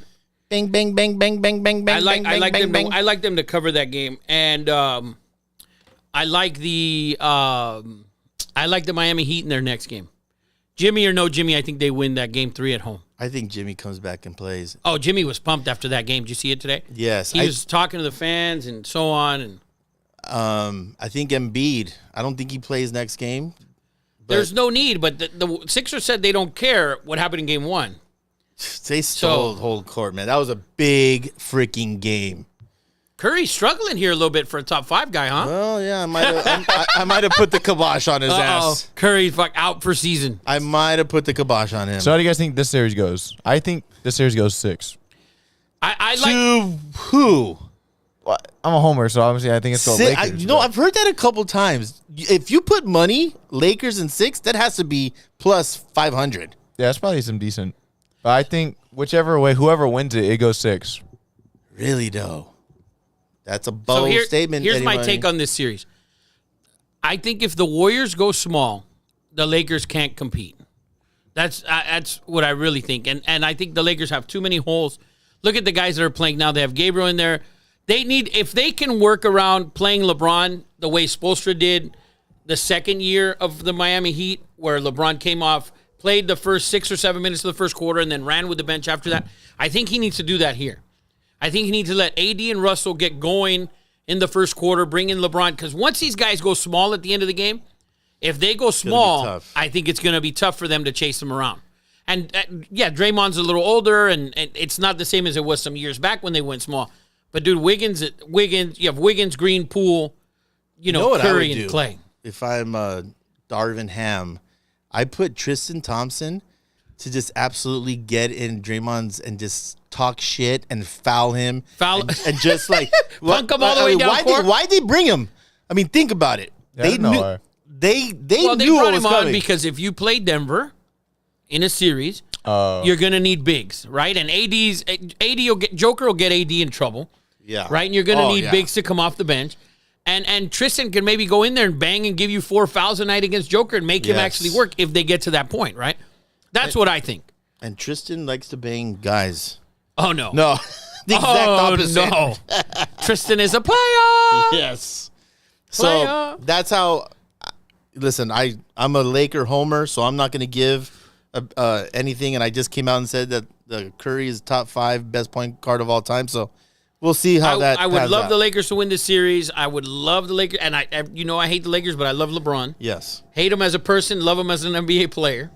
Bang, bang, bang, bang, bang, bang, bang. I like them to cover that game, and I like the Miami Heat in their next game. Jimmy or no Jimmy, I think they win that game 3 at home. I think Jimmy comes back and plays. Oh, Jimmy was pumped after that game. Did you see it today? Yes. He was talking to the fans and so on. And I think Embiid, I don't think he plays next game. There's no need, but the Sixers said they don't care what happened in game 1. They stole the whole court, man. That was a big freaking game. Curry's struggling here a little bit for a top 5 guy, huh? Well, yeah, I might have put the kibosh on his ass. Curry's out for season. I might have put the kibosh on him. So how do you guys think this series goes? I think this series goes 6. I like to who? Well, I'm a homer, so obviously I think it's the Lakers. I've heard that a couple times. If you put money, Lakers in 6, that has to be plus 500. Yeah, it's probably some decent. But I think whichever way, whoever wins it, it goes 6. Really, though? That's a bold statement. Here's my take on this series. I think if the Warriors go small, the Lakers can't compete. That's what I really think. And I think the Lakers have too many holes. Look at the guys that are playing now. They have Gabriel in there. If they can work around playing LeBron the way Spoelstra did the second year of the Miami Heat, where LeBron came off, played the first 6 or 7 minutes of the first quarter, and then ran with the bench after that. I think he needs to do that here. I think he needs to let AD and Russell get going in the first quarter, bring in LeBron, because once these guys go small at the end of the game, if they go small, I think it's going to be tough for them to chase them around. And Draymond's a little older, and it's not the same as it was some years back when they went small. But dude, Wiggins, you have Wiggins, Green, Poole, Curry, and Clay. If I'm Darvin Ham, I put Tristan Thompson to just absolutely get in Draymond's and just talk shit and foul him. And just like punk him all the way down court. Why'd they bring him? I mean, think about it. Yeah, they knew they knew brought what was him coming. on because if you play Denver in a series, you're gonna need bigs, right? And Joker will get AD in trouble. Yeah. Right? And you're gonna need bigs to come off the bench. And Tristan can maybe go in there and bang and give you 4 fouls a night against Joker and make him actually work if they get to that point, right? That's what I think. And Tristan likes to bang guys. Oh, no. No. The exact opposite. No. Tristan is a player. Yes. So that's how. Listen, I'm a Laker homer, so I'm not going to give anything. And I just came out and said that the Curry is top 5 best point guard of all time. So we'll see how that. I would pans love out. the Lakers to win this series. I would love the Lakers, and I hate the Lakers, but I love LeBron. Yes. Hate him as a person, love him as an NBA player.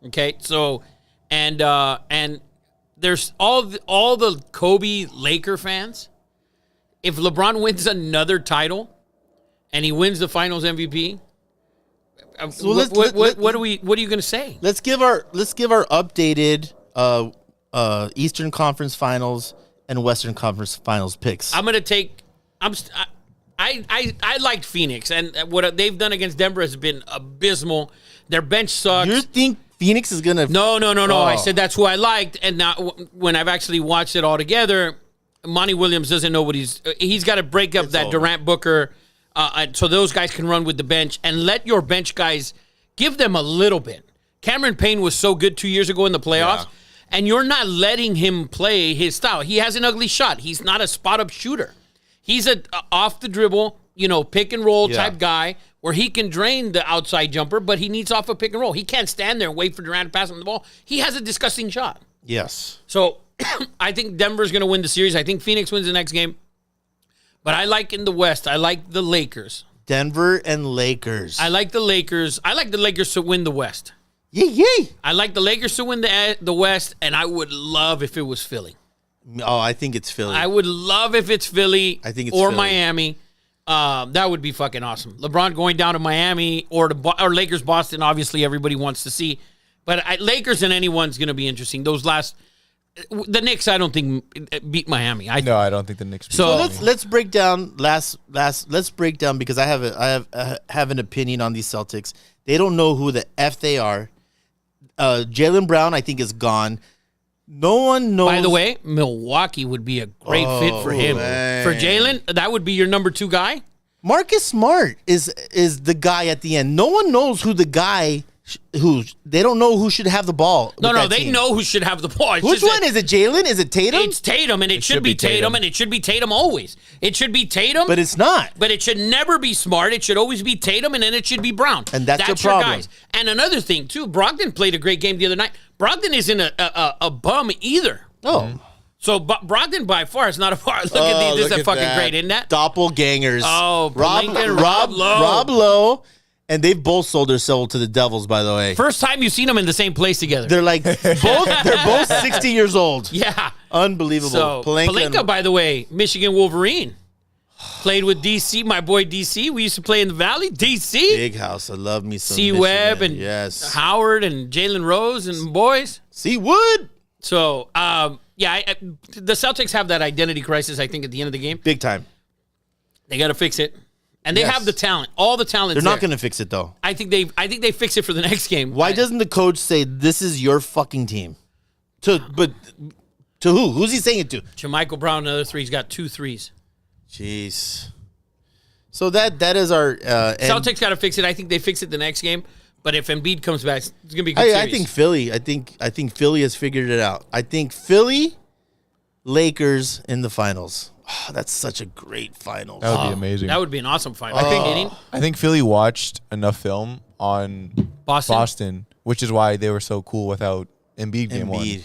Okay, so and there's all the Kobe Laker fans. If LeBron wins another title, and he wins the Finals MVP, So what are you going to say? Let's give our updated Eastern Conference Finals and Western Conference Finals picks. I'm going to take. I liked Phoenix, and what they've done against Denver has been abysmal. Their bench sucks. You think Phoenix is gonna? No. Oh. I said that's who I liked, and now when I've actually watched it all together, Monty Williams doesn't know what he's got to break up that over. Durant Booker, so those guys can run with the bench and let your bench guys give them a little bit. Cameron Payne was so good 2 years ago in the playoffs, and you're not letting him play his style. He has an ugly shot. He's not a spot up shooter. He's a off the dribble, pick and roll type guy where he can drain the outside jumper, but he needs off a pick and roll. He can't stand there and wait for Durant to pass him the ball. He has a disgusting shot. Yes. So I think Denver's going to win the series. I think Phoenix wins the next game. But I like in the West, I like the Lakers. Denver and Lakers. I like the Lakers. I like the Lakers to win the West. Yay! I like the Lakers to win the West, and I would love if it was Philly. Oh, I think it's Philly. I would love if it's Philly I think it's or Philly. Miami. That would be fucking awesome. LeBron going down to Miami or Lakers Boston, obviously everybody wants to see. But Lakers and anyone's going to be interesting. The Knicks, I don't think beat Miami. No, I don't think the Knicks. So let's break down let's break down because I have an opinion on these Celtics. They don't know who the F they are. Jaylen Brown, I think, is gone. No one knows. By the way, Milwaukee would be a great fit for him. man. For Jalen, that would be your number 2 guy. Marcus Smart is the guy at the end. No one knows who the guy they don't know who should have the ball. No, they know who should have the ball. It's Which just one is it? Jalen? Is it Tatum? It's Tatum, and it should be Tatum, and it should be Tatum always. It should be Tatum, but it's not. But it should never be Smart. It should always be Tatum, and then it should be Brown. And that's your your problem. guys. And another thing too, Brogdon played a great game the other night. Brogdon isn't a bum either. Oh. So Brogdon by far is not a bar. Look at these. This is fucking great, isn't that? Doppelgangers. Oh, Rob Lowe. Rob Lowe. And they've both sold their soul to the Devils, by the way. First time you've seen them in the same place together. They're like they're both 60 years old. Yeah. Unbelievable. So Pelinka, by the way, Michigan Wolverine. Played with DC, my boy DC. We used to play in the Valley. DC. Big house. I love me some C. Webb and yes. Howard and Jalen Rose and boys. C. Wood. So, the Celtics have that identity crisis, I think, at the end of the game. Big time. They got to fix it. And they Yes. have the talent. All the talent. They're not going to fix it, though. I think they fix it for the next game. Why doesn't the coach say, this is your fucking team? But to who? Who's he saying it to? Jermichael Brown, another 3. He's got 2 threes. Jeez. So that is our... Celtics got to fix it. I think they fix it the next game. But if Embiid comes back, it's going to be a good series. I think Philly. I think Philly has figured it out. I think Philly, Lakers in the finals. Oh, that's such a great finals. That would be amazing. That would be an awesome final. I think Philly watched enough film on Boston, which is why they were so cool without Embiid game 1.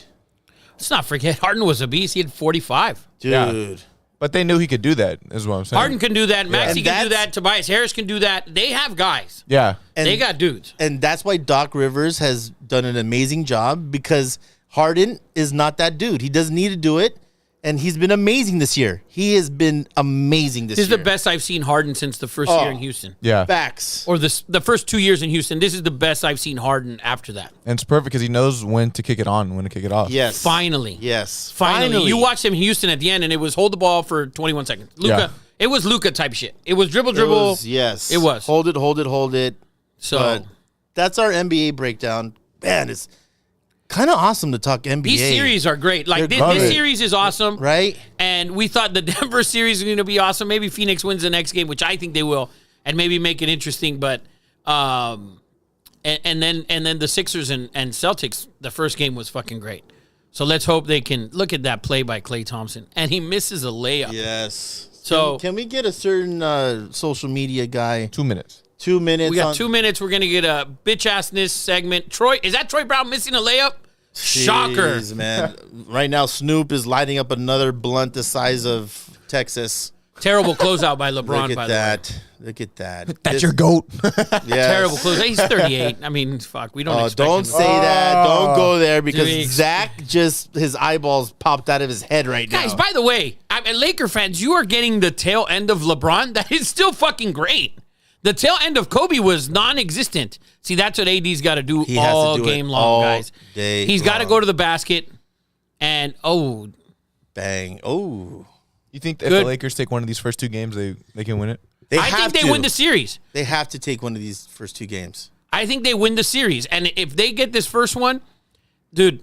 Let's not forget, Harden was a beast. He had 45. Dude. Yeah. But they knew he could do that, is what I'm saying. Harden can do that. Maxey And can do that's- that. Tobias Harris can do that. They have guys. Yeah. And, They got dudes. and that's why Doc Rivers has done an amazing job because Harden is not that dude. He doesn't need to do it. And he's been amazing this year. He has been amazing this This is year. the best I've seen Harden since the first year in Houston. Yeah. Facts. Or the first 2 years in Houston. This is the best I've seen Harden after that. And it's perfect because he knows when to kick it on, when to kick it off. Yes. Finally. Yes. Finally. You watched him in Houston at the end, and it was hold the ball for 21 seconds. Luka. Yeah. It was Luka type shit. It was dribble. Yes. It was. Hold it. So But that's our NBA breakdown. Man, it's kind of awesome to talk NBA. these series are great. Like They're this great. series is awesome. Right? And we thought the Denver series was going to be awesome. Maybe Phoenix wins the next game, which I think they will, and maybe make it interesting. But and then the Sixers and Celtics, the first game was fucking great. So let's hope they can look at that play by Klay Thompson, and he misses a layup. Yes. So can we get a certain social media guy? 2 minutes. 2 minutes. we got 2 minutes. We're gonna get a bitch assness segment. Troy, is that Troy Brown missing a layup? Shocker. Jeez, man. Right now, Snoop is lighting up another blunt the size of Texas. Terrible closeout by LeBron, Look by at the way. that. Look at that. That's your goat. Yes. Terrible closeout. He's 38. I mean, fuck. We don't expect Don't him. say that. Don't go there because we ex- Zach his eyeballs popped out of his head right now. Guys, by the way, I mean, Laker fans, you are getting the tail end of LeBron. That is still fucking great. The tail end of Kobe was non-existent. See, that's what AD's got to do He has to all do it game long, all guys. day He's got to long. go to the basket, and Bang. Oh. You think if Good. the Lakers take one of these first 2 games, they can win it? I think they win the series. They have to take one of these first 2 games. I think they win the series, and if they get this first one, dude,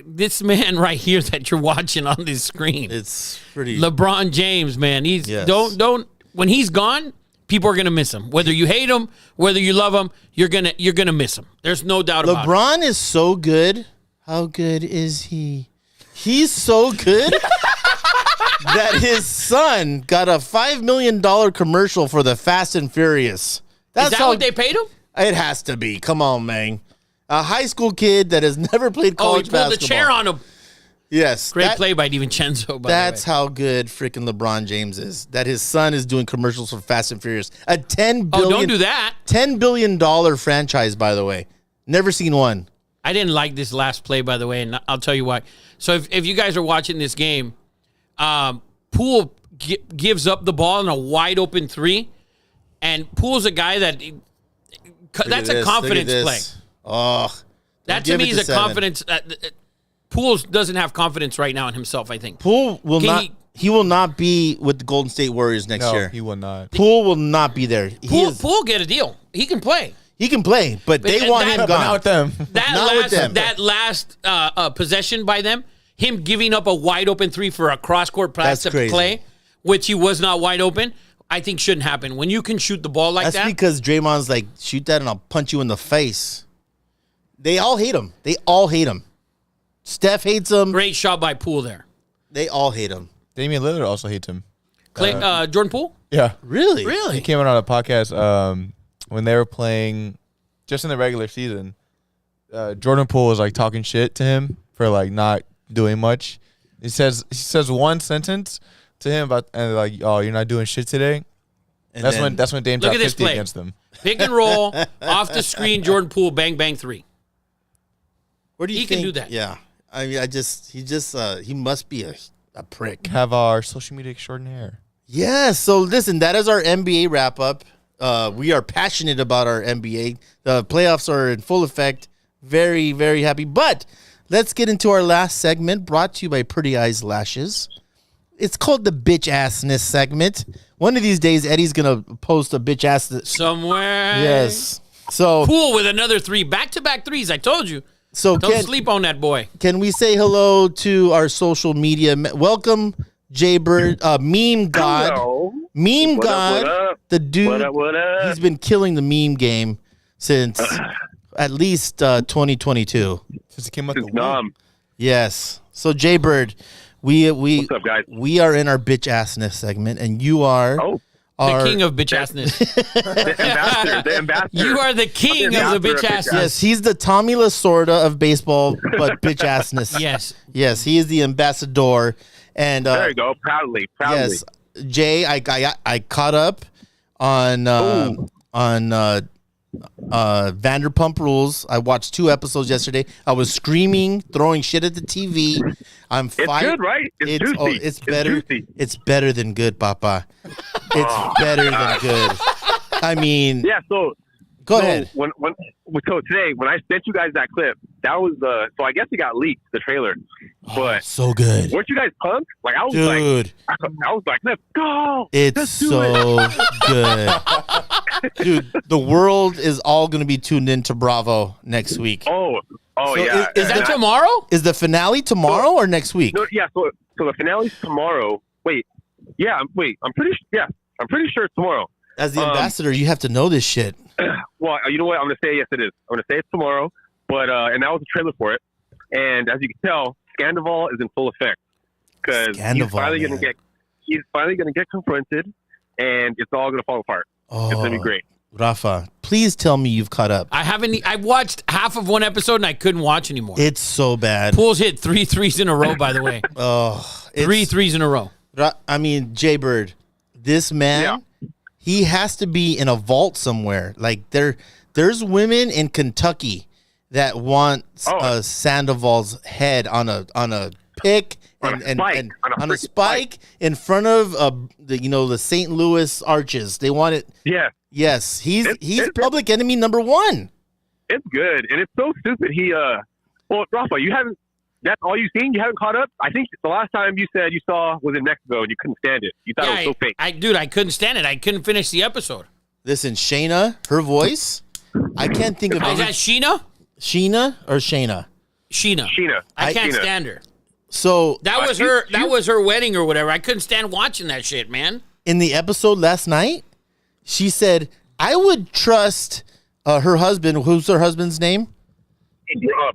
this man right here that you're watching on this screen, It's pretty. LeBron James, man, he's Yes. don't when he's gone, people are gonna miss him. Whether you hate him, whether you love him, you're gonna miss him. There's no doubt about it. LeBron is so good. How good is he? He's so good that his son got a $5 million commercial for the Fast and Furious. Is that what they paid him? It has to be. Come on, man. A high school kid that has never played Oh, he college pulled the basketball. chair on him. Yes. Great that- play by DiVincenzo. By That's the way. how good freaking LeBron James is. That his son is doing commercials for Fast and Furious. A $10 Oh, billion, don't do that. $10 billion franchise, by the way. Never seen one. I didn't like this last play, by the way, and I'll tell you why. So if you guys are watching this game, Poole gives up the ball in a wide open 3, and Poole's a guy that that's a confidence play. Oh, That to give me it is to a 7. confidence. Poole doesn't have confidence right now in himself, I think. Poole will Can not. He will not be with the Golden State Warriors next No, year. he will not. Poole will not be there. Poole get a deal. He can play. He can play, but they want him that- But gone. not with them. That last possession by them, him giving up a wide open 3 for a cross court pass That's to crazy. Clay, which he was not wide open, I think shouldn't happen. When you can shoot the ball like That's that, because Draymond's like, shoot that and I'll punch you in the face. They all hate him. They all hate him. Steph hates him. great shot by Poole there. They all hate him. Damian Lillard also hates him. Clay, Jordan Poole? Yeah. Really? He came out on a podcast when they were playing just in the regular season. Jordan Poole was like talking shit to him for like not doing much. He says one sentence to him about and like, oh, you're not doing shit today. And That's then- when Dame Look dropped at this 50 play. against them. Pick and roll, off the screen, Jordan Poole, bang, bang, 3. Where do you He think? can do that. Yeah. I mean, he must be a prick. Have our social media extraordinaire. Yeah. So listen, that is our NBA wrap up. We are passionate about our NBA. The playoffs are in full effect. Very, very happy. But let's get into our last segment brought to you by Pretty Eyes Lashes. It's called the bitch assness segment. One of these days, Eddie's going to post a bitch ass. Somewhere. Yes. So, Poole with another 3. Back-to-back 3s, I told you. so Don't sleep on that boy. can we say hello to our social media? Welcome, Jaybird, Meme God. Hello. Meme What up, God, what up? the dude. What up, what up? He's been killing the meme game since at least 2022. Since he came out the It's womb. dumb. Yes. So Jaybird, we What's up, guys? we are in our bitch assness segment, and you are Oh, The our king of bitch assness. the ambassador. The ambassador. You are the king of the ambassador bitch of bitch assness. yes. He's the Tommy Lasorda of baseball, but bitch assness. Yes. Yes, he is the ambassador, and There you go. Proudly. yes, Jay, I caught up on Vanderpump Rules. I watched 2 episodes yesterday. I was screaming, throwing shit at the TV. I'm It's fighting. good, right? It's juicy. it's better. juicy. It's better than good, Papa. It's better than good. I mean, Yeah. So go so ahead. So today, when I sent you guys that clip, that was so I guess it got leaked, the trailer. But So good, weren't you guys pumped? Like I was dude. I was like, let's go. It's Let's do so good, dude. The world is all going to be tuned into Bravo next week. Oh So yeah. is Is that And I- tomorrow? Is the finale tomorrow or next week? No, yeah. So the finale's tomorrow. Wait. Yeah. Wait. I'm pretty sure it's tomorrow. As the ambassador, you have to know this shit. Well, you know what? I'm gonna say yes, it is. I'm gonna say it's tomorrow. But and that was a trailer for it. And as you can tell, Scandival is in full effect because he's Scandival, man. finally gonna get confronted, and it's all gonna fall apart. Oh, It's gonna be great. Rafa, please tell me you've caught up. I haven't. I watched half of one episode and I couldn't watch anymore. It's so bad. Pools hit 3 threes in a row. By the way, Oh, 3 threes in a row. I mean, Jay Bird, this man, he has to be in a vault somewhere. Like there's women in Kentucky that want Sandoval's head on a pick and on a spike in front of the St. Louis Arches. They want it. Yeah. Yes, he's public enemy number one. It's good, and it's so stupid. Well, Rafa, you haven't. That's all you've seen. You haven't caught up. I think the last time you said you saw was in Mexico, and you couldn't stand it. You thought it was so fake. I couldn't stand it. I couldn't finish the episode. Listen, Shayna, her voice, I can't think of. Is that Sheena? Sheena or Shayna? Sheena. I can't stand her. So that was her. That was her wedding or whatever. I couldn't stand watching that shit, man. In the episode last night, she said, "I would trust her husband." Who's her husband's name?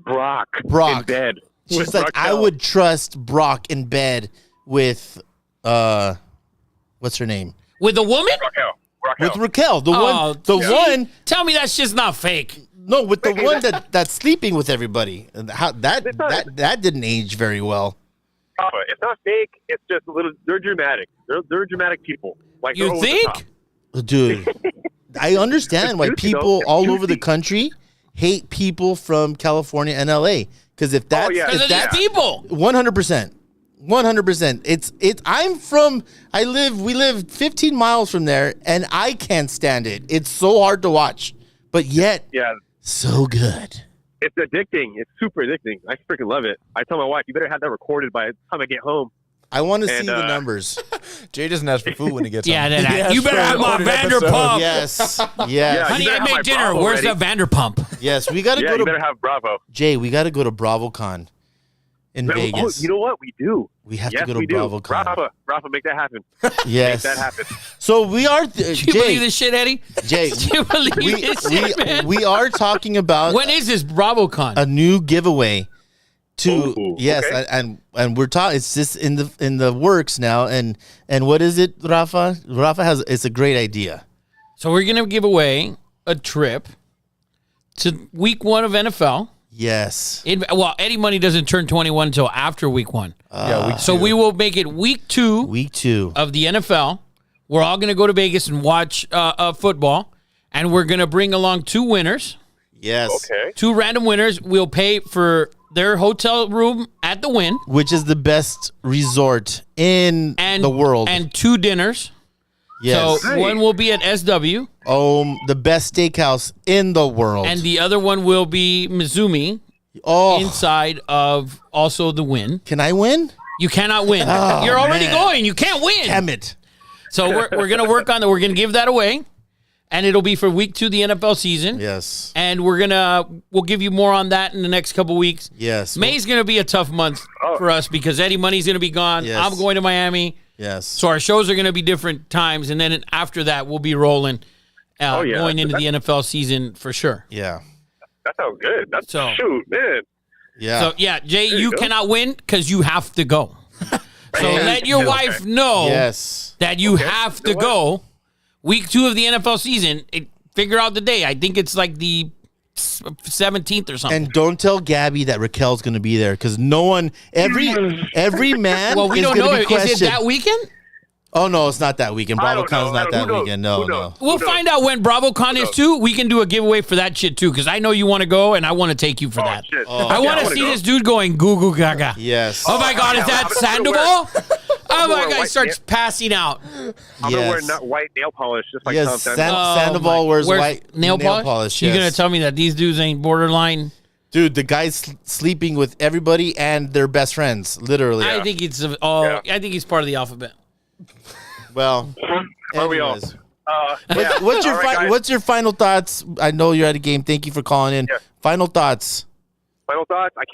Brock. Brock. In bed. She's like, I would trust Brock in bed with, what's her name? With a woman? Raquel. With Raquel, the one. Tell me that's just not fake. No, with the one that's sleeping with everybody. How that didn't age very well. It's not fake. It's just a little. They're dramatic. They're dramatic people. Like you think, dude? I understand why people all over the country hate people from California and LA. Because if that's people, 100%. We live 15 miles from there, and I can't stand it. It's so hard to watch, but yet, so good. It's addicting. It's super addicting. I freaking love it. I tell my wife, you better have that recorded by the time I get home. I want to see the numbers. Jay doesn't ask for food when he gets home. You better have my Vanderpump. Yes. Honey, I make dinner. Where's the Vanderpump? Yes, we got to go to. You better have Bravo. Jay, we got to go to BravoCon in Vegas. Oh, you know what? We do. We have to go to BravoCon. Rafa, make that happen. Yes. Make that happen. So we are. Do you believe this shit, Eddie? Jay, do you believe this shit, man? We are talking about. When is this BravoCon? A new giveaway. Yes, okay. and we're talking. It's just in the works now. And what is it, Rafa? It's a great idea. So we're gonna give away a trip to week 1 of NFL. Yes. Eddie Money doesn't turn 21 until after week 1. Week 2. So we will make it week 2. Week 2 of the NFL. We're all gonna go to Vegas and watch football, and we're gonna bring along 2 winners. Yes. Okay. 2 random winners. We'll pay for their hotel room at the Wynn, which is the best resort in the world, and 2 dinners. Yes. So one will be at SW. The best steakhouse in the world, and the other one will be Mizumi. Inside of also the Wynn. Can I win? You cannot win. You're already going. You can't win. Damn it. So we're gonna work on that. We're gonna give that away. And it'll be for week 2 of the NFL season. Yes. And we'll give you more on that in the next couple weeks. Yes. May's going to be a tough month for us because Eddie Money's going to be gone. Yes. I'm going to Miami. Yes. So our shows are going to be different times. And then after that, we'll be rolling going into the NFL season for sure. Yeah. That sounds good. Shoot, man. Yeah. So, Jay, you cannot win because you have to go. So let your wife know that you have to go. Week 2 of the NFL season, figure out the day. I think it's like the 17th or something. And don't tell Gabby that Raquel's going to be there because no one, every man. Well, we don't know. Is it that weekend? Oh no, it's not that weekend. BravoCon's not that weekend. No. We'll find out when BravoCon is too. We can do a giveaway for that shit too because I know you want to go and I want to take you for that. I want to see this dude going goo goo gaga. Yes. Oh my God, is that Sandoval? Oh my God, he starts passing out. I'm gonna wear white nail polish just like Tom Sandoval wears white nail polish. You're gonna tell me that these dudes ain't borderline? Dude, the guy's sleeping with everybody and their best friends, literally. I think it's I think he's part of the alphabet. Well, are we all? What's your final thoughts? I know you're at a game. Thank you for calling in. Yeah. Final thoughts. I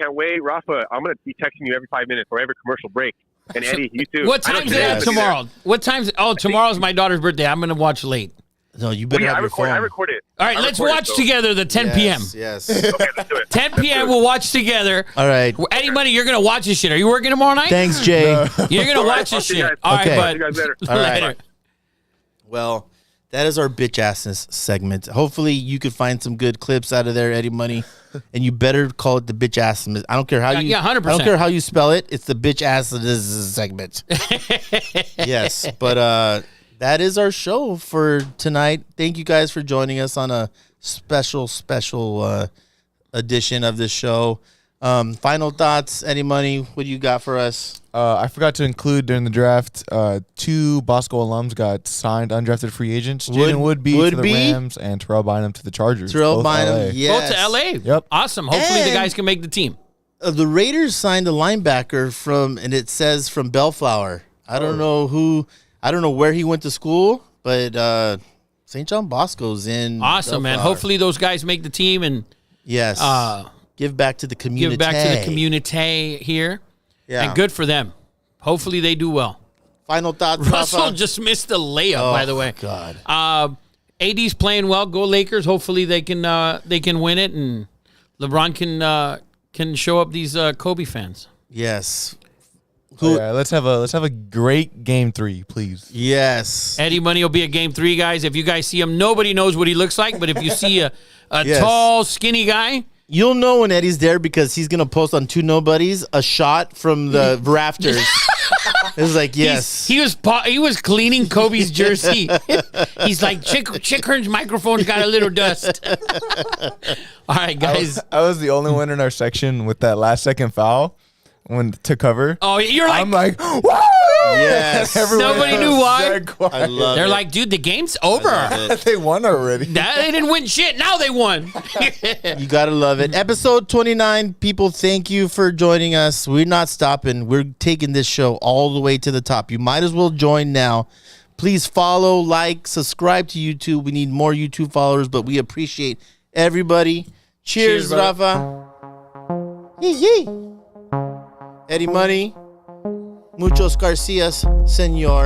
can't wait, Rafa. I'm gonna be texting you every 5 minutes or every commercial break. And Eddie, you too. What time is it tomorrow? What time's? Tomorrow's my daughter's birthday. I'm gonna watch late. No, you better have your phone. I record it. All right, let's watch together the 10 p.m. Yes. Okay, let's do it. 10 p.m. We'll watch together. All right. Eddie Money, you're gonna watch this shit. Are you working tomorrow night? Thanks, Jay. You're gonna watch this shit. All right, bud. See you guys later. All right. Well, That is our bitch assness segment. Hopefully, you could find some good clips out of there, Eddie Money, and you better call it the bitch assness. I don't care how you. 100%. I don't care how you spell it. It's the bitch assness segment. Yes, but that is our show for tonight. Thank you guys for joining us on a special edition of this show. Final thoughts, Eddie Money. What do you got for us? I forgot to include during the draft, 2 Bosco alums got signed undrafted free agents. Jaden Woodby to the Rams and Terrell Bynum to the Chargers. Terrell Bynum, yes. Both to LA. Yep. Awesome. Hopefully the And- guys can make the team. The Raiders signed a linebacker and it says from Bellflower. I don't know who. I don't know where he went to school, but St. John Bosco's in. Awesome, man. Bellflower. Hopefully those guys make the team and Yes. Give back to the community. give back to the community here. Yeah. And good for them. Hopefully they do well. Final thoughts, Russell Rafa? just missed the layup, by the way. God. AD's playing well. Go Lakers. Hopefully they can win it, and LeBron can show up these Kobe fans. Yes. Let's have a great game 3, please. Yes. Eddie Money will be at game 3, guys. If you guys see him, nobody knows what he looks like, but if you see a Yes. tall, skinny guy, You'll know when Eddie's there because he's gonna post on Two Nobodies a shot from the rafters. It's like yes. he was cleaning Kobe's jersey. He's like, Chick Hearn's microphone's got a little dust. All right, guys. I was the only one in our section with that last second foul to cover. Oh, you're like, I'm like, woo! Yes. Everyone Nobody was knew why. dead quiet. I love they're it. like, dude, the game's over. They won already. They didn't win shit. Now they won. You gotta love it. Episode 29, people, thank you for joining us. We're not stopping. We're taking this show all the way to the top. You might as well join now. Please follow, like, subscribe to YouTube. We need more YouTube followers, but we appreciate everybody. Cheers, Cheers, brother. Rafa. Yee. Eddie Money. Muchos Garcias, senor.